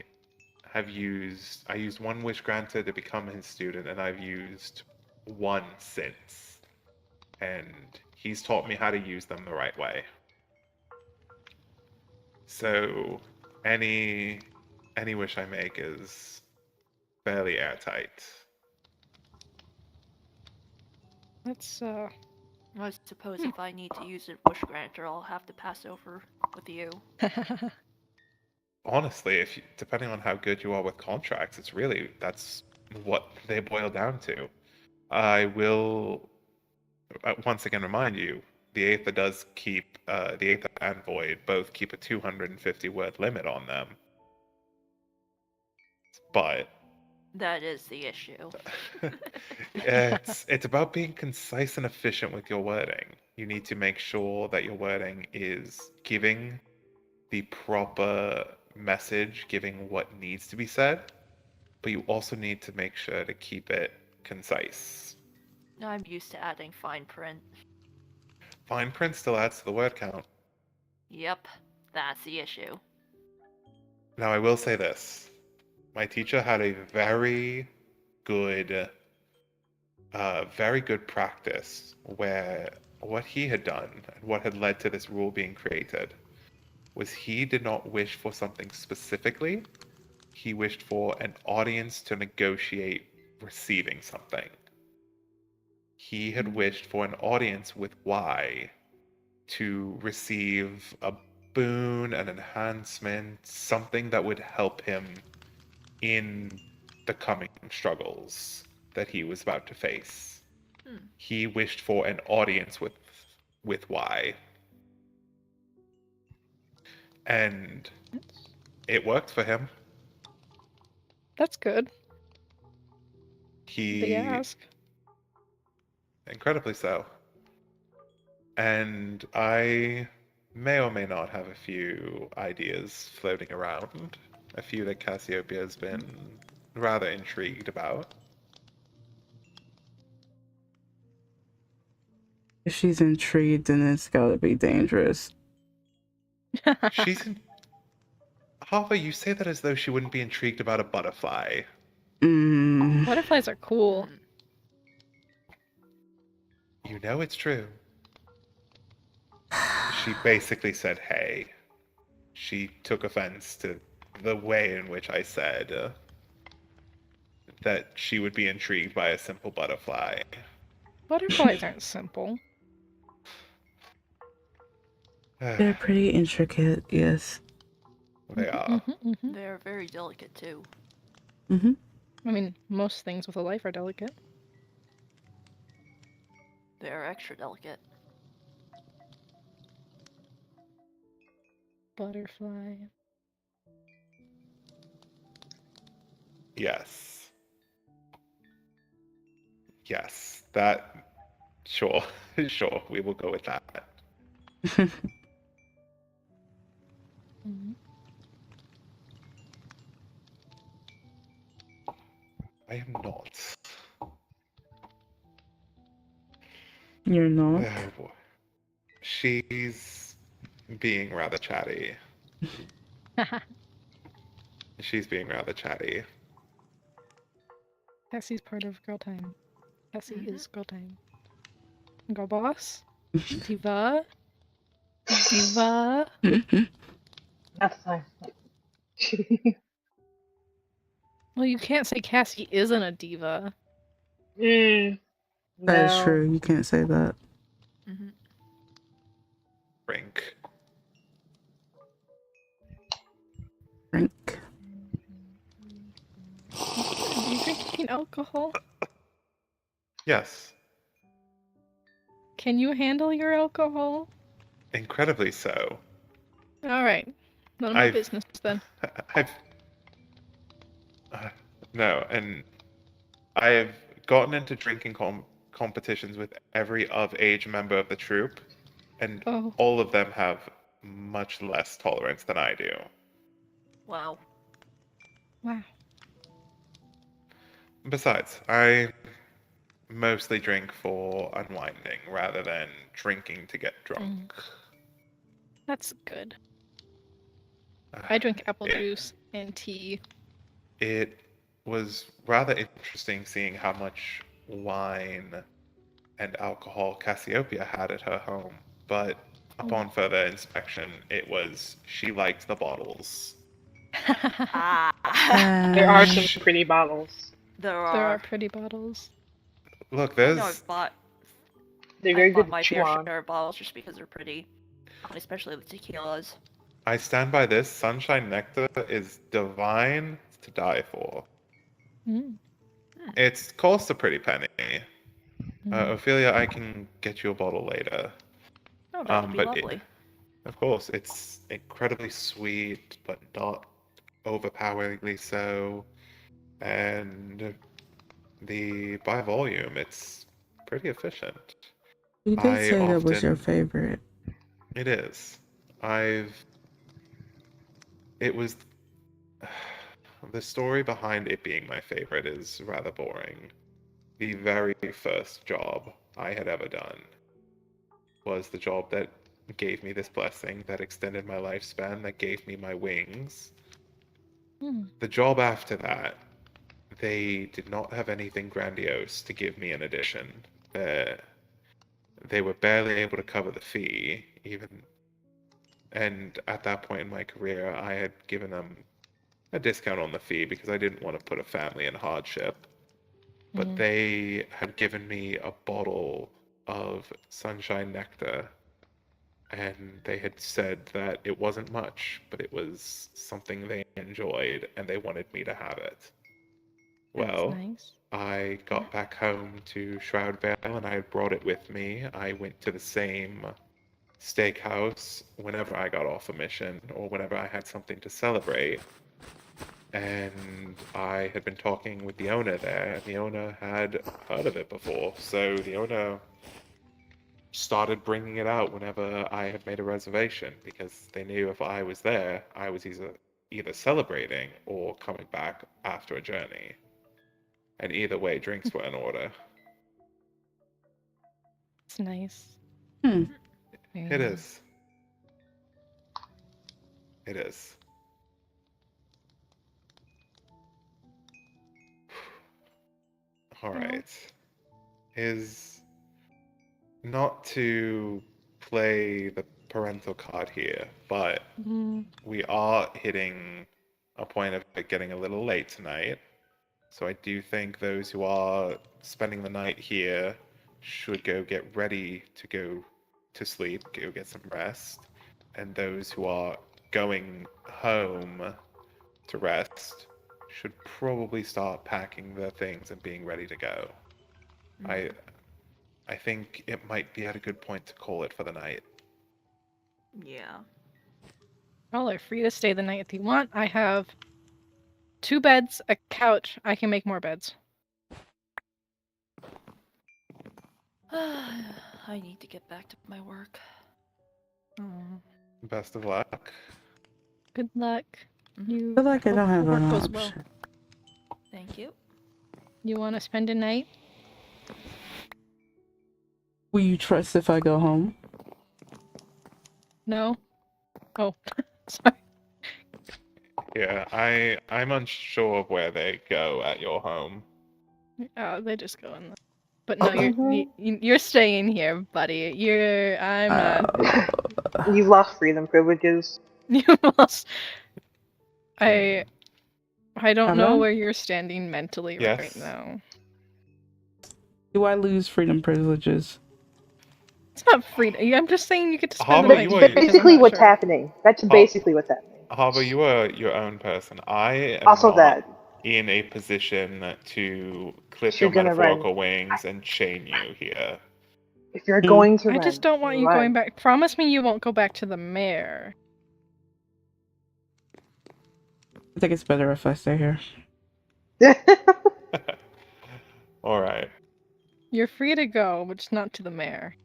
used one wish granted to become his student, and I've used one since. And he's taught me how to use them the right way. So any wish I make is fairly airtight. That's I suppose if I need to use a wish granter, I'll have to pass over with you. Honestly, depending on how good you are with contracts, that's what they boil down to. I will once again remind you, the Aether does keep the Aether and Void both keep a 250 word limit on them. But That is the issue. it's about being concise and efficient with your wording. You need to make sure that your wording is giving the proper message, giving what needs to be said, but you also need to make sure to keep it concise. I'm used to adding fine print. Fine print still adds to the word count. Yep, that's the issue. Now, I will say this. My teacher had a very good very good practice where what he had done and what had led to this rule being created was he did not wish for something specifically. He wished for an audience to negotiate receiving something. He had wished for an audience with why to receive a boon, an enhancement, something that would help him in the coming struggles that he was about to face. He wished for an audience with why. And it worked for him. That's good. He They ask. incredibly so. And I may or may not have a few ideas floating around, a few that Cassiopeia has been rather intrigued about. If she's intrigued, then it's gotta be dangerous. She's in... Harper, you say that as though she wouldn't be intrigued about a butterfly. Butterflies are cool. You know it's true. She basically said, hey. She took offense to the way in which I said that she would be intrigued by a simple butterfly. Butterflies aren't simple. They're pretty intricate, yes. They are. They're very delicate too. I mean, most things with a life are delicate. They're extra delicate. Butterfly. Yes. Yes. That. Sure. Sure. We will go with that. I am not. You're not? Oh boy. She's being rather chatty. She's being rather chatty. Cassie's part of girl time. Cassie is girl time. Girl boss? Diva? Diva? That's fine. Well, you can't say Cassie isn't a diva. No. That is true. You can't say that. Drink. Drink. Are you drinking alcohol? Yes. Can you handle your alcohol? Incredibly so. Alright. None of my business then. I've. No, and I have gotten into drinking competitions with every of age member of the troupe, and all of them have much less tolerance than I do. Wow. Wow. Besides, I mostly drink for unwinding rather than drinking to get drunk. That's good. I drink apple juice and tea. It was rather interesting seeing how much wine and alcohol Cassiopeia had at her home, but upon further inspection, it was she liked the bottles. There are some pretty bottles. There There are are pretty bottles. Look, I know there's. They're very good my to chew fair on. share of bottles just because they're pretty, especially the tequilas. I stand by this. Sunshine Nectar is divine to die for. It costs a pretty penny. Ophelia, I can get you a bottle later. Oh, that would be lovely. Of course, it's incredibly sweet, but not overpoweringly so. And by volume, it's pretty efficient. You did say that was your favorite. It is. It was. The story behind it being my favorite is rather boring. The very first job I had ever done was the job that gave me this blessing, that extended my lifespan, that gave me my wings. The job after that they did not have anything grandiose to give me in addition. They were barely able to cover the fee, even. And at that point in my career, I had given them a discount on the fee because I didn't want to put a family in hardship. But they had given me a bottle of sunshine nectar, and they had said that it wasn't much, but it was something they enjoyed, and they wanted me to have it. Well, nice. I got back home to Shroud Vale, and I had brought it with me. I went to the same steakhouse whenever I got off a mission or whenever I had something to celebrate. And I had been talking with the owner there, and the owner had heard of it before. So the owner started bringing it out whenever I had made a reservation because they knew if I was there, I was either celebrating or coming back after a journey. And either way, drinks were in order. It's nice. Hmm. It is. It is. All right. Is not to play the parental card here, but we are hitting a point of it getting a little late tonight. So I do think those who are spending the night here should go get ready to go to sleep, go get some rest. And those who are going home to rest should probably start packing their things and being ready to go. I think it might be at a good point to call it for the night. Yeah. Y'all are free to stay the night if you want. I have 2 beds, a couch. I can make more beds. I need to get back to my work. Best of luck. Good luck. You I feel like I hope don't have the work an goes option. well. Thank you. You want to spend a night? Will you trust if I go home? No? Oh, sorry. Yeah, I'm unsure of where they go at your home. They just go in the... But no, you're staying here, buddy. I'm not... You've lost freedom privileges. You lost... I don't Have know I? where you're standing mentally right Yes. now. Do I lose freedom privileges? It's not freedom. I'm just saying you get to spend Harbour, the night you here are- because I'm Basically, not what's sure. happening. That's basically what's happening. Harbour, you are your own person. I am Also not that. in a position to clip You're your gonna run. metaphorical wings and chain you here. If you're going to I run, just don't want you run. going back. Promise me you won't go back to the mayor. I think it's better if I stay here. All right. You're free to go, but just not to the mayor.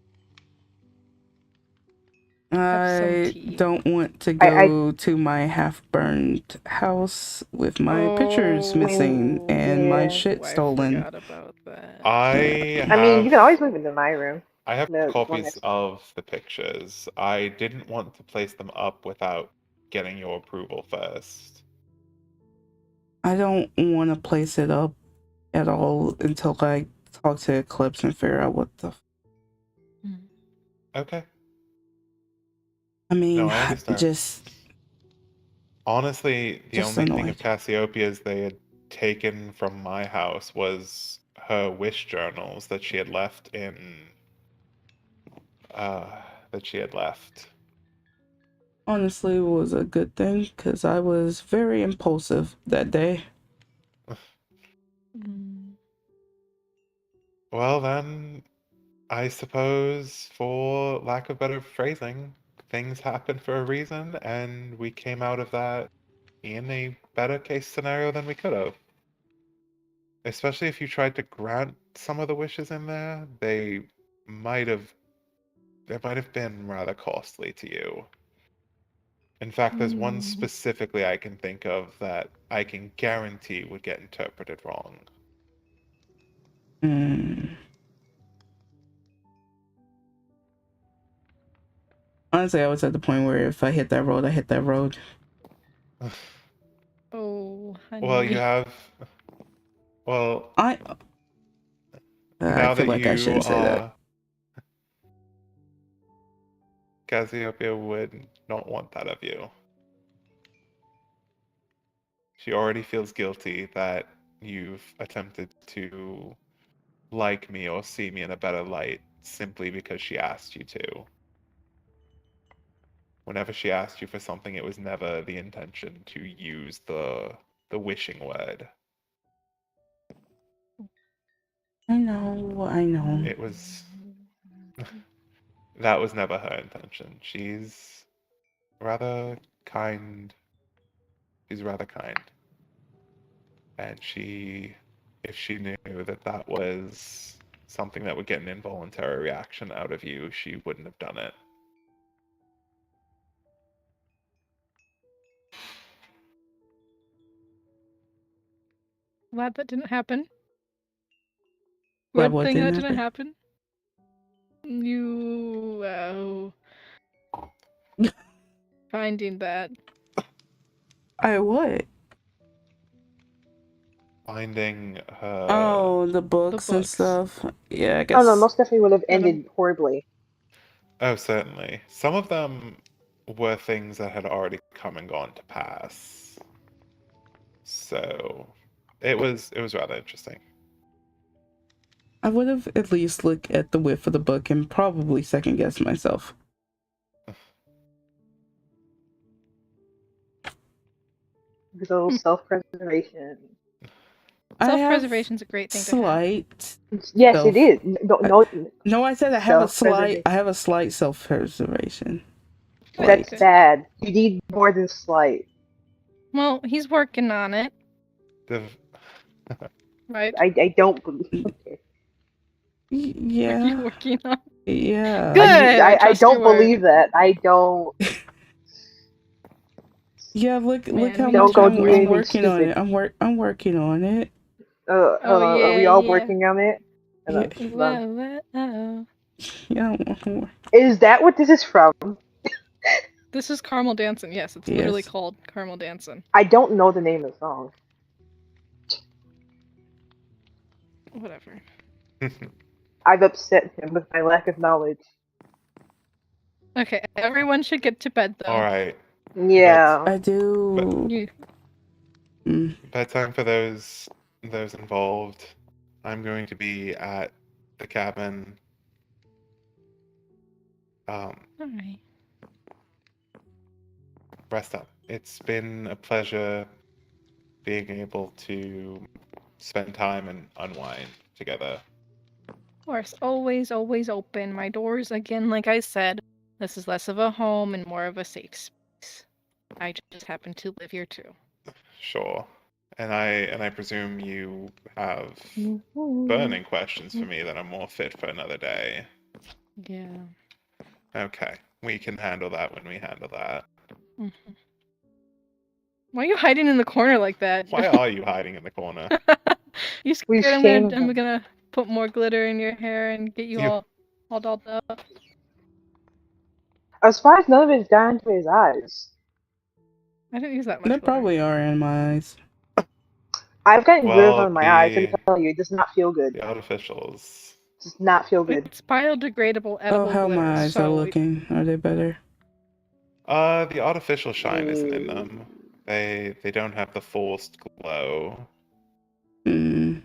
I tea. don't want to go to my half-burned house with my pictures missing and my shit stolen. I forgot about that. I mean, you can have always move into my room. I have The one copies next- of the pictures. I didn't want to place them up without getting your approval first. I don't want to place it up at all until I talk to Eclipse and figure out what the... Okay. I mean, No, I understand. just... Honestly, the Just only thing annoyed. of Cassiopeia's they had taken from my house was her wish journals that she had left in Honestly, it was a good thing because I was very impulsive that day. Well then, I suppose for lack of better phrasing, things happen for a reason, and we came out of that in a better case scenario than we could have. Especially if you tried to grant some of the wishes in there, they might have been rather costly to you. In fact, there's one specifically I can think of that I can guarantee would get interpreted wrong. Honestly, I was at the point where if I hit that road, I hit that road. Oh, honey. Well, you have Well, I now feel that like I you shouldn't say that. are, Cassiopeia would not want that of you. She already feels guilty that you've attempted to like me or see me in a better light simply because she asked you to. Whenever she asked you for something, it was never the intention to use the wishing word. I know. It was that was never her intention. She's rather kind. She's rather kind. And if she knew that that was something that would get an involuntary reaction out of you, she wouldn't have done it. Glad that didn't happen. Glad Good what thing that didn't didn't happen? happen. You finding that. I what? Finding her. Oh, the books and books. stuff. Yeah, I Oh no, guess. most definitely would have Kind of- ended horribly. Oh, certainly. Some of them were things that had already come and gone to pass. So it was rather interesting. I would have at least looked at the width of the book and probably second guessed myself. Good old self-preservation. I have Self-preservation's a great thing to have. slight. Yes, Self- it is. No, I said I have a slight self-preservation. Good, That's good. bad. You need more than slight. Well, he's working on it, The right? I don't believe. Okay. Are you Yeah. working on? Yeah. Good. I I trust don't your word. believe that. I don't. Yeah, look Man, how we Don't much go need do more. I'm anything working on stupid. it. I'm working on it. Oh Are we yeah, all yeah. working on it? Yeah. Hold on. Whoa. Yeah. Is that what this is from? This is Caramel Dancing. Yes, it's literally Yes. called Caramel Dancing. I don't know the name of the song. Whatever. I've upset him with my lack of knowledge. Okay, everyone should get to bed though. All right. Yeah. I do. You, Bedtime for those involved. I'm going to be at the cabin. alright. Rest up. It's been a pleasure being able to spend time and unwind together. Of course, always open. My doors, again, like I said, this is less of a home and more of a safe space. I just happen to live here too. Sure. And I presume you have burning questions for me that are more fit for another day. Yeah. Okay. We can handle that when we handle that. Mm-hmm. Why are you hiding in the corner like that? Why are you hiding in the corner? You We scared shamed I'm him. gonna put more glitter in your hair and get you all dolled up. I was surprised none of it got into his eyes. I didn't use that much There glitter. probably are in my eyes. I've gotten glitter Well, on my eyes. Let me tell you, it does not feel good. the artificials. It does not feel good. It's biodegradable, Oh, edible how glitter. my eyes are So looking. Are they better? The artificial shine isn't in them. They don't have the forced glow. Hmm.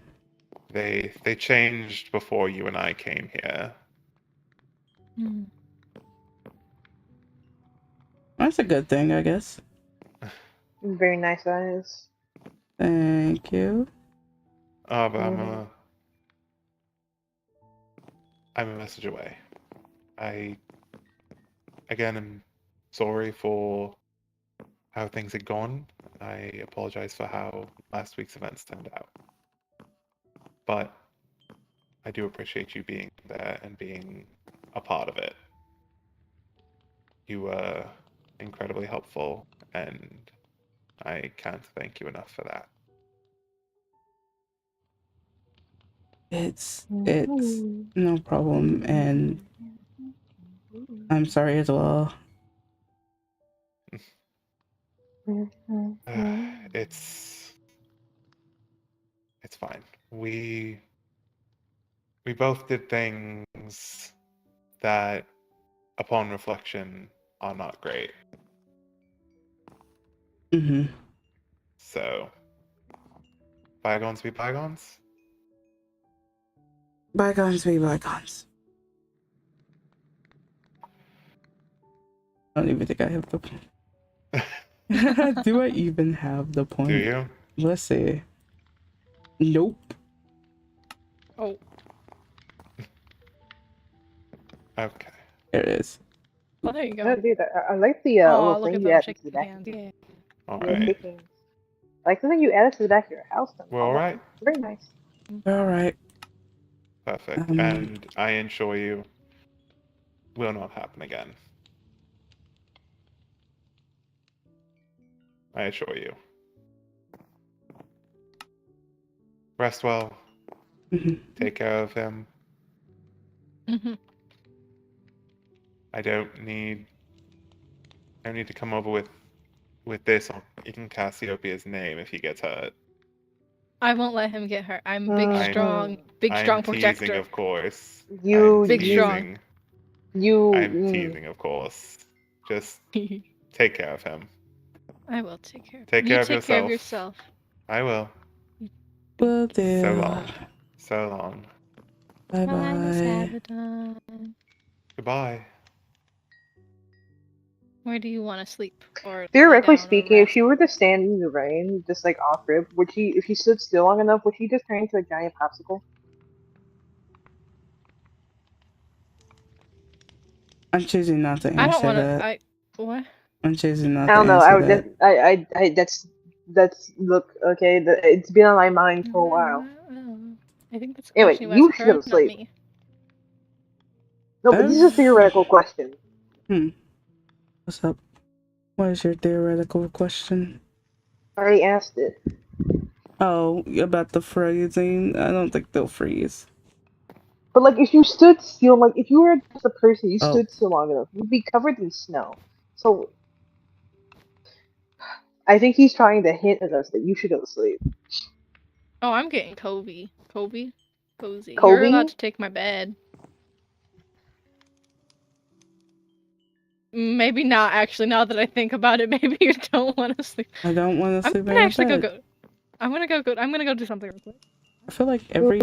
They changed before you and I came here. That's a good thing, I guess. Very nice eyes. Thank you. But I'm a message away. I again am sorry for how things had gone. I apologize for how last week's events turned out. But I do appreciate you being there and being a part of it. You were incredibly helpful, and I can't thank you enough for that. It's no problem, and I'm sorry as well. It's fine. we both did things that, upon reflection, are not great. Mm-hmm. So, bygones be bygones. Bygones be bygones. I don't even think I have the point. Do I even have the point? Do you? Let's see. Nope. Oh, Okay. There it is. well, there you No, go. dude, I like the Oh, little look thing at you them added to the shaking back. hands. Yeah. All Yeah, right. shaking. I like the thing you added to the back of your house. Then. We're all right. Very nice. All right. Perfect. And I assure you, will not happen again. I assure you. Rest well. Mhm. Take care of him. Mhm. I don't need to come over with this. You can Cassiopeia's name if he gets hurt. I won't let him get hurt. I'm big, Mhm. strong I'm teasing, protector. of course. You, I'm Big, you, strong. I'm you. teasing, of course. Just take care of him. I will take care. Take You care of take care of yourself. yourself. I will. Will do. So long. So long. Bye Bye, Miss bye. Abaddon. Goodbye. Where do you want to sleep or lay Theoretically down or speaking, if rest? she were to stand in the rain, just like off rip, would she? If she stood still long enough, would she just turn into a giant popsicle? I'm choosing not to I don't answer want to. that. What? I'm choosing not I to don't know. I answer would. that. That's look. Okay, it's been on my mind for a while. I think that's a Anyway, question you ask you should go her, to not sleep. me. No, but this is a I've... theoretical question. What's up? What is your theoretical question? I already asked it. Oh, about the freezing? I don't think they'll freeze. But like, if you stood still, like if you were just a person, you Oh. stood still long enough, you'd be covered in snow. So I think he's trying to hint at us that you should go to sleep. Oh, I'm getting Kobe. Kobe? Cozy. You're allowed Kobe? to take my bed. Maybe not, actually, now that I think about it. Maybe you don't want to sleep. I don't want to I'm sleep gonna in a actually bed. go. I'm gonna go do something real quick. I feel like every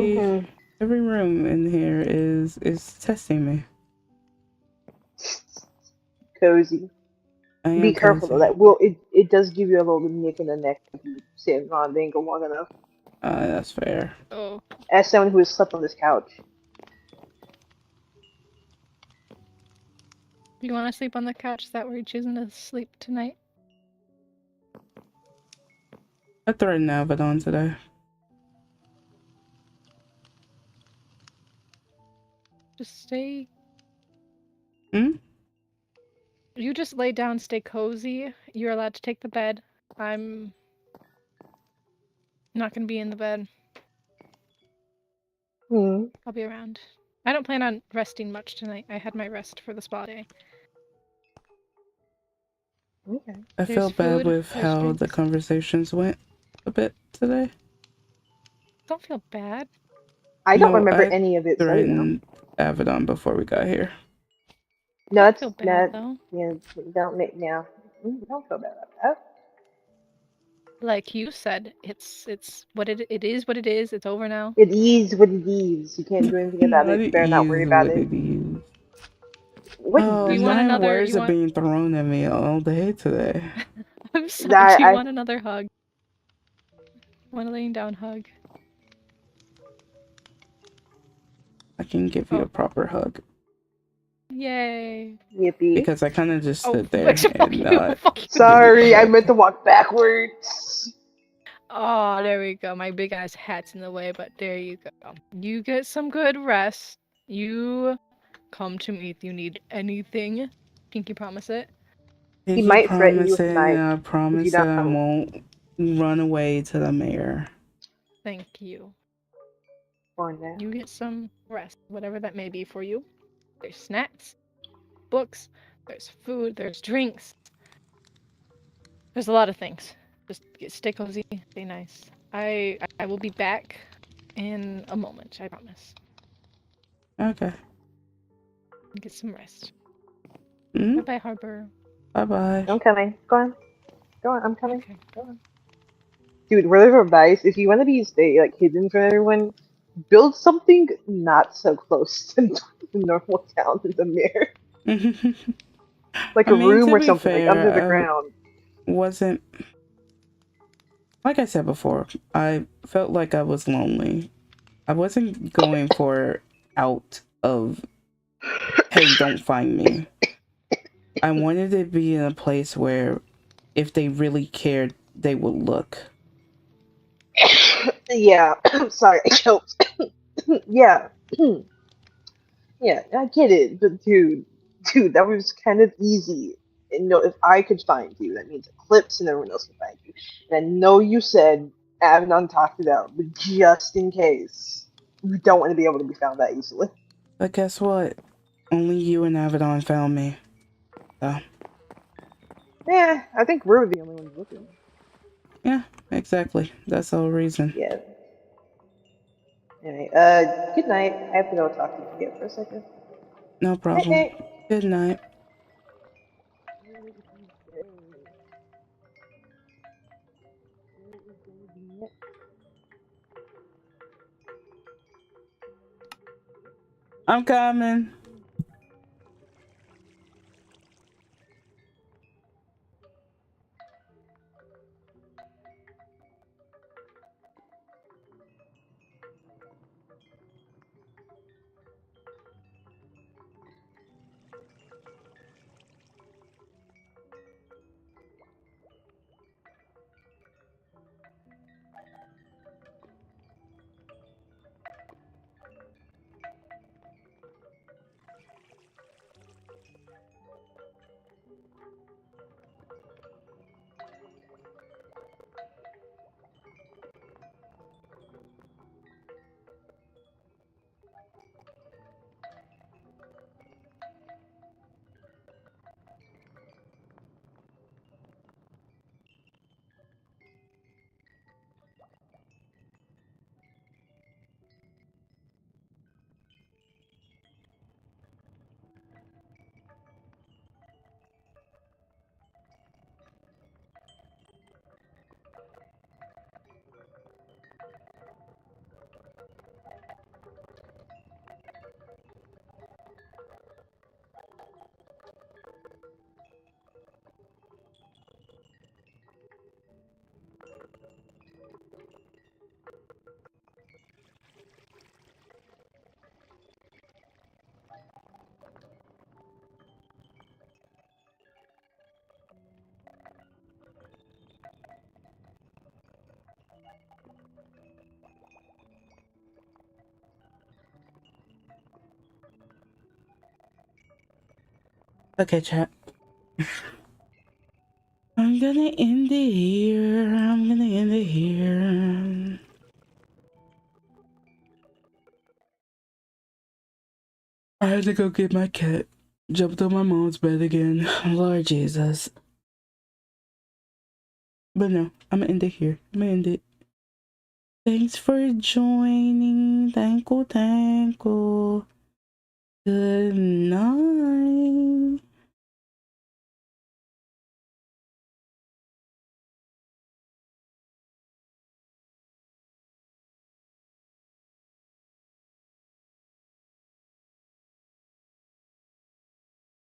room in here is testing me. Cozy. I am Be careful though. cozy. That will it does give you a little nick in the neck if you sit on the angle long enough. That's fair. Oh, As someone who has slept on this couch. do you want to sleep on the couch? Is that where you're choosing to sleep tonight? I threatened Abaddon today. Just stay. Hmm? You just lay down, stay cozy. You're allowed to take the bed. I'm not gonna be in the bed. I'll be around. I don't plan on resting much tonight. I had my rest for the spa day. Okay. I There's feel bad food, with there's how the drinks. conversations went a bit today. Don't feel bad. I don't No, remember I any of it, so you know. threatened Abaddon before we got here. No, Don't it's feel bad not. though. Yeah, don't make now. Don't feel bad about that. Like you said, it's what it is what it is. It's over now. It is what it is. You can't do anything about Not it. You better not worry ease about what it. it is. What Oh, Do you does want that my mean? another? words are being thrown at me all day today. I'm sorry. Do you I want another hug? Want a laying down hug? I can give you a proper hug. Yay! yippee. Because I kind of just Oh, stood there fuck and you! not Fuck you! give you a Sorry, I hug. meant to walk backwards. Oh, there we go. My big ass hat's in the way, but there you go. You get some good rest. You come to me if you need anything. Pinky promise it. He Pinky might threaten you promise with a it, and knife I if you promise that don't I come. won't run away to the mayor. Thank you. For now. You get some rest, whatever that may be for you. There's snacks, books, there's food, there's drinks. There's a lot of things. Just stay cozy, stay nice. I will be back in a moment, I promise. Okay. Get some rest. Mm? Bye bye, Harper. Bye-bye. I'm coming. Go on. Go on. I'm coming. Okay. Go on. Dude, word of advice: if you want to be stay like hidden from everyone, build something not so close to the normal town in the mirror, like I a mean, room to or be something, like under the fair, ground. I wasn't, like I said before, I felt like I was lonely. I wasn't going for out of, hey, don't find me. I wanted to be in a place where if they really cared, they would look. Yeah, sorry, I choked. Yeah, yeah, I get it, but dude, that was kind of easy. And no, if I could find you, that means Eclipse and everyone else can find you. And I know you said Abaddon talked it out, but just in case, you don't want to be able to be found that easily. But guess what? Only you and Avedon found me. So, Yeah, I think we're the only ones looking. yeah, exactly. That's the whole reason. Yeah. Anyway, good night. I have to go talk to you again for a second. No Night problem. night. Good night. I'm coming. Okay, chat. I'm gonna end it here. I'm gonna end it here. I had to go get my cat. Jumped on my mom's bed again. Lord Jesus. But no, I'm gonna end it here. I'm gonna end it. Thanks for joining. Thankful, thankful. Good night.